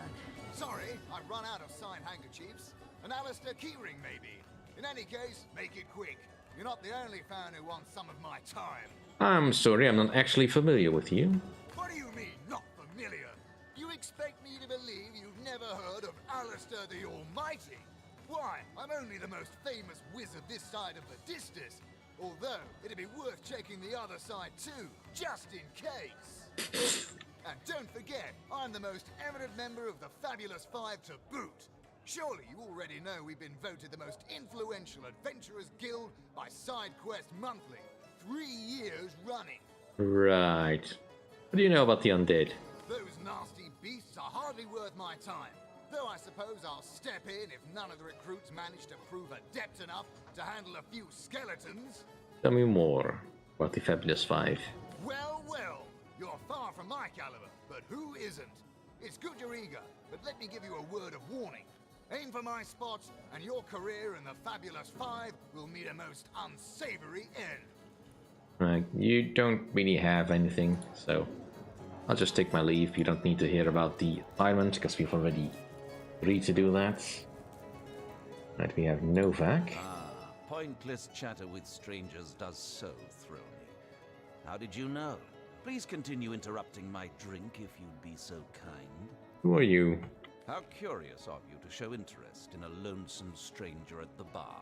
Sorry, I've run out of signed handkerchiefs. An Alistair keyring, maybe. In any case, make it quick. You're not the only fan who wants some of my time. I'm sorry, I'm not actually familiar with you. What do you mean, not familiar? You expect me to believe you've never heard of Alistair the Almighty? Why, I'm only the most famous wizard this side of the Distis. Although, it'd be worth checking the other side too, just in case. And don't forget, I'm the most eminent member of the Fabulous Five to boot. Surely you already know we've been voted the most influential adventurers guild by SideQuest Monthly. 3 years running. Right. What do you know about the undead? Those nasty beasts are hardly worth my time. Though I suppose I'll step in if none of the recruits manage to prove adept enough to handle a few skeletons. Tell me more about the Fabulous Five. Well, well, you're far from my caliber, but who isn't? It's good you're eager, but let me give you a word of warning. Aim for my spots, and your career in the Fabulous Five will meet a most unsavory end. Right, you don't really have anything, so I'll just take my leave. You don't need to hear about the assignment, because we've already agreed to do that. Right, we have Novak. Pointless chatter with strangers does so thrill me. How did you know? Please continue interrupting my drink if you'd be so kind. Who are you? How curious of you to show interest in a lonesome stranger at the bar.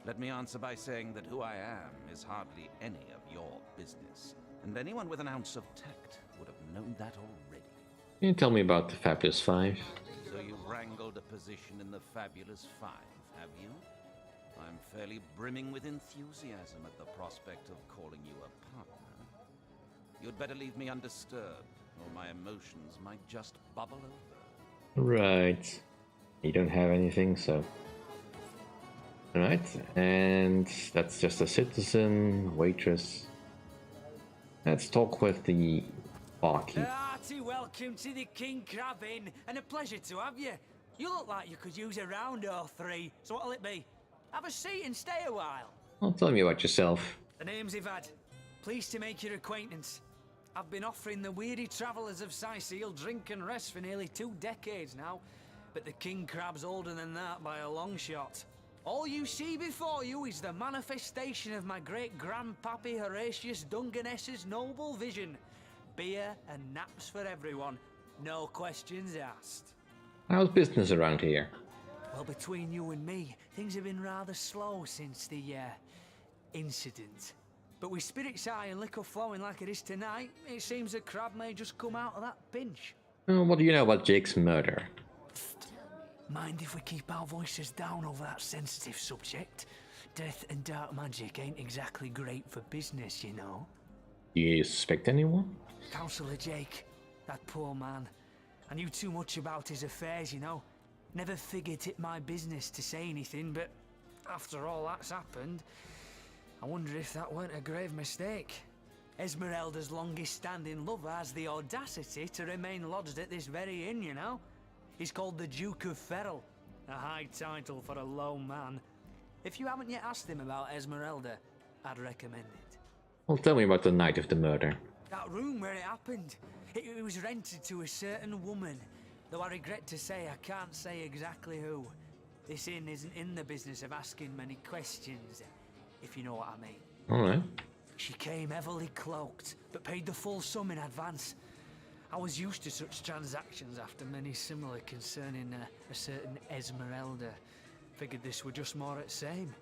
Let me answer by saying that who I am is hardly any of your business, and anyone with an ounce of tact would have known that already. Can you tell me about the Fabulous Five? So you wrangled a position in the Fabulous Five, have you? I'm fairly brimming with enthusiasm at the prospect of calling you a partner. You'd better leave me undisturbed, or my emotions might just bubble over. Right. You don't have anything, so... Alright, and that's just a citizen, waitress. Let's talk with the barkeep. Hearty welcome to the King Crab Inn, and a pleasure to have you. You look like you could use a round or three, so what'll it be? Have a seat and stay a while. Well, tell me about yourself. The name's Ivad. Pleased to make your acquaintance. I've been offering the weary travellers of Sicil drink and rest for nearly 2 decades now, but the King Crab's older than that by a long shot. All you see before you is the manifestation of my great-grandpappy Horatius Dungeness's noble vision. Beer and naps for everyone, no questions asked. How's business around here? Well, between you and me, things have been rather slow since the, incident. But with spirits high and liquor flowing like it is tonight, it seems the crab may just come out of that pinch. What do you know about Jake's murder? Mind if we keep our voices down over that sensitive subject? Death and dark magic ain't exactly great for business, you know. Do you suspect anyone? Councillor Jake, that poor man. I knew too much about his affairs, you know. Never figured it my business to say anything, but after all that's happened, I wonder if that weren't a grave mistake. Esmeralda's longest-standing lover has the audacity to remain lodged at this very inn, you know. He's called the Duke of Ferrell, a high title for a low man. If you haven't yet asked him about Esmeralda, I'd recommend it. Well, tell me about the night of the murder. That room where it happened, it was rented to a certain woman, though I regret to say I can't say exactly who. This inn isn't in the business of asking many questions, if you know what I mean. Alright. She came heavily cloaked, but paid the full sum in advance. I was used to such transactions after many similar concerning a certain Esmeralda. Figured this were just more at same.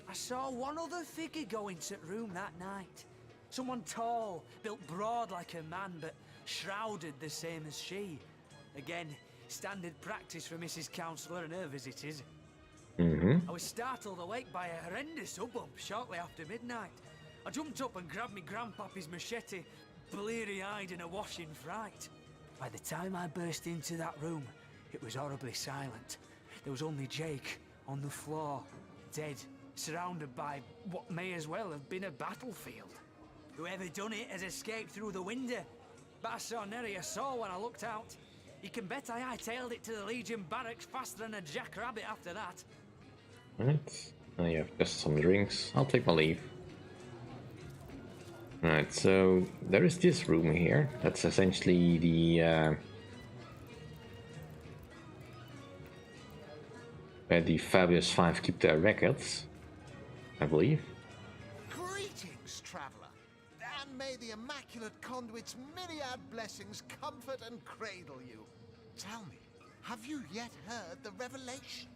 I saw one other figure go into the room that night. Someone tall, built broad like a man, but shrouded the same as she. Again, standard practice for Mrs. Councillor and her visitors. I was startled awake by a horrendous hubbub shortly after midnight. I jumped up and grabbed me grandpappy's machete, bleary-eyed and awash in fright. By the time I burst into that room, it was horribly silent. There was only Jake on the floor, dead, surrounded by what may as well have been a battlefield. Whoever done it has escaped through the window, but I saw nary a soul when I looked out. You can bet I hightailed it to the Legion barracks faster than a jackrabbit after that. Alright, now you have just some drinks. I'll take my leave. Alright, so there is this room here. That's essentially the where the Fabulous Five keep their records, I believe. Greetings, traveller, and may the immaculate conduit's myriad blessings comfort and cradle you. Tell me, have you yet heard the revelation?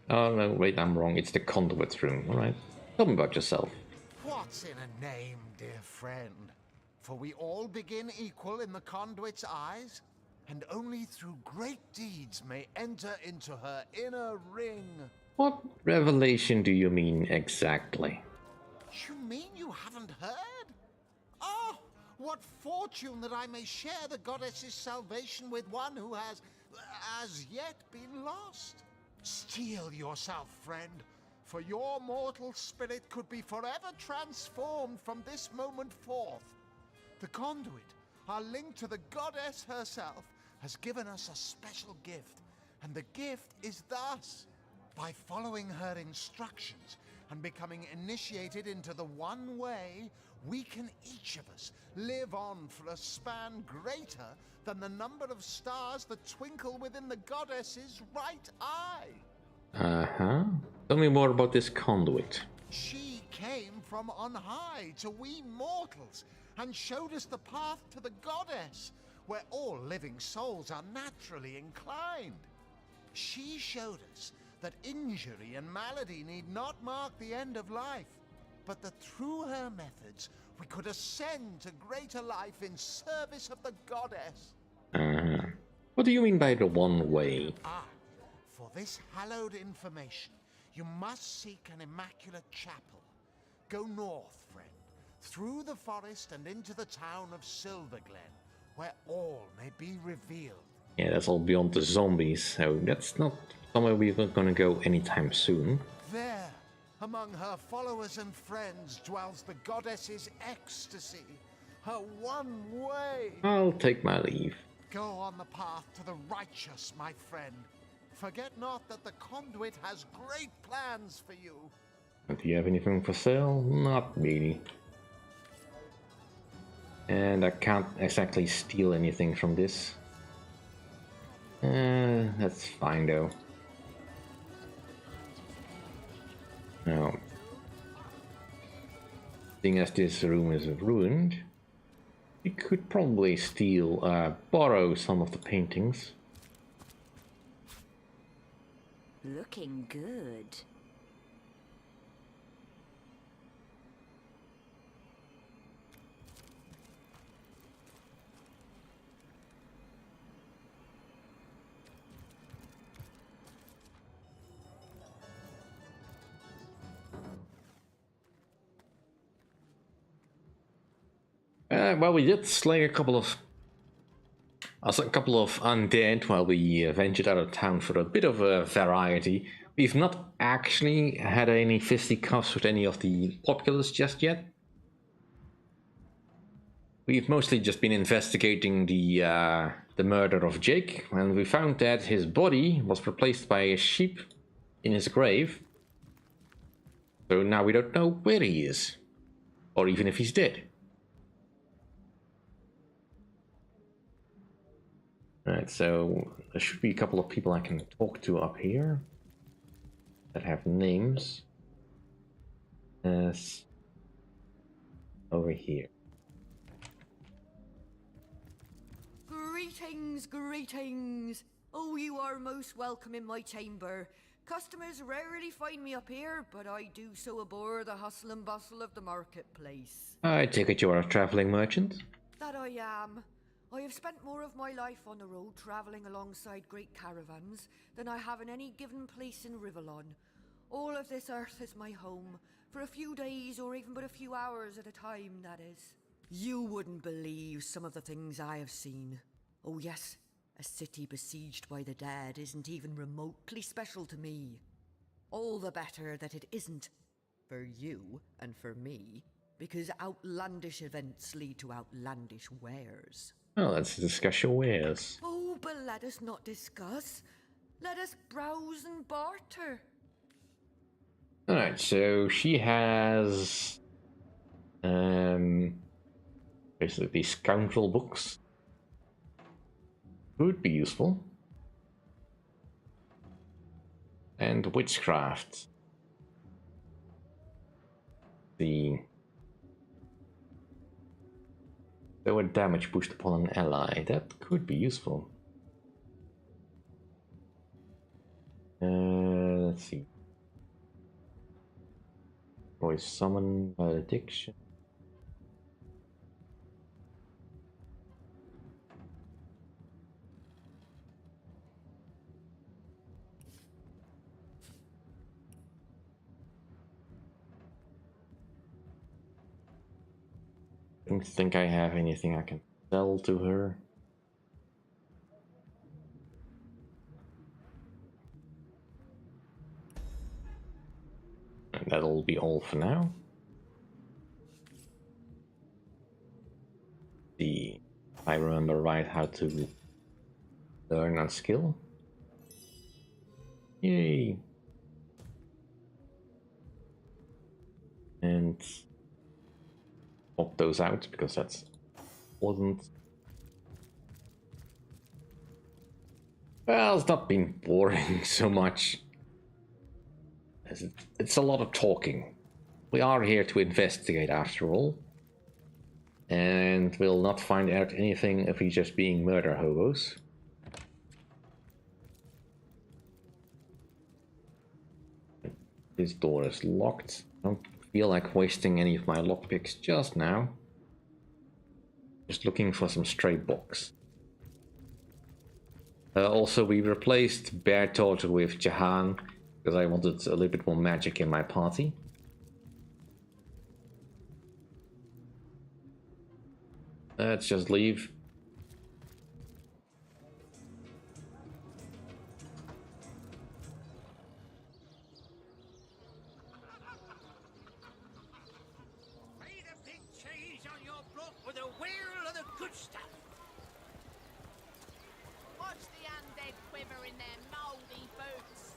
Oh no, wait, I'm wrong. It's the Conduits Room. Alright, tell me about yourself. What's in a name, dear friend? For we all begin equal in the conduit's eyes, and only through great deeds may enter into her inner ring. What revelation do you mean exactly? You mean you haven't heard? Oh, what fortune that I may share the goddess's salvation with one who has, as yet, been lost. Steel yourself, friend, for your mortal spirit could be forever transformed from this moment forth. The conduit, our link to the goddess herself, has given us a special gift, and the gift is thus. By following her instructions and becoming initiated into the one way, we can each of us live on for a span greater than the number of stars that twinkle within the goddess's right eye. Tell me more about this conduit. She came from on high to we mortals and showed us the path to the goddess, where all living souls are naturally inclined. She showed us that injury and malady need not mark the end of life, but that through her methods we could ascend to greater life in service of the goddess. What do you mean by the one way? For this hallowed information, you must seek an immaculate chapel. Go north, friend, through the forest and into the town of Silverglen, where all may be revealed. Yeah, that's all beyond the zombies, so that's not somewhere we're not gonna go anytime soon. There, among her followers and friends, dwells the goddess's ecstasy, her one way. I'll take my leave. Go on the path to the righteous, my friend. Forget not that the conduit has great plans for you. Do you have anything for sale? Not really. And I can't exactly steal anything from this. That's fine though. Now, seeing as this room is ruined, we could probably borrow some of the paintings. Looking good. Well, we did slay a couple of undead while we ventured out of town for a bit of a variety. We've not actually had any fisticuffs with any of the populace just yet. We've mostly just been investigating the murder of Jake, and we found that his body was replaced by a sheep in his grave. So now we don't know where he is, or even if he's dead. Alright, so there should be a couple of people I can talk to up here that have names. Yes, over here. Greetings, greetings. Oh, you are most welcome in my chamber. Customers rarely find me up here, but I do so abhor the hustle and bustle of the marketplace. I take it you are a traveling merchant? That I am. I have spent more of my life on the road travelling alongside great caravans than I have in any given place in Rivellon. All of this earth is my home, for a few days or even but a few hours at a time, that is. You wouldn't believe some of the things I have seen. Oh yes, a city besieged by the dead isn't even remotely special to me. All the better that it isn't, for you and for me, because outlandish events lead to outlandish wares. Well, let's discuss your wares. Oh, but let us not discuss. Let us browse and barter. Alright, so she has basically these scoundrel books. Would be useful. And witchcraft. There were damage pushed upon an ally. That could be useful. Let's see. Voice summon, malediction. I don't think I have anything I can sell to her. And that'll be all for now. See if I remember right how to learn on skill. Yay! And pop those out because that's important. Well, it's not been boring so much. It's a lot of talking. We are here to investigate after all. And we'll not find out anything if we're just being murder hobos. This door is locked. I don't feel like wasting any of my lockpicks just now. Just looking for some stray books. Also, we replaced Bear Torture with Jahan because I wanted a little bit more magic in my party. Let's just leave. Lay the big cheese on your block with a wheel of the good stuff. Watch the undead quiver in their mouldy boots.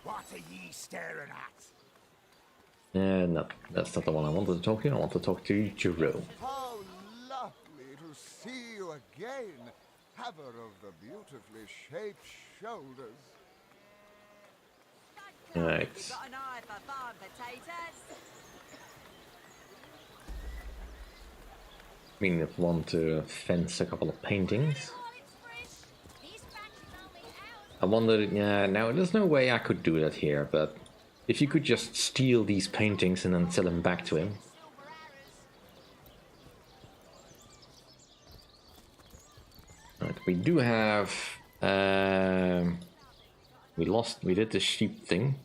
What are ye staring at? No, that's not the one I wanted to talk to. I want to talk to Jerome. How lovely to see you again, haver of the beautifully shaped shoulders. Right. Got an eye for farm potatoes? I mean, if you want to fence a couple of paintings. I wondered, yeah, now there's no way I could do that here, but if you could just steal these paintings and then sell them back to him. Right, we do have, we did the sheep thing.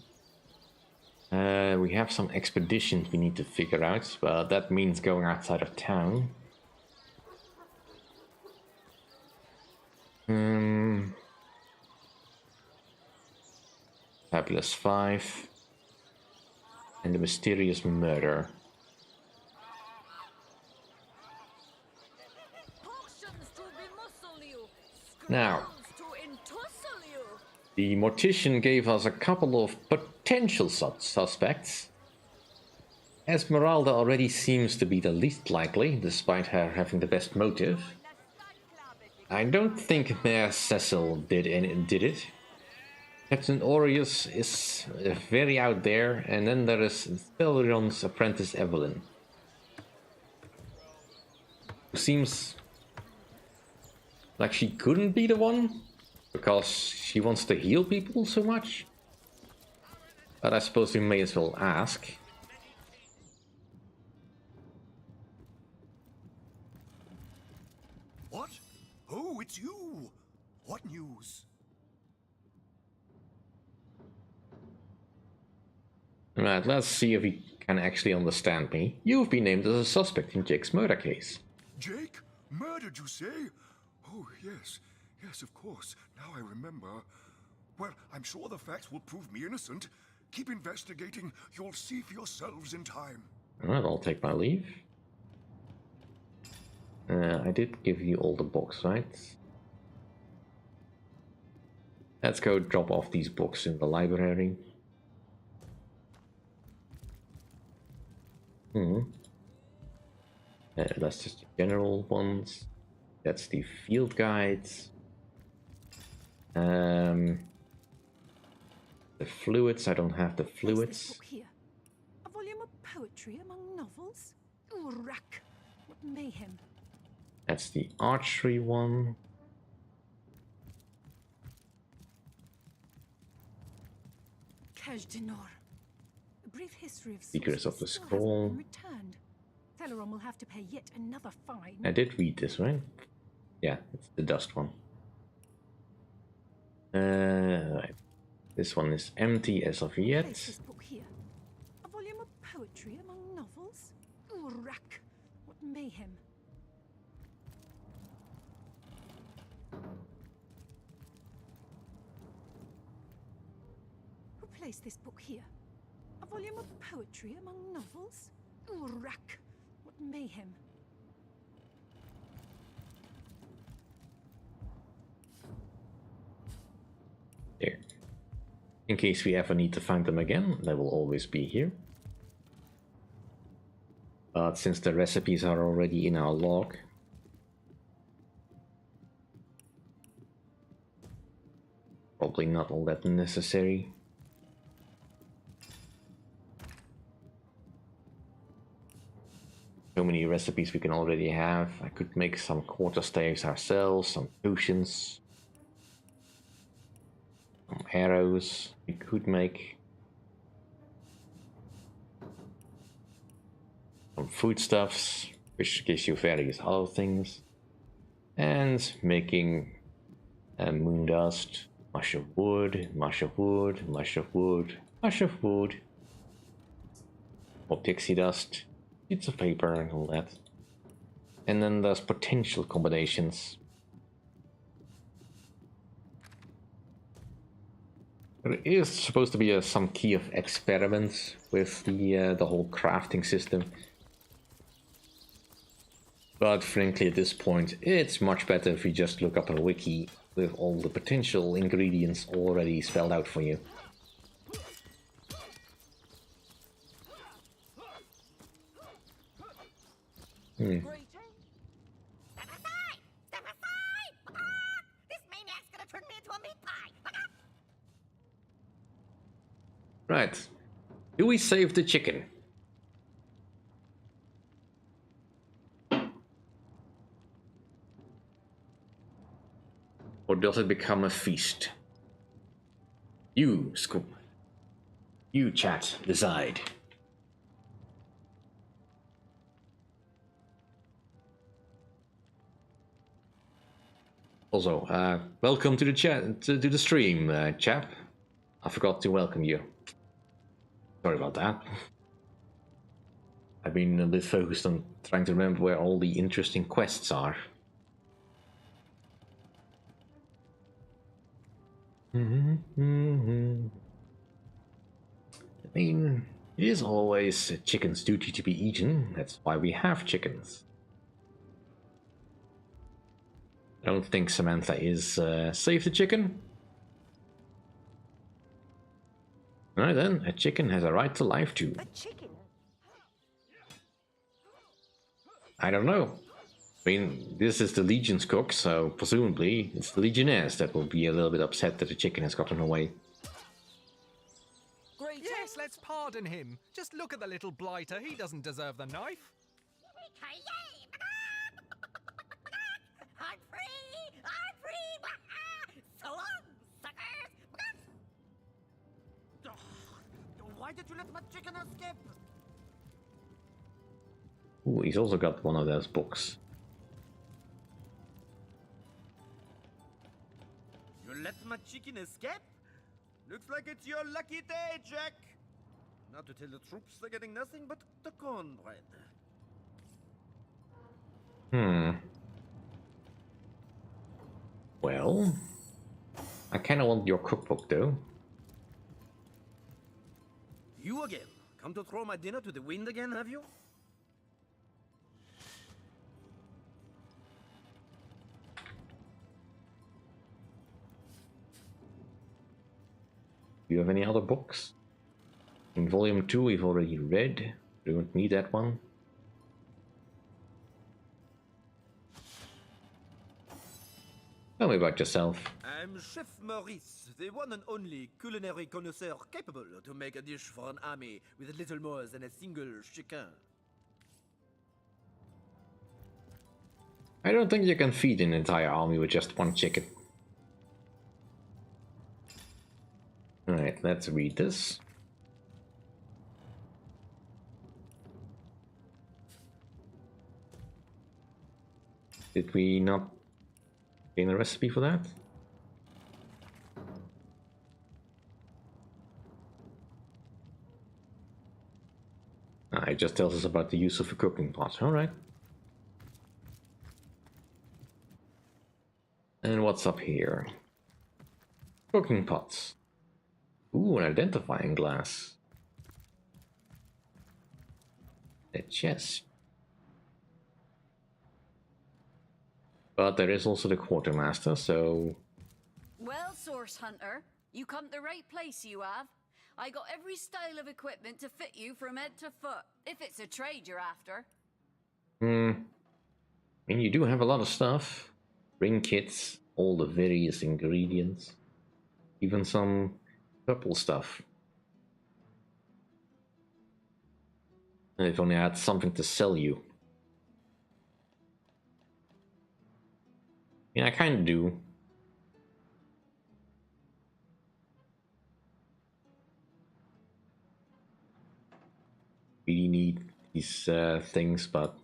We have some expeditions we need to figure out, but that means going outside of town. Fabulous 5. And the mysterious murder. Now, the mortician gave us a couple of potential suspects. Esmeralda already seems to be the least likely, despite her having the best motive. I don't think Mayor Cecil did it. Captain Aureus is very out there, and then there is Thelron's apprentice Evelyn, who seems like she couldn't be the one, because she wants to heal people so much. But I suppose we may as well ask. What? Oh, it's you! What news? Right, let's see if he can actually understand me. You've been named as a suspect in Jake's murder case. Jake? Murdered, you say? Oh, yes. Yes, of course. Now I remember. Well, I'm sure the facts will prove me innocent. Keep investigating. You'll see for yourselves in time. Alright, I'll take my leave. I did give you all the books, right? Let's go drop off these books in the library. That's just the general ones. That's the field guides. The fluids, I don't have the fluids. Here? A volume of poetry among novels? Urrak! What mayhem! That's the archery one. Kajdenor. A brief history of Secrets of the still hasn't Scroll. been returned. Teleron will have to pay yet another fine. I did read this, right? Yeah, it's the dust one. Right. This one is empty as of yet. Place this book here. A volume of poetry among novels? Urrak! What mayhem! Who placed this book here? A volume of poetry among novels? Urrak! What mayhem! There. In case we ever need to find them again, they will always be here. But since the recipes are already in our log, probably not all that necessary. So many recipes we can already have. I could make some quarterstaves ourselves, some potions, some arrows we could make. Some foodstuffs, which gives you various other things. And making moon dust, mush of wood, mush of wood, mush of wood, mush of wood. Or pixie dust, sheets of paper and all that. And then there's potential combinations. There is supposed to be some key of experiments with the whole crafting system. But frankly, at this point, it's much better if you just look up a wiki with all the potential ingredients already spelled out for you. Hmm. Step aside! Step aside! This maniac's gonna turn me into a meat pie! Right. Do we save the chicken? Or does it become a feast? You, Scoop. You, chat, decide. Also, welcome to the chat, to the stream, chap. I forgot to welcome you. Sorry about that. I've been a bit focused on trying to remember where all the interesting quests are. I mean, it is always a chicken's duty to be eaten. That's why we have chickens. I don't think Samantha is save the chicken. Alright then, a chicken has a right to life too. A chicken? I don't know. I mean, this is the Legion's cook, so presumably it's the Legionnaires that will be a little bit upset that the chicken has gotten away. Yes, let's pardon him. Just look at the little blighter. He doesn't deserve the knife. I'm free! I'm free! So long, suckers! Why did you let my chicken escape? Ooh, he's also got one of those books. You let my chicken escape? Looks like it's your lucky day, Jack. Now to tell the troops they're getting nothing but the cornbread. Well, I kinda want your cookbook though. You again? Come to throw my dinner to the wind again, have you? Do you have any other books? In volume 2 we've already read. We don't need that one. Tell me about yourself. I'm Chef Maurice, the one and only culinary connoisseur capable to make a dish for an army with little more than a single chicken. I don't think you can feed an entire army with just one chicken. Alright, let's read this. Did we not gain a recipe for that? It just tells us about the use of a cooking pot. Alright. And what's up here? Cooking pots. Ooh, an identifying glass. A chest. But there is also the quartermaster, so... Well, Source Hunter, you come to the right place, you have. I got every style of equipment to fit you from head to foot, if it's a trade you're after. I mean, you do have a lot of stuff. Ring kits, all the various ingredients. Even some purple stuff. And if only I had something to sell you. Yeah, I kind of do. Really need these things, but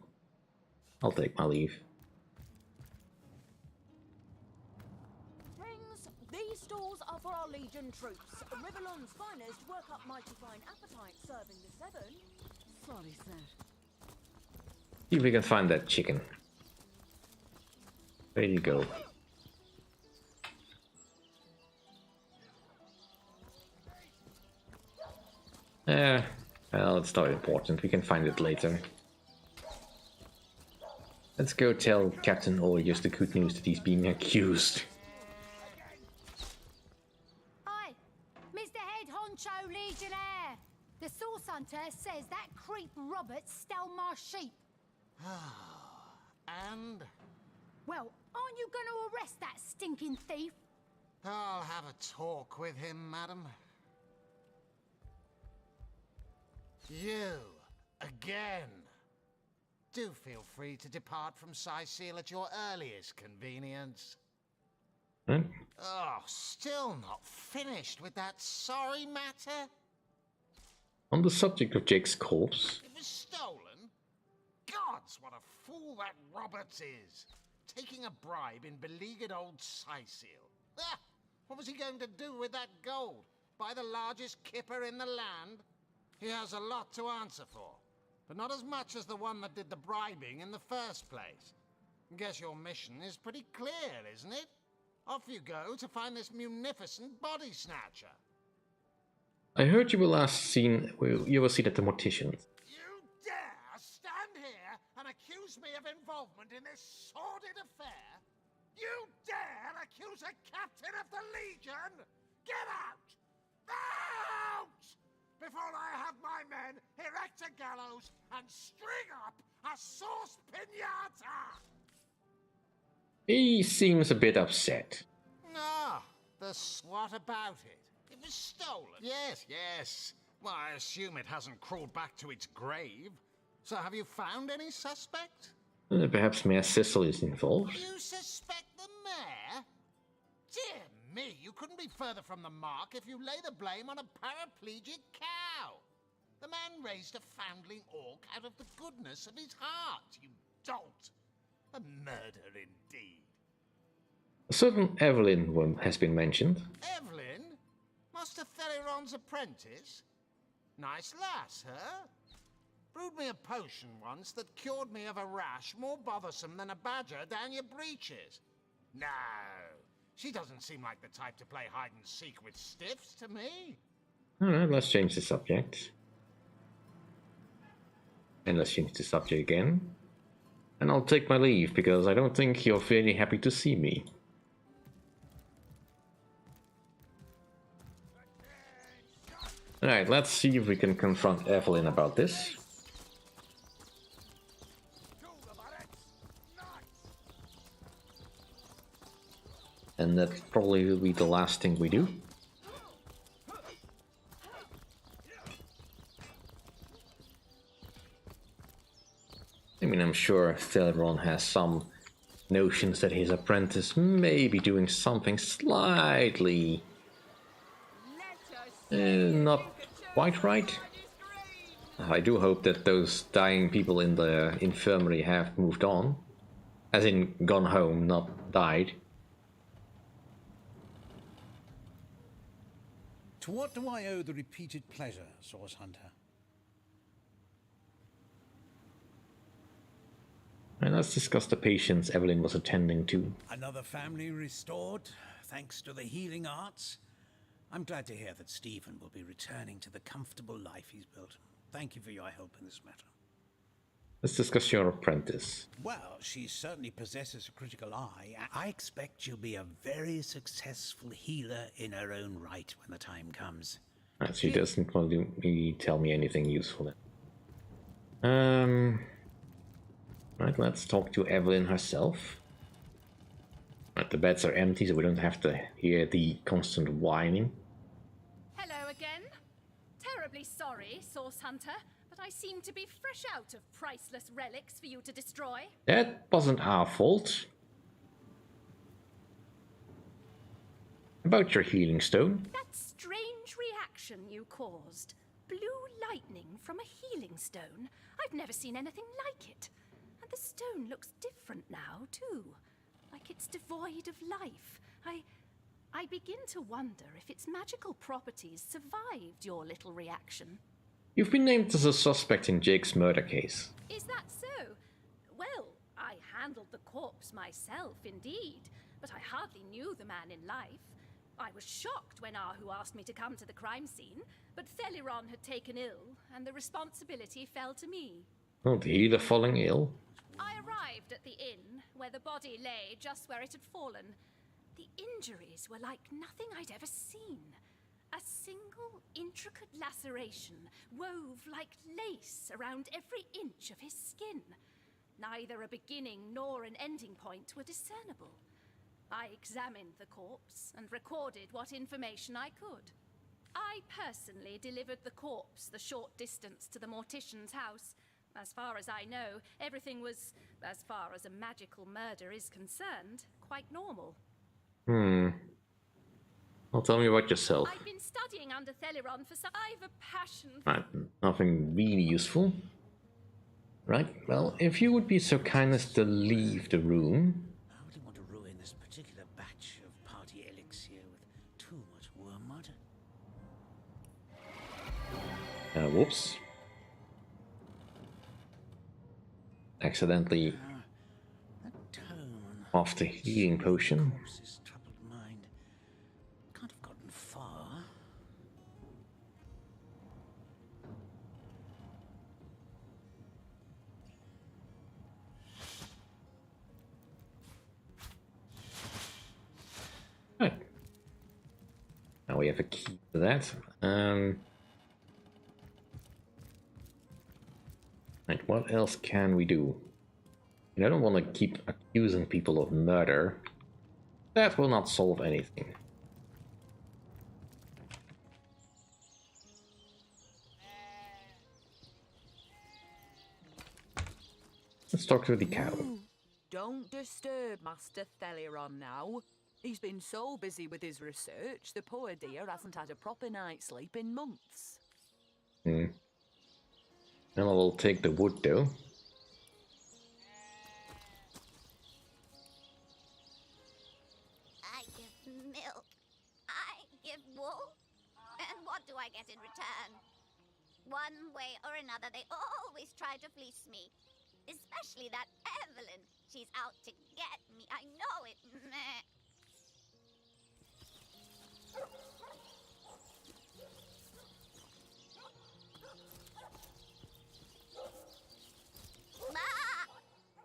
I'll take my leave. Rings, these stalls are for our Legion troops. Rivellon's finest work up mighty fine appetite serving the Seven. Sorry, sir. See if we can find that chicken. There you go. Well, it's not important. We can find it later. Let's go tell Captain Olius the good news that he's being accused. Hi, Mr. Head Honcho Legionnaire. The Source Hunter says that creep Robert stole my sheep. And? Well, aren't you going to arrest that stinking thief? I'll have a talk with him, madam. You, again. Do feel free to depart from Sicil at your earliest convenience. Oh, still not finished with that sorry matter? On the subject of Jake's corpse. It was stolen? Gods, what a fool that Roberts is. Taking a bribe in beleaguered old Sicil. Ah, what was he going to do with that gold? Buy the largest kipper in the land? He has a lot to answer for, but not as much as the one that did the bribing in the first place. Guess your mission is pretty clear, isn't it? Off you go to find this munificent body snatcher. I heard you were last seen. You were seen at the Morticians. You dare stand here and accuse me of involvement in this sordid affair? You dare accuse a captain of the Legion? Get out! Out! Before I have my men erect a gallows and string up a sauce pinata! He seems a bit upset. No, what about it? It was stolen. Yes, yes. Well, I assume it hasn't crawled back to its grave. So have you found any suspect? Perhaps Mayor Cecil is involved. You suspect the mayor? Dear me, you couldn't be further from the mark if you lay the blame on a paraplegic cow. The man raised a foundling orc out of the goodness of his heart, you dolt. A murder indeed. A certain Evelyn has been mentioned. Evelyn? Master Theron's apprentice? Nice lass, huh? Brewed me a potion once that cured me of a rash more bothersome than a badger down your breeches. No, she doesn't seem like the type to play hide and seek with stiffs to me. Alright, let's change the subject. And let's change the subject again. And I'll take my leave, because I don't think you're very happy to see me. Alright, let's see if we can confront Evelyn about this. And that probably will be the last thing we do. I mean, I'm sure Theron has some notions that his apprentice may be doing something slightly not quite right. I do hope that those dying people in the infirmary have moved on. As in, gone home, not died. To what do I owe the repeated pleasure, Source Hunter? And let's discuss the patients Evelyn was attending to. Another family restored, thanks to the healing arts. I'm glad to hear that Stephen will be returning to the comfortable life he's built. Thank you for your help in this matter. Let's discuss your apprentice. Well, she certainly possesses a critical eye. I expect she'll be a very successful healer in her own right when the time comes. She doesn't really tell me anything useful then. Right, let's talk to Evelyn herself. Right, the beds are empty, so we don't have to hear the constant whining. Hello again. Terribly sorry, Source Hunter, but I seem to be fresh out of priceless relics for you to destroy. That wasn't our fault. About your healing stone. That strange reaction you caused. Blue lightning from a healing stone. I've never seen anything like it. And the stone looks different now, too. Like it's devoid of life. I begin to wonder if its magical properties survived your little reaction. You've been named as a suspect in Jake's murder case. Is that so? Well, I handled the corpse myself, indeed, but I hardly knew the man in life. I was shocked when Ahu asked me to come to the crime scene, but Theliron had taken ill, and the responsibility fell to me. Oh, the healer falling ill? I arrived at the inn, where the body lay just where it had fallen. The injuries were like nothing I'd ever seen. A single intricate laceration wove like lace around every inch of his skin. Neither a beginning nor an ending point were discernible. I examined the corpse and recorded what information I could. I personally delivered the corpse the short distance to the mortician's house. As far as I know, everything was, as far as a magical murder is concerned, quite normal. Well, tell me about yourself. I've been studying under Theliron for some... I've a passion for... Right, nothing really useful. Right, well, if you would be so kind as to leave the room. I wouldn't want to ruin this particular batch of party elixir with too much wormwood. Whoops. Accidentally off the healing potion. Can't have gotten far. Right. Now we have a key for that. Right, what else can we do? I don't want to keep accusing people of murder. That will not solve anything. Let's talk to the cow. Don't disturb Master Theliron now. He's been so busy with his research, the poor dear hasn't had a proper night's sleep in months. Then I will take the wood though. I give milk. I give wool. And what do I get in return? One way or another, they always try to fleece me. Especially that Evelyn. She's out to get me. I know it. Meh.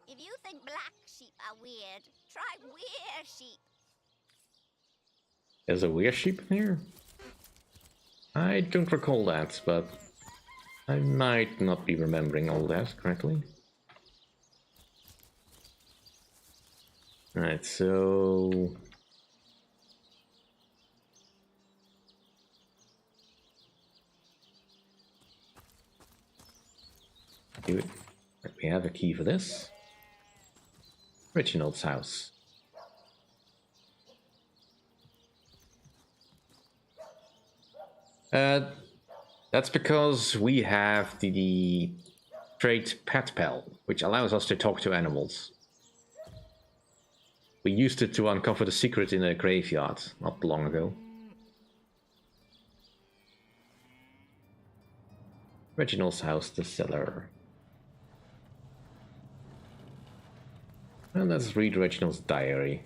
If you think black sheep are weird, try weir sheep. There's a weird sheep in here? I don't recall that, but I might not be remembering all that correctly. Alright, so... we have a key for this. Reginald's house. That's because we have the trait Pet Pal, which allows us to talk to animals. We used it to uncover the secret in a graveyard not long ago. Reginald's house, the cellar. And let's read Reginald's diary.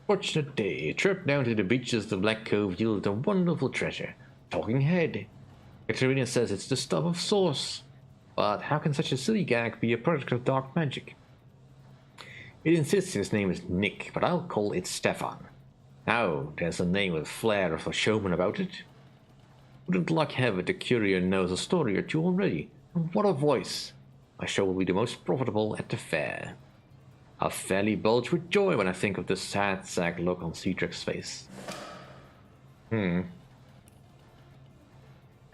Fortunate day. A trip down to the beaches of the Black Cove yielded a wonderful treasure. Talking head. Katerina says it's the stuff of Source. But how can such a silly gag be a product of dark magic? It insists his name is Nick, but I'll call it Stefan. Now, there's a name with flair of a showman about it. Wouldn't luck have it the courier knows a story or two already? And what a voice! My show will be the most profitable at the fair. I'll fairly bulge with joy when I think of the sad sack look on Cedric's face.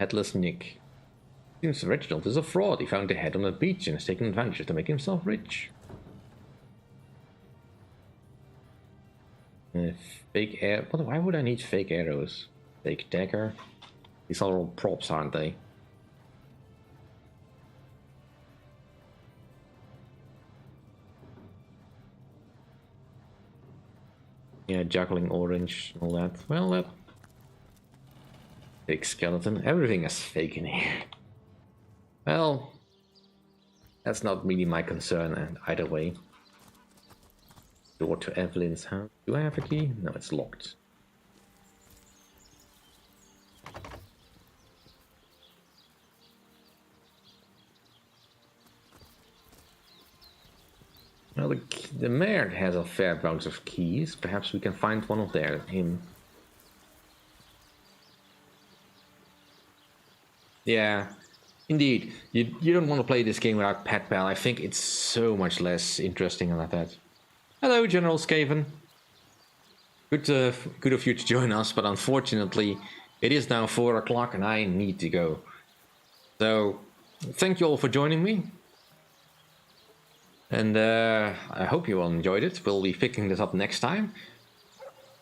Headless Nick. Seems Reginald is a fraud. He found the head on a beach and has taken advantage to make himself rich. Fake air. Why would I need fake arrows? Fake dagger. These are all props, aren't they? Yeah, juggling orange and all that. Well, that fake skeleton. Everything is fake in here. Well, that's not really my concern either way. Door to Evelyn's house. Do I have a key? No, it's locked. Well, the mayor has a fair bunch of keys. Perhaps we can find one of him. Yeah, indeed. You don't want to play this game without Pet Pal. I think it's so much less interesting than that. Hello, General Skaven. Good of you to join us, but unfortunately, it is now 4 o'clock and I need to go. So, thank you all for joining me. And I hope you all enjoyed it. We'll be picking this up next time.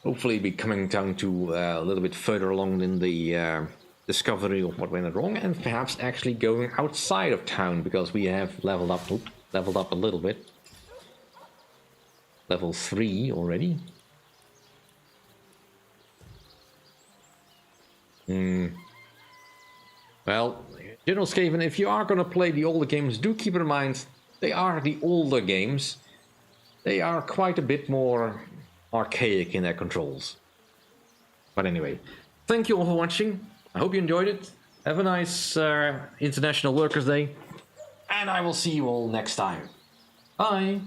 Hopefully be coming down to a little bit further along in the discovery of what went wrong, and perhaps actually going outside of town, because we have leveled up a little bit. Level 3 already. Well, General Skaven, if you are going to play the older games, do keep in mind they are the older games. They are quite a bit more archaic in their controls. But anyway, thank you all for watching. I hope you enjoyed it. Have a nice International Workers' Day. And I will see you all next time. Bye.